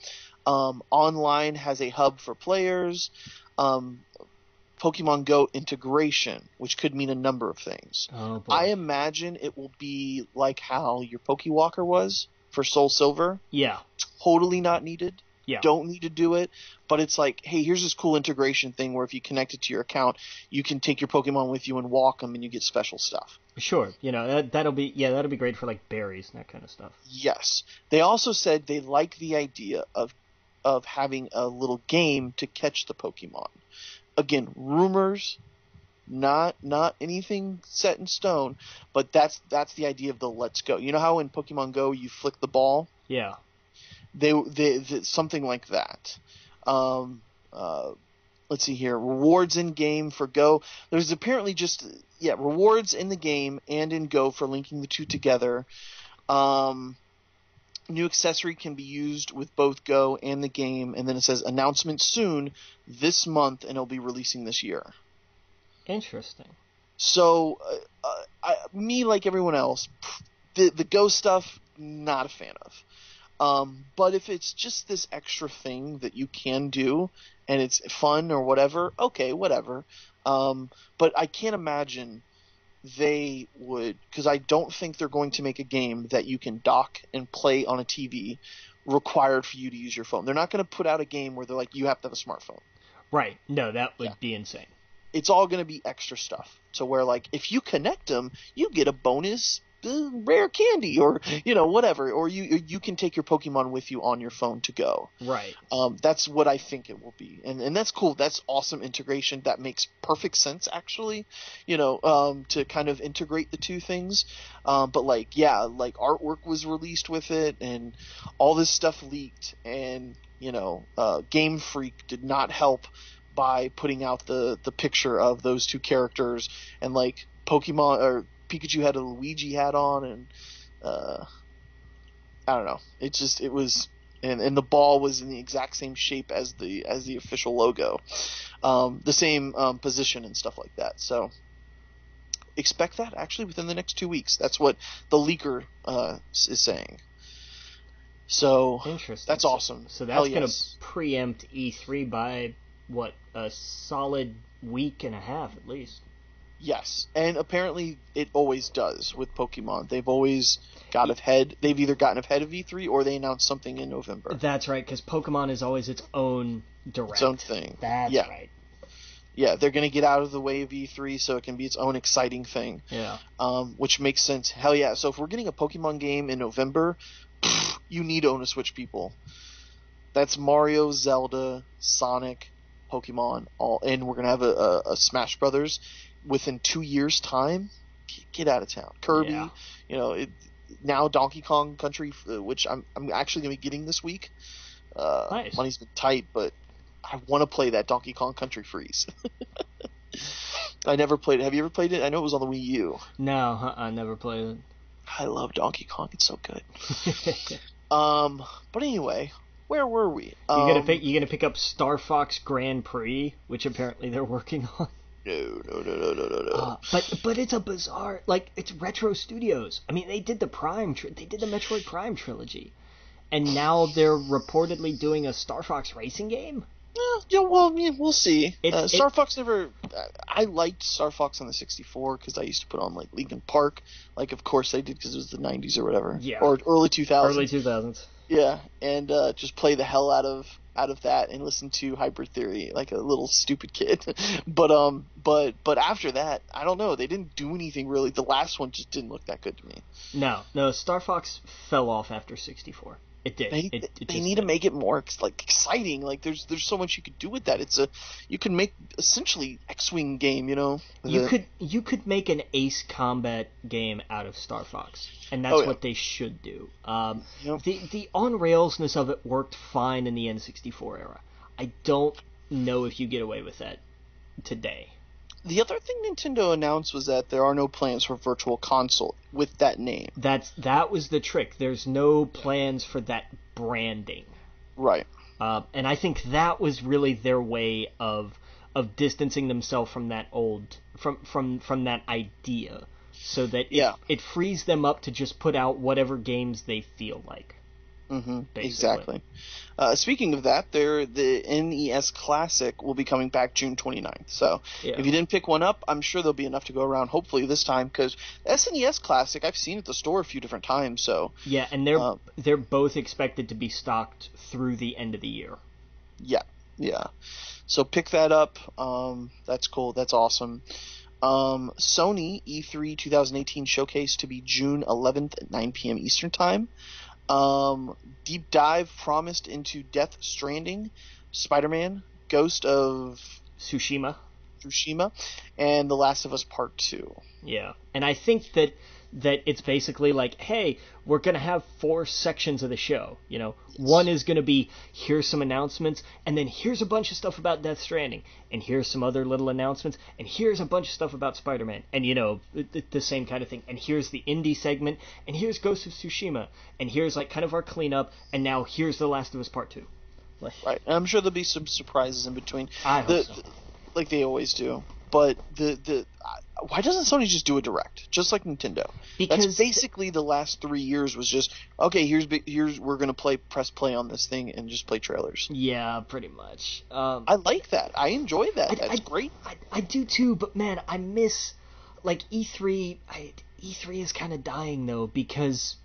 Online has a hub for players. Pokemon Go integration, which could mean a number of things. Oh, boy. I imagine it will be like how your Pokewalker was for Soul Silver. Yeah. Totally not needed. Yeah. Don't need to do it. But it's like, hey, here's this cool integration thing where if you connect it to your account, you can take your Pokemon with you and walk them, and you get special stuff. Sure. That'll be great for like berries and that kind of stuff. Yes. They also said they like the idea of having a little game to catch the Pokemon. Again, rumors, not anything set in stone, but that's the idea of the Let's Go. You know how in Pokemon Go you flick the ball? Yeah. They something like that. Let's see here. Rewards in game for Go. There's apparently rewards in the game and in Go for linking the two together. New accessory can be used with both Go and the game, and then it says announcement soon this month, and it'll be releasing this year. Interesting. So, me like everyone else, the Go stuff, not a fan of. But if it's just this extra thing that you can do and it's fun or whatever, okay, whatever. But I can't imagine they would, because I don't think they're going to make a game that you can dock and play on a TV required for you to use your phone. They're not going to put out a game where they're like, you have to have a smartphone. Right. No, that would be insane. It's all going to be extra stuff. So where, like, if you connect them, you get a bonus rare candy or, whatever. Or you can take your Pokemon with you on your phone to go. Right. That's what I think it will be. And that's cool. That's awesome integration. That makes perfect sense, actually, to kind of integrate the two things. But, artwork was released with it and all this stuff leaked. And, Game Freak did not help by putting out the picture of those two characters, and like Pokemon or Pikachu had a Luigi hat on, and I don't know. It was, and the ball was in the exact same shape as the official logo, the same position and stuff like that. So expect that actually within the next 2 weeks. That's what the leaker is saying. So interesting. That's awesome. So that's going to preempt E3 by what, a solid week and a half at least. Yes, and apparently it always does with Pokemon. They've always got ahead. They've either gotten ahead of E3 or they announced something in November. That's right, because Pokemon is always its own direct. Its own thing. That's right. Yeah, they're going to get out of the way of E3 so it can be its own exciting thing. Yeah. Which makes sense. Hell yeah. So if we're getting a Pokemon game in November, you need to own a Switch, people. That's Mario, Zelda, Sonic, Pokemon, and we're going to have a Smash Brothers within 2 years' time. Get out of town. Kirby, now Donkey Kong Country, which I'm actually going to be getting this week. Nice. Money's been tight, but I want to play that Donkey Kong Country Freeze. I never played it. Have you ever played it? I know it was on the Wii U. No, I never played it. I love Donkey Kong. It's so good. But anyway, where were we? You gonna pick up Star Fox Grand Prix, which apparently they're working on. No. But it's a bizarre, it's Retro Studios. I mean, they did the Metroid Prime trilogy, and now they're reportedly doing a Star Fox racing game. We'll see. Star Fox never. I liked Star Fox on the 64 because I used to put on Linkin Park. Of course I did because it was the 90s or whatever. Yeah. Or early 2000s. Early 2000s. Yeah, and just play the hell out of that and listen to Hybrid Theory like a little stupid kid. but after that, I don't know. They didn't do anything really. The last one just didn't look that good to me. No. Star Fox fell off after 64. It did. They need to make it more exciting. There's so much you could do with that. You can make essentially X-Wing game. You could make an Ace Combat game out of Star Fox, and that's what they should do. The on railsness of it worked fine in the N64 era. I don't know if you get away with that today. The other thing Nintendo announced was that there are no plans for Virtual Console with that name. That was the trick. There's no plans for that branding. Right. And I think that was really their way of distancing themselves from that from that idea, so that it frees them up to just put out whatever games they feel like. Mm-hmm. Exactly. Speaking of that, the NES Classic will be coming back June 29th. So if you didn't pick one up, I'm sure there'll be enough to go around, hopefully this time, because SNES Classic, I've seen at the store a few different times. So yeah, and they're both expected to be stocked through the end of the year. Yeah. So pick that up. That's cool. That's awesome. Sony E3 2018 showcase to be June 11th at 9 p.m. Eastern Time. Deep dive promised into Death Stranding, Spider-Man, Ghost of Tsushima, and The Last of Us Part 2. Yeah, and I think that it's basically like, hey, we're going to have 4 sections of the show. Yes. One is going to be, here's some announcements, and then here's a bunch of stuff about Death Stranding, and here's some other little announcements, and here's a bunch of stuff about Spider-Man, and, the same kind of thing. And here's the indie segment, and here's Ghost of Tsushima, and here's, kind of our cleanup, and now here's The Last of Us Part 2. Right, and I'm sure there'll be some surprises in between. I hope so. Like they always do. but why doesn't Sony just do a direct, just like Nintendo? Because that's basically the last 3 years was just, okay, here's we're gonna press play on this thing and just play trailers. Yeah, pretty much. I like that. I enjoy that. That's great. I do too, but man, I miss like E3. E3 is kind of dying though because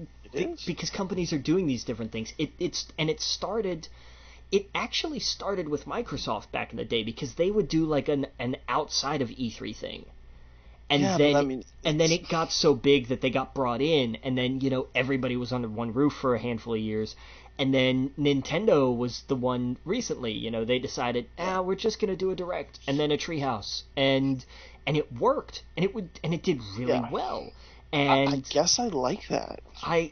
companies are doing these different things. It actually started with Microsoft back in the day because they would do like an outside of E3 thing. And then it got so big that they got brought in, and then, you know, everybody was under one roof for a handful of years. And then Nintendo was the one recently, you know, they decided, we're just going to do a direct and then a treehouse. And it worked, and it did really well. And I guess I like that. I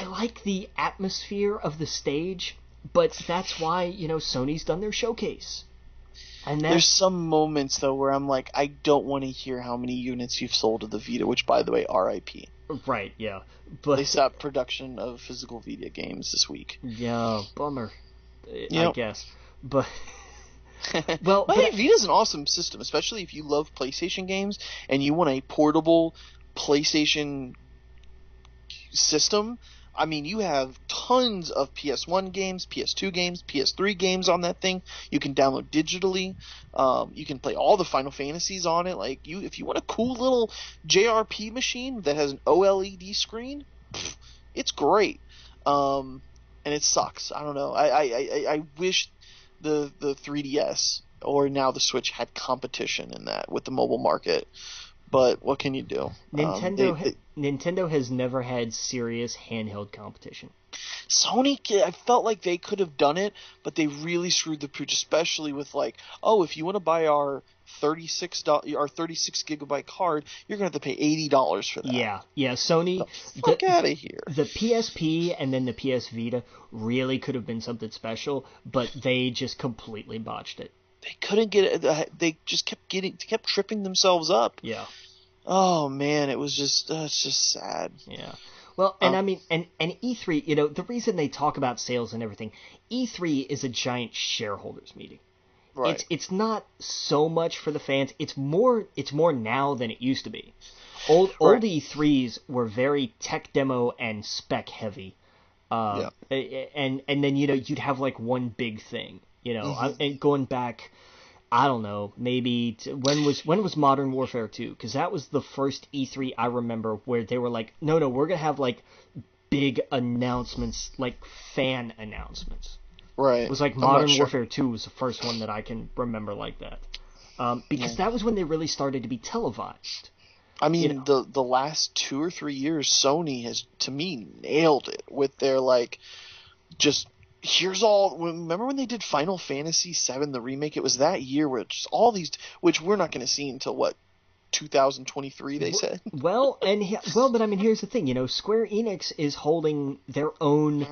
like the atmosphere of the stage, but that's why, you know, Sony's done their showcase. And there's some moments though where I'm like, I don't want to hear how many units you've sold of the Vita, which, by the way, RIP. Right, yeah. But they stopped production of physical Vita games this week. Yeah, bummer. I guess. But well, Vita's an awesome system, especially if you love PlayStation games and you want a portable PlayStation system. I mean, you have tons of PS1 games, PS2 games, PS3 games on that thing. You can download digitally. You can play all the Final Fantasies on it. Like, if you want a cool little JRP machine that has an OLED screen, it's great. And it sucks. I don't know. I wish the 3DS or now the Switch had competition in that with the mobile market. But what can you do? Nintendo has never had serious handheld competition. Sony, I felt like they could have done it, but they really screwed the pooch, especially with like, if you want to buy our $36 gigabyte card, you're gonna have to pay $80 for that. Yeah. Sony, fuck out of here. The PSP and then the PS Vita really could have been something special, but they just completely botched it. They couldn't get it. They just kept tripping themselves up. Yeah. Oh man, it was just it's just sad. Yeah. Well, and I mean, and E3, you know, the reason they talk about sales and everything, E3 is a giant shareholders meeting. Right. It's not so much for the fans. It's more now than it used to be. Old E3s were very tech demo and spec heavy. And then, you know, you'd have like one big thing. You know, and going back, I don't know, maybe when was Modern Warfare 2? Because that was the first E3 I remember where they were like, no, we're gonna have like big announcements, like fan announcements. Right. It was like Modern Warfare 2 was the first one that I can remember like that, because that was when they really started to be televised. I mean, you know? the last 2 or 3 years, Sony has, to me, nailed it with their like just. Here's all. Remember when they did Final Fantasy VII, the remake? It was that year where just all these, which we're not going to see until what, 2023? They said. But I mean, here's the thing. You know, Square Enix is holding their own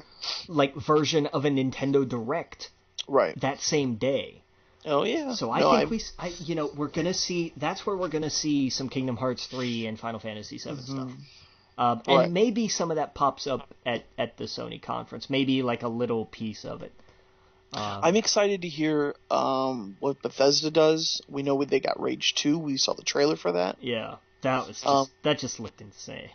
like version of a Nintendo Direct. Right. That same day. Oh yeah. So we're gonna see. That's where we're gonna see some Kingdom Hearts 3 and Final Fantasy VII stuff. And maybe some of that pops up at the Sony conference. Maybe like a little piece of it. I'm excited to hear what Bethesda does. We know they got Rage 2. We saw the trailer for that. Yeah, that just looked insane.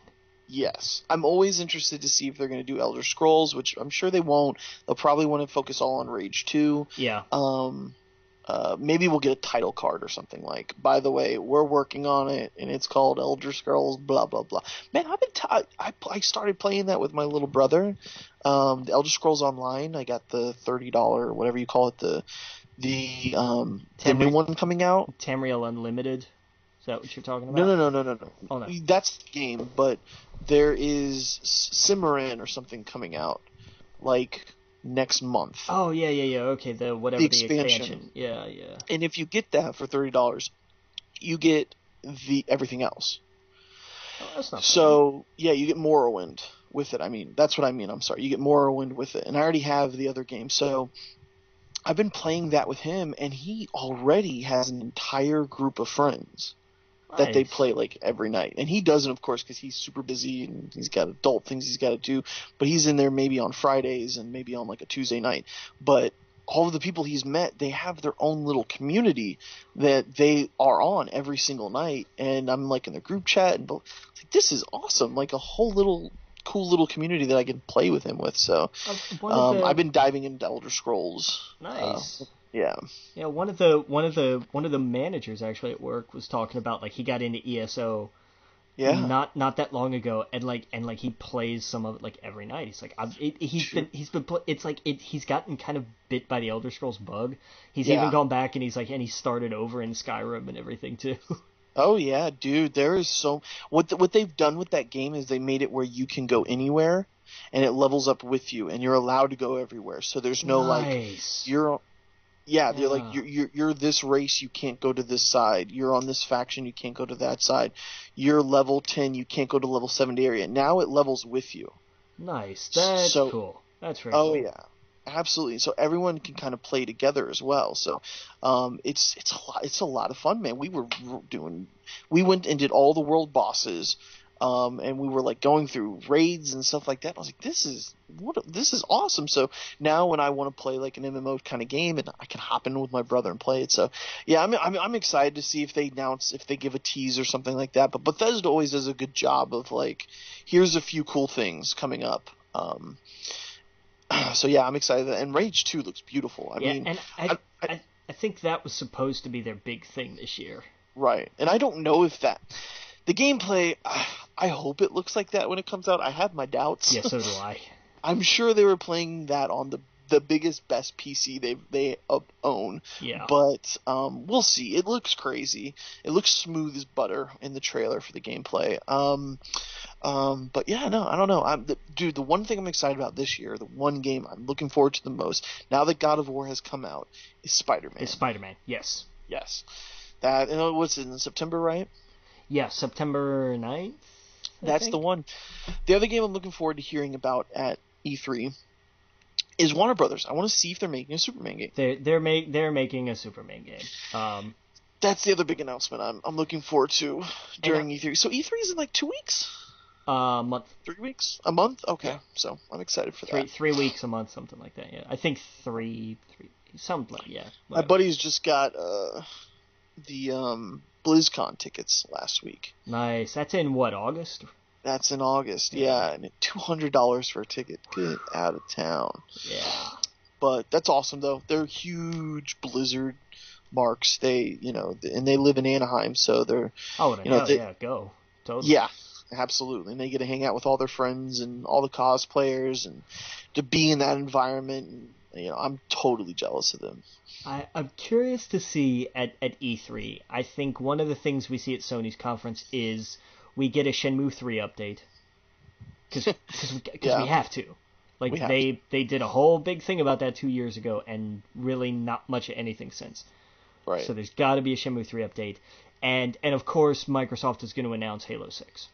Yes. I'm always interested to see if they're going to do Elder Scrolls, which I'm sure they won't. They'll probably want to focus all on Rage 2. Yeah. Maybe we'll get a title card or something like, by the way, we're working on it, and it's called Elder Scrolls, blah, blah, blah. Man, I started playing that with my little brother. The Elder Scrolls Online, I got the $30, whatever you call it, the new one coming out. Tamriel Unlimited? Is that what you're talking about? No. Oh, no. That's the game, but there is Cimarron or something coming out, like next month. Oh yeah. Okay, the expansion. Yeah. And if you get that for $30, you get everything else. Oh, that's not so yeah, you get Morrowind with it. I mean, that's what I mean. I'm sorry, you get Morrowind with it, and I already have the other game. So I've been playing that with him, and he already has an entire group of friends that they play like every night. And he doesn't, of course, because he's super busy and he's got adult things he's got to do. But he's in there maybe on Fridays and maybe on like a Tuesday night. But all of the people he's met, they have their own little community that they are on every single night. And I'm like in the group chat, and like, this is awesome. Like a whole little cool little community that I can play with him with. So I've been diving into Elder Scrolls. Nice. Yeah. Yeah, one of the managers actually at work was talking about like he got into ESO not that long ago, and he plays some of it like every night. He's like he's gotten kind of bit by the Elder Scrolls bug. He's even gone back and he started over in Skyrim and everything too. Oh yeah, dude, there is what they've done with that game is they made it where you can go anywhere and it levels up with you and you're allowed to go everywhere. So there's no nice. they're like you're this race, you can't go to this side. You're on this faction, you can't go to that side. You're level 10, you can't go to level 70 area. Now it levels with you. Nice. That's cool. That's very cool. Oh yeah. Absolutely. So everyone can kind of play together as well. So it's a lot of fun, man. We went and did all the world bosses. And we were like going through raids and stuff like that. I was like, this is awesome. So now when I want to play like an MMO kind of game, and I can hop in with my brother and play it. So yeah, I'm excited to see if they give a tease or something like that. But Bethesda always does a good job of like, here's a few cool things coming up. So yeah, I'm excited. And Rage 2 looks beautiful. I think that was supposed to be their big thing this year. Right. And I don't know if the gameplay, I hope it looks like that when it comes out. I have my doubts. Yeah, so do I. I'm sure they were playing that on the biggest, best PC they own. Yeah. But we'll see. It looks crazy. It looks smooth as butter in the trailer for the gameplay. But yeah, no, I don't know. Dude, the one thing I'm excited about this year, the one game I'm looking forward to the most, now that God of War has come out, is Spider-Man. It's Spider-Man, yes. Yes. What's it, in September, right? Yeah, September 9th. That's the one. The other game I'm looking forward to hearing about at E3 is Warner Brothers. I want to see if they're making a Superman game. They're making a Superman game. That's the other big announcement I'm looking forward to during E3. So E3 is in like 2 weeks? A month. 3 weeks? A month? Okay. Yeah. So I'm excited for that. 3 weeks, a month, something like that. Yeah, I think three, something like yeah. Whatever. My buddy's just got the BlizzCon tickets last week. Nice. That's in what, August? That's in August, yeah. And $200 for a ticket. Get out of town. Yeah. But that's awesome, though. They're huge Blizzard marks. And they live in Anaheim, so they're... Oh, go. Totally. Yeah, absolutely. And they get to hang out with all their friends and all the cosplayers and to be in that environment. And, I'm totally jealous of them. I'm curious to see at E3. I think one of the things we see at Sony's conference is we get a Shenmue 3 update. Because we have to. Like, they did a whole big thing about that 2 years ago, and really not much of anything since. Right. So there's got to be a Shenmue 3 update. And of course, Microsoft is going to announce Halo 6.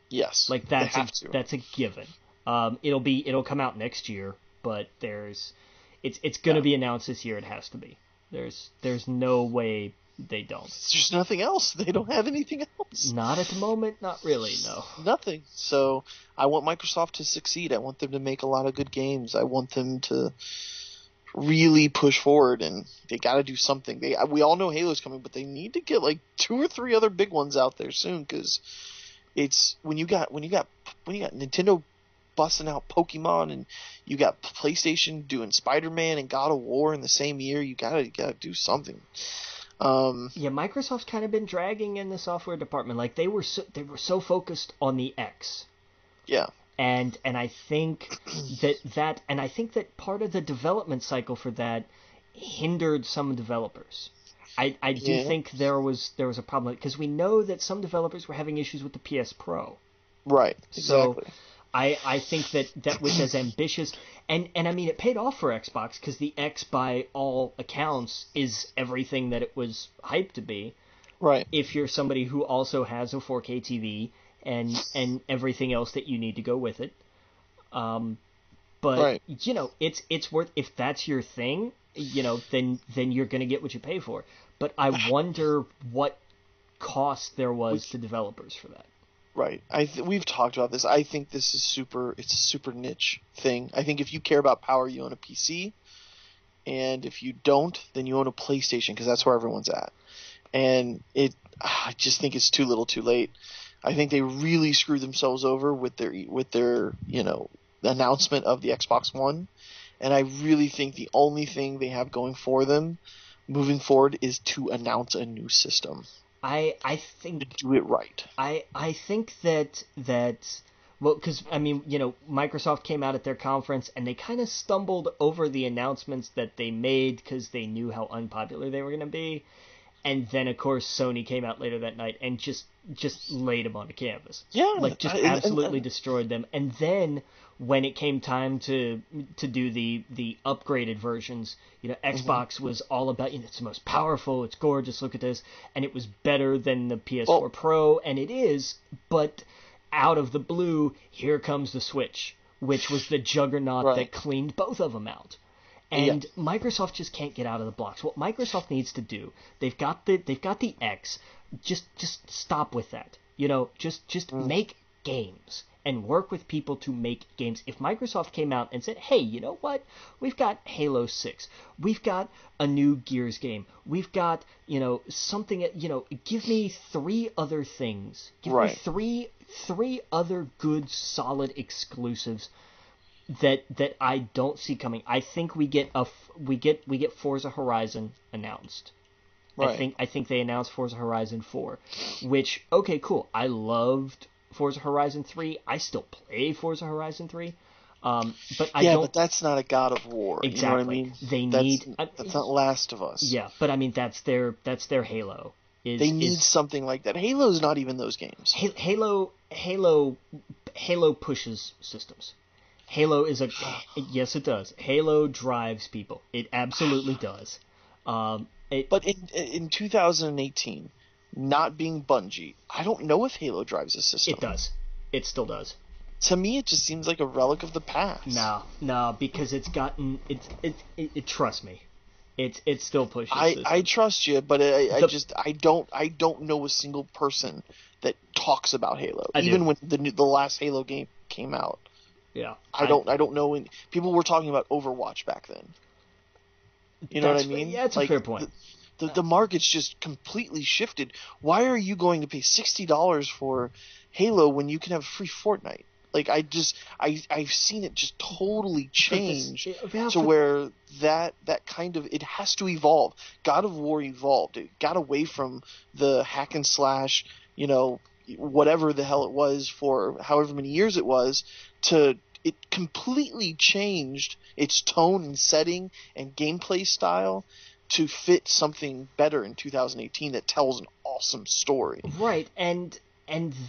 Yes. Like, that's a given. It'll come out next year, but it's going to be announced this year. It has to be. There's no way they don't. There's nothing else. They don't have anything else. Not at the moment. Not really, no. Nothing. So I want Microsoft to succeed. I want them to make a lot of good games. I want them to really push forward, and they got to do something. We all know Halo's coming, but they need to get like 2 or 3 other big ones out there soon, because it's when you got Nintendo busting out Pokemon, and you got PlayStation doing Spider-Man and God of War in the same year. You gotta do something. Yeah, Microsoft's kind of been dragging in the software department. Like they were so focused on the X. Yeah. And I think that part of the development cycle for that hindered some developers. I do think there was a problem, because we know that some developers were having issues with the PS Pro. Right. Exactly. So I think that was as ambitious, and I mean, it paid off for Xbox, because the X, by all accounts, is everything that it was hyped to be. Right. If you're somebody who also has a 4K TV and everything else that you need to go with it. But right. It's worth, if that's your thing, then you're going to get what you pay for. But I wonder what cost there was to developers for that. Right. We've talked about this. I think this is it's a super niche thing. I think if you care about power, you own a PC. and if you don't, then you own a PlayStation because that's where everyone's at. And I just think it's too little, too late. I think they really screwed themselves over with their announcement of the Xbox One, and I really think the only thing they have going for them moving forward is to announce a new system. I think to do it right. I think that well, because I mean, Microsoft came out at their conference and they kind of stumbled over the announcements that they made because they knew how unpopular they were going to be. And then, of course, Sony came out later that night and just laid them on the canvas. Yeah. Like, just absolutely destroyed them. And then, when it came time to do the upgraded versions, Xbox was all about, it's the most powerful, it's gorgeous, look at this. And it was better than the PS4 Pro, and it is, but out of the blue, here comes the Switch, which was the juggernaut that cleaned both of them out. And Microsoft just can't get out of the blocks. What Microsoft needs to do, they've got the X. Just stop with that. Just make games and work with people to make games. If Microsoft came out and said, "Hey, you know what? We've got Halo 6. We've got a new Gears game. We've got, something, give me 3 other things. Give me three other good solid exclusives that I don't see coming." I think we get Forza Horizon announced. Right. I think they announced Forza Horizon 4, which, okay, cool. I loved Forza Horizon 3. I still play Forza Horizon 3. But I don't. But that's not a God of War. Exactly. You know what I mean? That's not Last of Us. Yeah, but I mean that's their Halo. They need something like that. Halo's not even those games. Halo pushes systems. Halo is yes, it does. Halo drives people. It absolutely does. But in 2018, not being Bungie, I don't know if Halo drives a system. It does. It still does. To me, it just seems like a relic of the past. No, because it's gotten it. Trust me, it still pushes. I trust you, but I don't know a single person that talks about Halo, even when the last Halo game came out. Yeah, I don't know. People were talking about Overwatch back then. You know what I mean? Yeah, it's a fair point. The market's just completely shifted. Why are you going to pay $60 for Halo when you can have free Fortnite? Like, I've seen it just totally change to where that kind of, it has to evolve. God of War evolved. It got away from the hack and slash, whatever the hell it was for however many years it was, to it completely changed its tone and setting and gameplay style to fit something better in 2018 that tells an awesome story. Right, and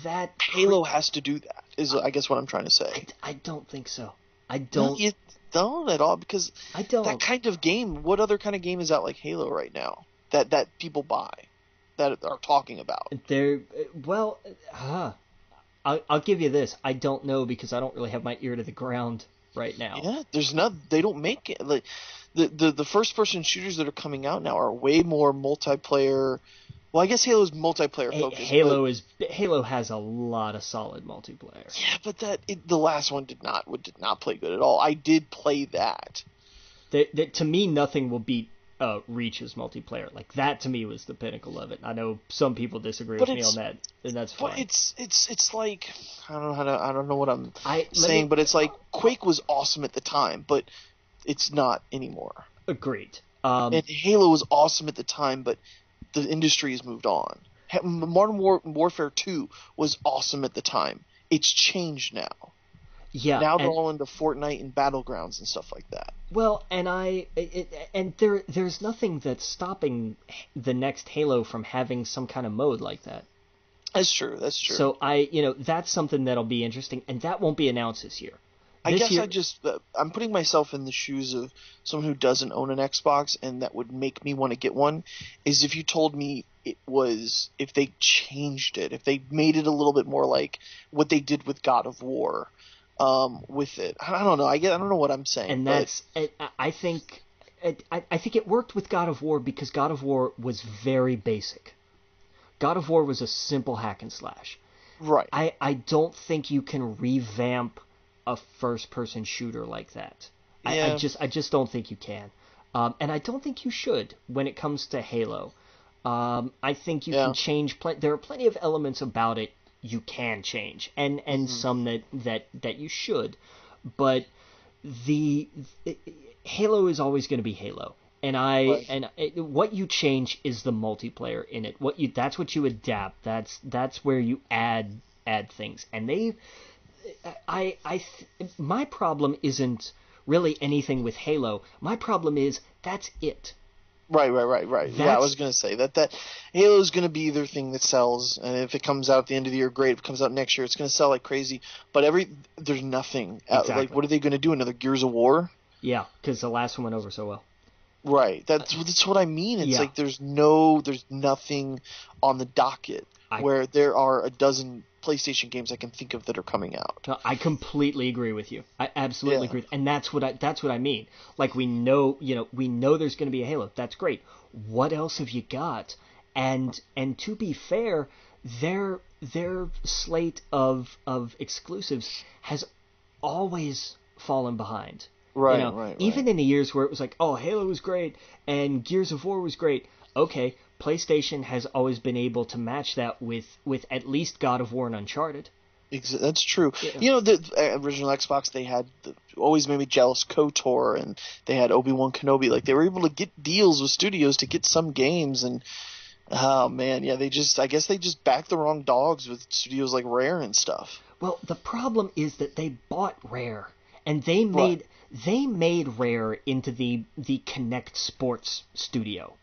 that Halo has to do that, is I guess what I'm trying to say. I don't think so. I don't. You don't at all, because I don't. That kind of game, what other kind of game is out like Halo right now that people buy, that are talking about? I'll give you this. I don't know, because I don't really have my ear to the ground right now. Yeah, they don't make it. Like, the first-person shooters that are coming out now are way more multiplayer. Well, I guess Halo's multiplayer focused. Halo has a lot of solid multiplayer. Yeah, but the last one did not play good at all. I did play that. To me, nothing will beat Reach's multiplayer. Like, that to me was the pinnacle of it. I know some people disagree with me on that, and that's fine. But it's like, I don't know what I'm saying, but it's like Quake was awesome at the time, but it's not anymore. Agreed. And Halo was awesome at the time, but the industry has moved on. Modern Warfare 2 was awesome at the time. It's changed now. Yeah. Now they're all into Fortnite and Battlegrounds and stuff like that. Well, there's nothing that's stopping the next Halo from having some kind of mode like that. That's true. So that's something that'll be interesting, and that won't be announced this year. I'm putting myself in the shoes of someone who doesn't own an Xbox, and that would make me want to get one, is if you told me if they changed it, if they made it a little bit more like what they did with God of War, with it. I don't know. I don't know what I'm saying. And I think it worked with God of War because God of War was very basic. God of War was a simple hack and slash. Right. I don't think you can revamp a first-person shooter like that. Yeah. I just don't think you can. And I don't think you should when it comes to Halo. I think you Yeah. can change. There are plenty of elements about it you can change, and some that you should. But the Halo is always going to be Halo, and what you change is the multiplayer in it. That's what you adapt. That's where you add things. And my problem isn't really anything with Halo. My problem is that's it. Right. Yeah, I was gonna say that Halo is gonna be their thing that sells, and if it comes out at the end of the year, great. If it comes out next year, it's gonna sell like crazy. But there's nothing. Exactly. Like, what are they gonna do? Another Gears of War? Yeah, because the last one went over so well. Right. That's what I mean. It's like there's nothing on the docket where there are a dozen PlayStation games I can think of that are coming out. No, I completely agree with you. I absolutely agree, and that's what I mean. Like, we know there's going to be a Halo. That's great. What else have you got? And to be fair, their slate of exclusives has always fallen behind. Right. Even in the years where it was like, oh, Halo was great and Gears of War was great. Okay, PlayStation has always been able to match that with at least God of War and Uncharted. That's true. Yeah. The original Xbox, they had always made me jealous KOTOR, and they had Obi-Wan Kenobi. Like, they were able to get deals with studios to get some games, and oh man, yeah, I guess they just backed the wrong dogs with studios like Rare and stuff. Well, the problem is that they bought Rare, and they made Rare into the Kinect Sports studio.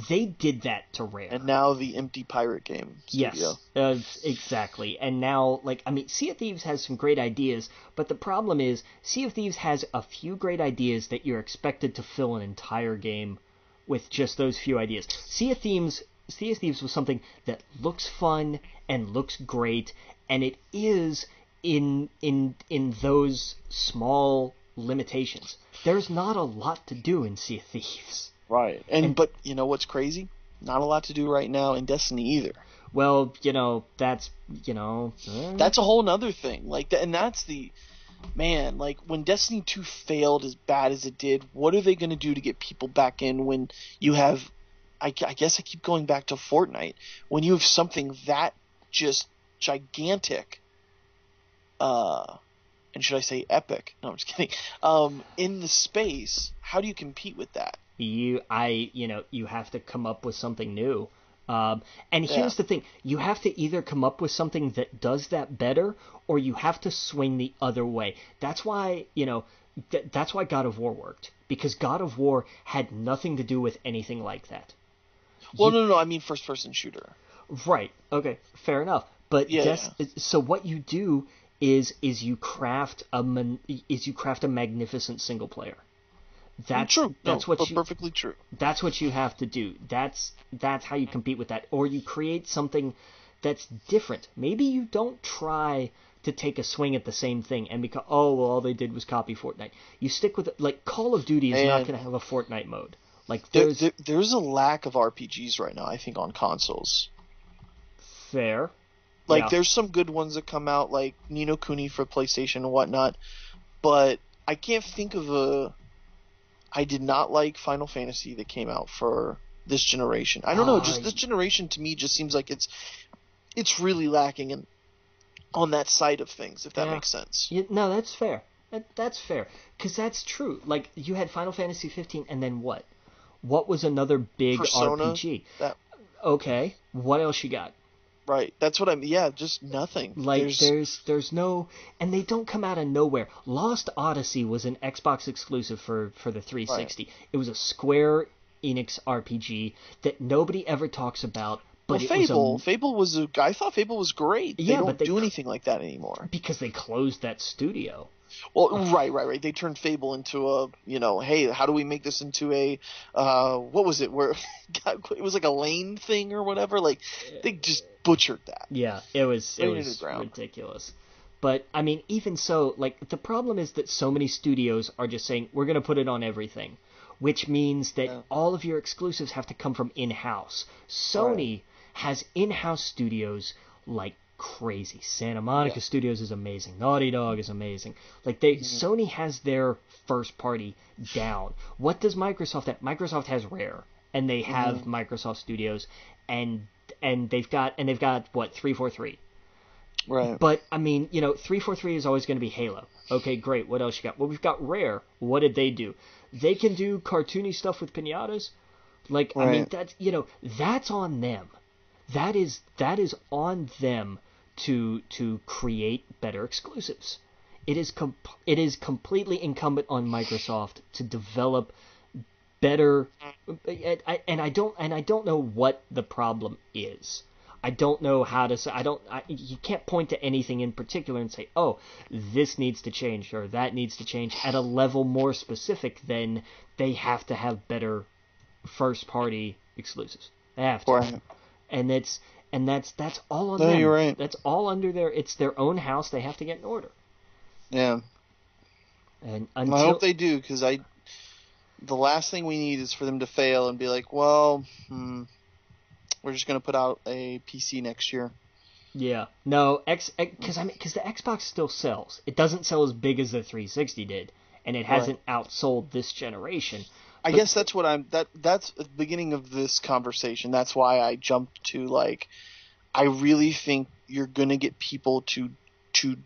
They did that to Rare. And now the empty pirate game studio. Yes, exactly. And now, Sea of Thieves has some great ideas, but the problem is Sea of Thieves has a few great ideas that you're expected to fill an entire game with just those few ideas. Sea of Thieves was something that looks fun and looks great, and it is in those small limitations. There's not a lot to do in Sea of Thieves. Right. But you know what's crazy? Not a lot to do right now in Destiny either. Well, that's a whole nother thing. And that's the man, like, when Destiny 2 failed as bad as it did, what are they going to do to get people back in when you have I guess I keep going back to Fortnite, when you have something that just gigantic and should I say epic? No, I'm just kidding. In the space, how do you compete with that? You have to come up with something new. And here's the thing. You have to either come up with something that does that better, or you have to swing the other way. That's why, that's why God of War worked. Because God of War had nothing to do with anything like that. Well, no, I mean first-person shooter. Right. Okay. Fair enough. But so what you do is you craft a magnificent single player. That's true. Perfectly true. That's what you have to do. That's how you compete with that. Or you create something that's different. Maybe you don't try to take a swing at the same thing and because all they did was copy Fortnite. You stick with it. Like, Call of Duty is not going to have a Fortnite mode. Like, there's a lack of RPGs right now, I think, on consoles. Fair. Like, there's some good ones that come out, like Ni no Kuni for PlayStation and whatnot, but I can't think of I did not like Final Fantasy that came out for this generation. I don't know, just this generation to me just seems like it's really lacking on that side of things, if that makes sense. No, that's fair. That's fair, because that's true. Like, you had Final Fantasy 15, and then what? What was another big Persona, RPG? Okay, what else you got? Right, that's what just nothing. Like, there's no, and they don't come out of nowhere. Lost Odyssey was an Xbox exclusive for the 360. Right. It was a Square Enix RPG that nobody ever talks about. But Fable was I thought Fable was great. They don't do anything like that anymore. Because they closed that studio. Well, right. They turned Fable into hey, how do we make this into a, what was it, where it was like a lane thing or whatever? Like, they just butchered that. Yeah, it was ridiculous. But, I mean, even so, like, the problem is that so many studios are just saying, we're going to put it on everything, which means that all of your exclusives have to come from in-house. Sony has in-house studios like crazy. Santa Monica Studios is amazing. Naughty Dog is amazing. Like Sony has their first party down. What does Microsoft have? Microsoft has Rare, and they have Microsoft Studios, and they've got what, 343. Right. But I mean, 343 is always going to be Halo. Okay, great. What else you got? Well, we've got Rare. What did they do? They can do cartoony stuff with piñatas. Like, I mean, that's on them. That is on them to create better exclusives. It is completely incumbent on Microsoft to develop better. And I don't know what the problem is. I don't know how to say. You can't point to anything in particular and say, "Oh, this needs to change" or "that needs to change" at a level more specific than they have to have better first-party exclusives. They have to, Right. and that's all on them. You're right. That's all under it's their own house. They have to get in order. Yeah. And I hope they do, because the last thing we need is for them to fail and be like, well, we're just going to put out a PC next year. Yeah. No, because the Xbox still sells. It doesn't sell as big as the 360 did, and it hasn't outsold this generation. I guess that's what that's the beginning of this conversation. That's why I jumped to, like, I really think you're going to get people to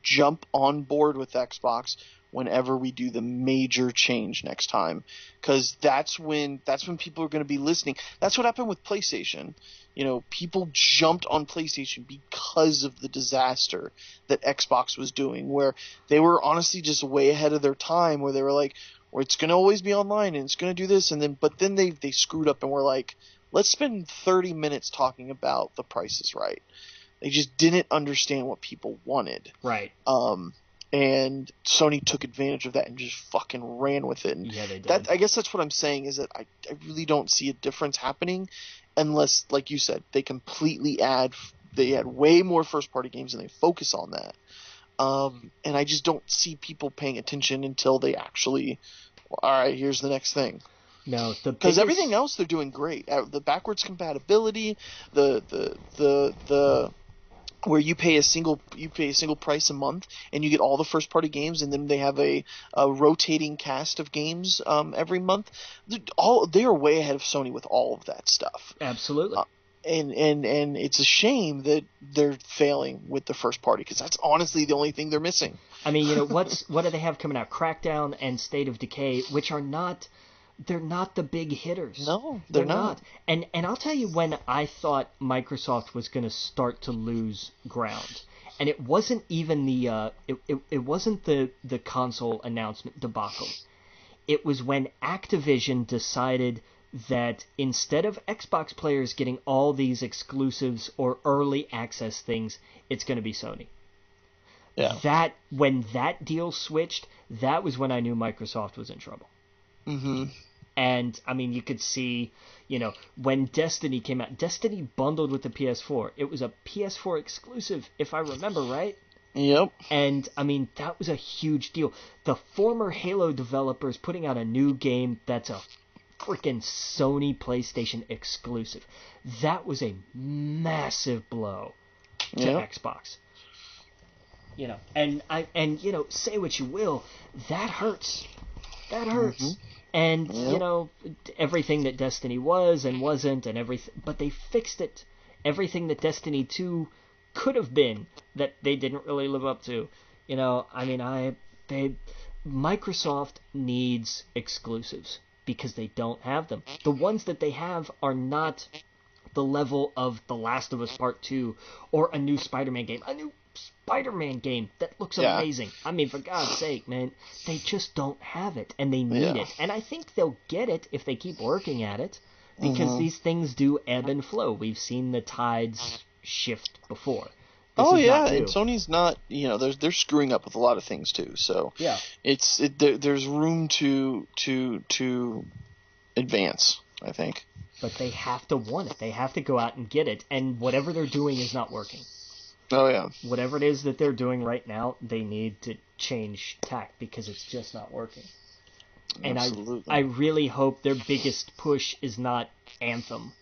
jump on board with Xbox whenever we do the major change next time, because that's when people are going to be listening. That's what happened with PlayStation. People jumped on PlayStation because of the disaster that Xbox was doing, where they were honestly just way ahead of their time, where they were like, well, it's going to always be online and it's going to do this, but then they screwed up and were like, let's spend 30 minutes talking about The Price is Right. They just didn't understand what people wanted. Right. And Sony took advantage of that and just fucking ran with it. And yeah, they did. I guess that's what I'm saying, is that I really don't see a difference happening unless, like you said, they completely add way more first-party games and they focus on that. And I just don't see people paying attention until they actually, all right, here's the next thing. No, because everything else they're doing great. The backwards compatibility, the where you pay a single price a month and you get all the first party games, and then they have a rotating cast of games every month. They are way ahead of Sony with all of that stuff. Absolutely. And it's a shame that they're failing with the first party, because that's honestly the only thing they're missing. I mean, what do they have coming out? Crackdown and State of Decay, which are not. They're not the big hitters. No, they're not. And I'll tell you when I thought Microsoft was going to start to lose ground. And it wasn't even it wasn't the console announcement debacle. It was when Activision decided that instead of Xbox players getting all these exclusives or early access things, it's going to be Sony. Yeah. When that deal switched, that was when I knew Microsoft was in trouble. Mm-hmm. And, I mean, you could see, when Destiny came out, Destiny bundled with the PS4. It was a PS4 exclusive, if I remember right. Yep. And, I mean, that was a huge deal. The former Halo developers putting out a new game that's a freaking Sony PlayStation exclusive. That was a massive blow to Xbox. And say what you will, that hurts. That hurts. Mm-hmm. And, everything that Destiny was and wasn't and everything, but they fixed it. Everything that Destiny 2 could have been that they didn't really live up to. Microsoft needs exclusives because they don't have them. The ones that they have are not the level of The Last of Us Part 2 or a new Spider-Man game. A new Spider-Man game that looks amazing. I mean, for God's sake, man, they just don't have it, and they need it. And I think they'll get it if they keep working at it, because these things do ebb and flow. We've seen the tides shift before. And Sony's not, they're screwing up with a lot of things too. So there's room to advance, I think. But they have to want it. They have to go out and get it, and whatever they're doing is not working. Oh, yeah. Whatever it is that they're doing right now, they need to change tack because it's just not working. Absolutely. And I really hope their biggest push is not Anthem,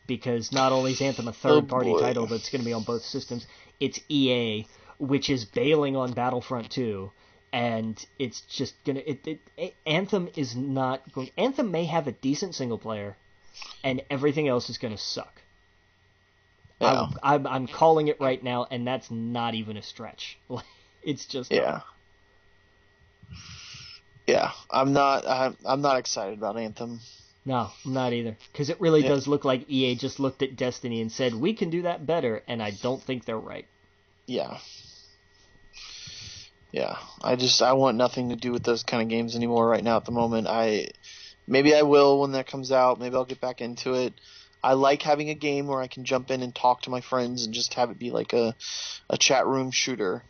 because not only is Anthem a third-party title that's going to be on both systems, it's EA, which is bailing on Battlefront 2, and it's just gonna. Anthem is not going. Anthem may have a decent single player, and everything else is gonna suck. Yeah. I'm calling it right now, and that's not even a stretch. It's just yeah. Yeah, I'm not excited about Anthem. No, I'm not either. Because it really does look like EA just looked at Destiny and said, we can do that better, and I don't think they're right. Yeah. Yeah. I want nothing to do with those kind of games anymore right now at the moment. Maybe I will when that comes out. Maybe I'll get back into it. I like having a game where I can jump in and talk to my friends and just have it be like a chat room shooter.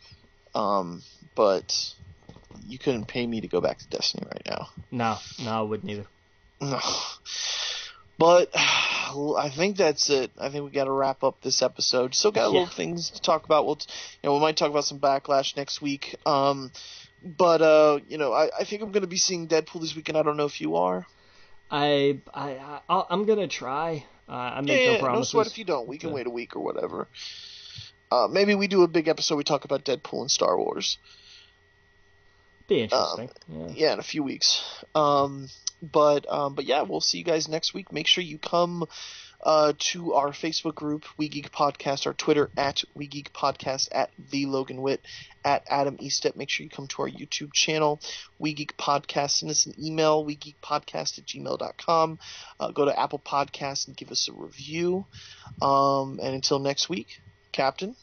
But you couldn't pay me to go back to Destiny right now. No, I wouldn't either. No. But I think that's it. I think we got to wrap up this episode. Still got little things to talk about. We might talk about some Backlash next week. But I think I'm going to be seeing Deadpool this weekend. I don't know if you are. I'm gonna try. I make no promises. No sweat if you don't. We can wait a week or whatever. Maybe we do a big episode. We talk about Deadpool and Star Wars. Be interesting. In a few weeks. But yeah, we'll see you guys next week. Make sure you come to our Facebook group, We Geek Podcast, our Twitter at We Geek Podcast, at The Logan Witt, at Adam Estep. Make sure you come to our YouTube channel, We Geek Podcast. Send us an email, wegeekpodcast@gmail.com. Go to Apple Podcasts and give us a review. And until next week, Captain.